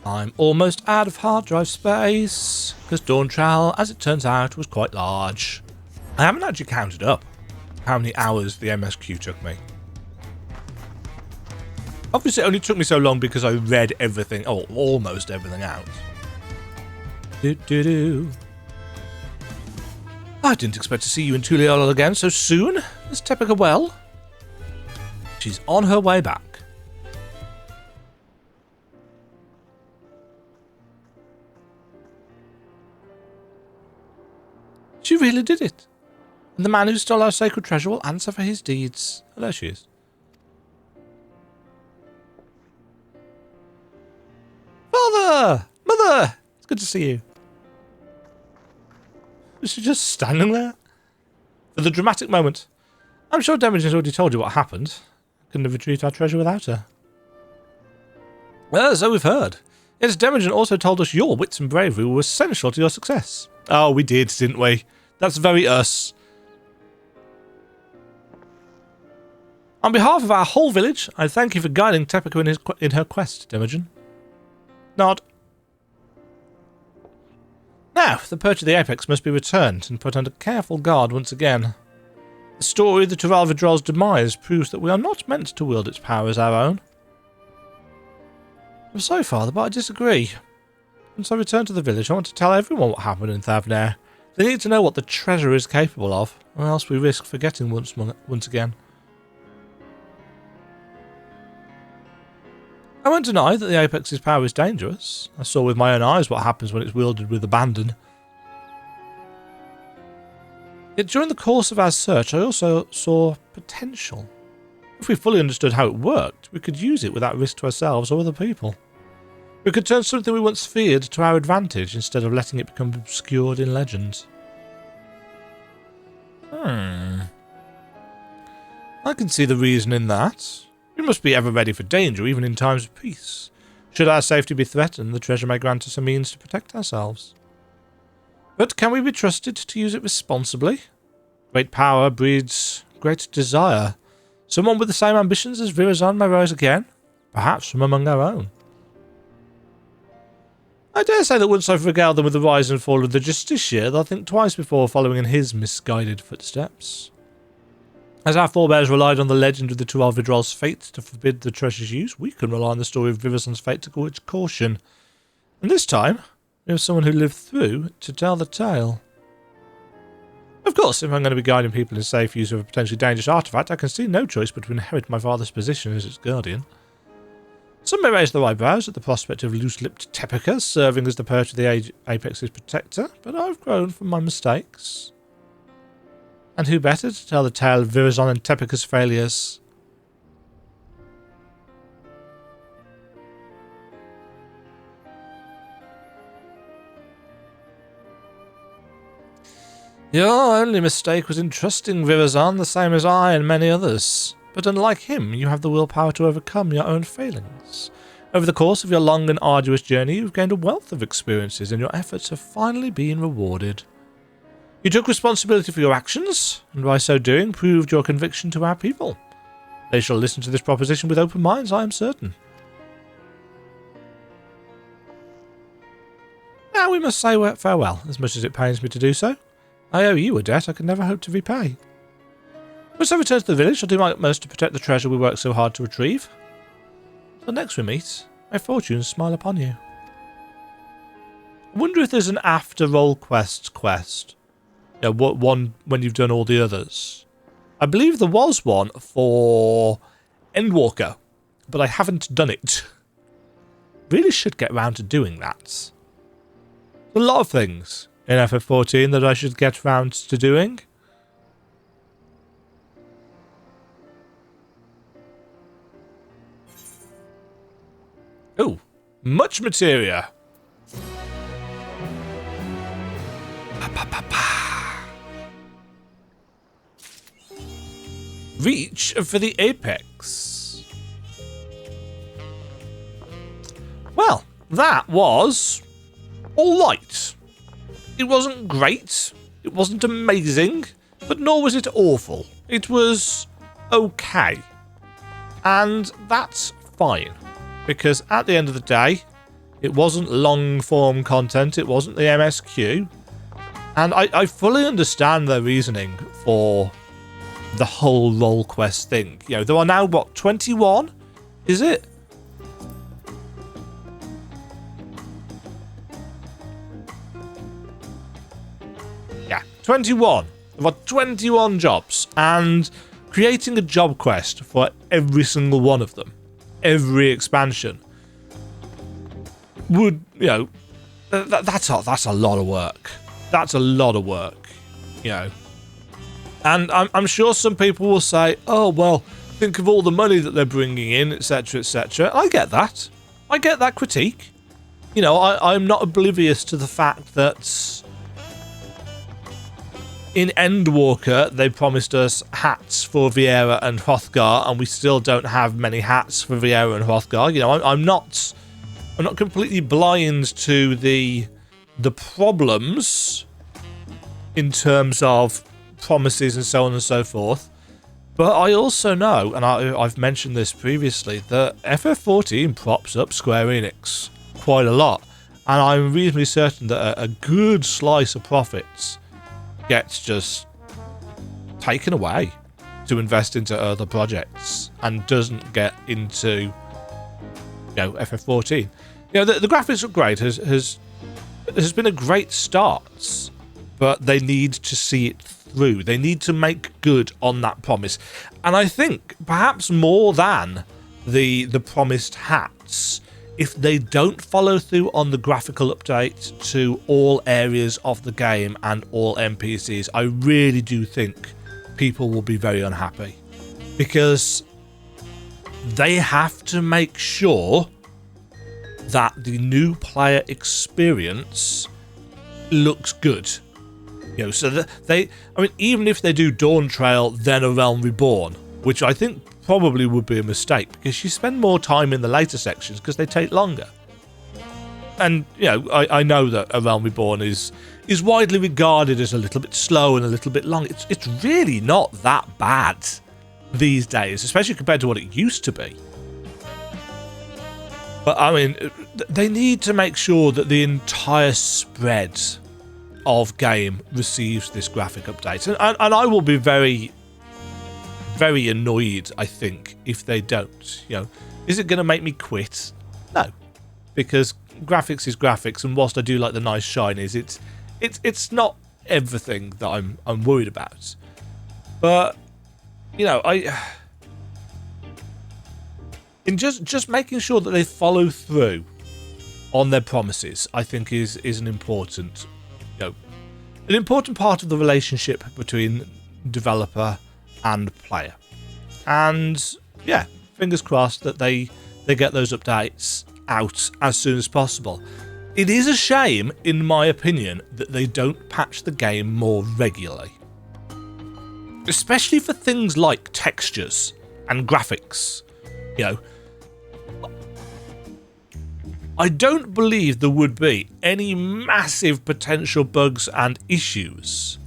I'm almost out of hard drive space, because Dawntrail, as it turns out, was quite large. I haven't actually counted up how many hours the MSQ took me. Obviously it only took me so long because I read everything, or almost everything out. I didn't expect to see you in Tuliolo again so soon. Is Tepika well? She's on her way back. She really did it. And the man who stole our sacred treasure will answer for his deeds. Oh, there she is. Father! Mother! It's good to see you. Was she just standing there? For the dramatic moment. I'm sure Demagen's already told you what happened. Couldn't have retrieved our treasure without her. Well, so we've heard. Yes, Demagen also told us your wits and bravery were essential to your success. Oh, we did, didn't we? That's very us. On behalf of our whole village, I thank you for guiding Tepika in her quest, Demagen. Nod. Now, the perch of the apex must be returned and put under careful guard once again. The story of the Tural Vidrol's demise proves that we are not meant to wield its power as our own. I'm sorry, Father, but I disagree. Once I return to the village, I want to tell everyone what happened in Thavnair. They need to know what the treasure is capable of, or else we risk forgetting once again. I won't deny that the Apex's power is dangerous. I saw with my own eyes what happens when it's wielded with abandon. Yet during the course of our search, I also saw potential. If we fully understood how it worked, we could use it without risk to ourselves or other people. We could turn something we once feared to our advantage instead of letting it become obscured in legend. I can see the reason in that. We must be ever ready for danger, even in times of peace. Should our safety be threatened, the treasure may grant us a means to protect ourselves. But can we be trusted to use it responsibly? Great power breeds great desire. Someone with the same ambitions as Virazon may rise again, perhaps from among our own. I dare say that once I've regaled them with the rise and fall of the Justicia, they'll think twice before following in his misguided footsteps. As our forebears relied on the legend of the Tural Vidrol's fate to forbid the treasure's use, we can rely on the story of Virazon's fate to guard caution. And this time, we have someone who lived through to tell the tale. Of course, if I'm going to be guiding people in safe use of a potentially dangerous artifact, I can see no choice but to inherit my father's position as its guardian. Some may raise their eyebrows at the prospect of loose-lipped Tepika serving as the perch of the Apex's protector, but I've grown from my mistakes. And who better to tell the tale of Virazon and Tepika's failures? Your only mistake was in trusting Virazon the same as I and many others. But unlike him, you have the willpower to overcome your own failings. Over the course of your long and arduous journey, you've gained a wealth of experiences, and your efforts have finally been rewarded. You took responsibility for your actions, and by so doing, proved your conviction to our people. They shall listen to this proposition with open minds, I am certain. Now we must say farewell, as much as it pains me to do so. I owe you a debt I can never hope to repay. Once I return to the village, I'll do my utmost to protect the treasure we worked so hard to retrieve. Till next we meet, may fortunes smile upon you. I wonder if there's an after roll quest. Yeah, what one when you've done all the others. I believe there was one for Endwalker, but I haven't done it. Really should get round to doing that. A lot of things in FF14 that I should get round to doing. Oh, much materia. Reach for the apex. Well, that was alright. It wasn't great, it wasn't amazing, but nor was it awful. It was okay. And that's fine, because at the end of the day, it wasn't long-form content, it wasn't the MSQ, and I fully understand their reasoning for the whole role quest thing. You know, there are now, what, 21? Is it? Yeah, 21. There are 21 jobs, and creating a job quest for every single one of them, every expansion, would, you know, that's a lot of work. That's a lot of work, you know. And I'm sure some people will say, oh, well, think of all the money that they're bringing in, etc., etc. I get that. I get that critique. You know, I'm not oblivious to the fact that in Endwalker, they promised us hats for Viera and Hrothgar, and we still don't have many hats for Viera and Hrothgar. You know, I'm not completely blind to the problems in terms of promises and so on and so forth, but I also know, and I've mentioned this previously, that FF14 props up Square Enix quite a lot, and I'm reasonably certain that a good slice of profits gets just taken away to invest into other projects and doesn't get into, you know, FF14. You know, the graphics look great, has been a great start, but they need to see it through. They need to make good on that promise. And I think perhaps more than the promised hats, if they don't follow through on the graphical update to all areas of the game and all NPCs, I really do think people will be very unhappy, because they have to make sure that the new player experience looks good. You know, so that I mean, even if they do Dawntrail, then A Realm Reborn, which I think probably would be a mistake, because you spend more time in the later sections because they take longer. And, you know, I know that A Realm Reborn is widely regarded as a little bit slow and a little bit long. It's really not that bad these days, especially compared to what it used to be. But, I mean, they need to make sure that the entire spread of game receives this graphic update, and I will be very, very annoyed, I think, if they don't. You know, is it going to make me quit? No, because graphics is graphics, and whilst I do like the nice shinies, it's not everything that I'm worried about. But, you know, in just making sure that they follow through on their promises, I think is an important, an important part of the relationship between developer and player. And yeah, fingers crossed that they get those updates out as soon as possible. It is a shame, in my opinion, that they don't patch the game more regularly. Especially for things like textures and graphics. You know, I don't believe there would be any massive potential bugs and issues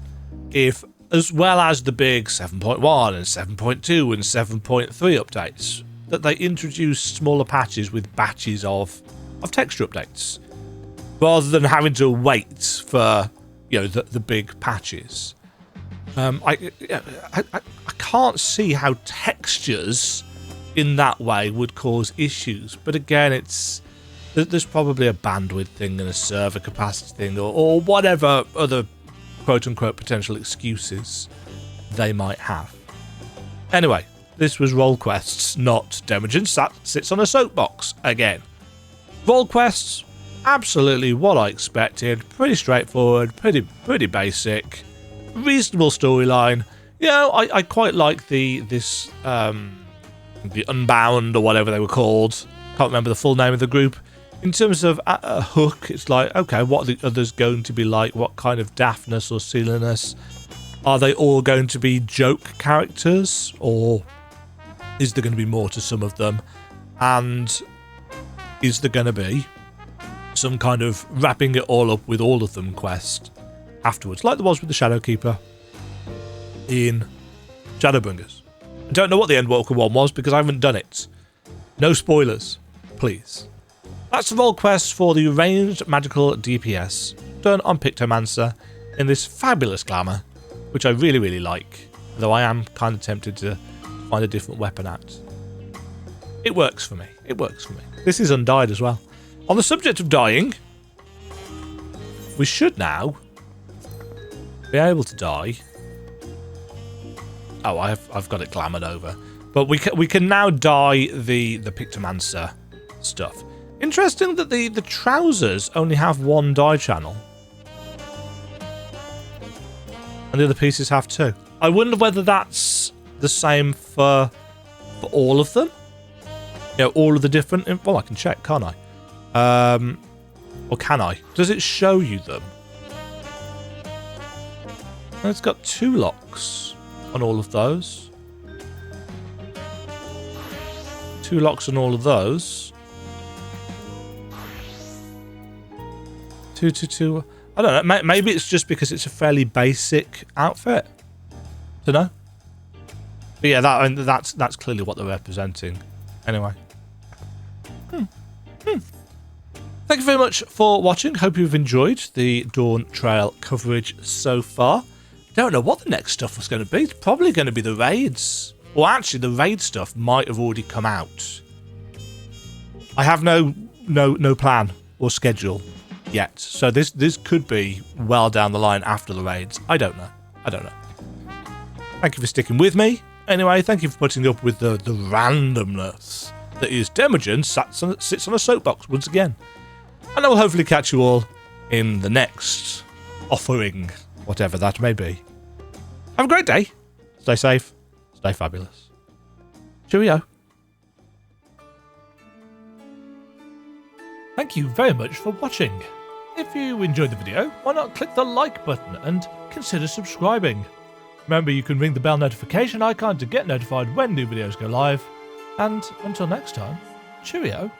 if, as well as the big 7.1 and 7.2 and 7.3 updates, that they introduce smaller patches with batches of texture updates, rather than having to wait for, you know, the big patches. I can't see how textures in that way would cause issues, but again, there's probably a bandwidth thing and a server capacity thing, or whatever other quote-unquote potential excuses they might have. Anyway, this was Roll Quests, not Demagen sits on a soapbox again. Roll Quests, absolutely what I expected, pretty straightforward, pretty basic, reasonable storyline. You know, I quite like the Unbound or whatever they were called. Can't remember the full name of the group. In terms of a hook, it's like, okay, what are the others going to be like? What kind of daftness or silliness? Are they all going to be joke characters, or is there going to be more to some of them? And is there going to be some kind of wrapping it all up with all of them quest afterwards, like there was with the Shadowkeeper in Shadowbringers? I don't know what the Endwalker one was because I haven't done it. No spoilers, please. That's the roll quest for the ranged magical DPS done on Pictomancer in this fabulous glamour, which I really like, though I am kind of tempted to find a different weapon out. It works for me. It works for me. This is undyed as well. On the subject of dying, we should now be able to die. Oh, I've got it glamoured over, but we can now dye the Pictomancer stuff. Interesting that the trousers only have one dye channel, and the other pieces have two. I wonder whether that's the same for all of them. You know, all of the different. Well, I can check, can't I? Or can I? Does it show you them? And it's got 2 locks on all of those. 2 locks on all of those. 2. I don't know. Maybe it's just because it's a fairly basic outfit. Don't know. But yeah, that's clearly what they're representing. Anyway. Thank you very much for watching. Hope you've enjoyed the Dawntrail coverage so far. Don't know what the next stuff was going to be. It's probably going to be the raids. Well, actually, the raid stuff might have already come out. I have no plan or schedule yet, so this could be well down the line after the raids. I don't know. Thank you for sticking with me. Anyway, thank you for putting up with the randomness that is Demagen sits on a soapbox once again. And I will hopefully catch you all in the next offering, whatever that may be. Have a great day. Stay safe. Stay fabulous. Cheerio. Thank you very much for watching. If you enjoyed the video, why not click the like button and consider subscribing. Remember, you can ring the bell notification icon to get notified when new videos go live. And until next time, cheerio.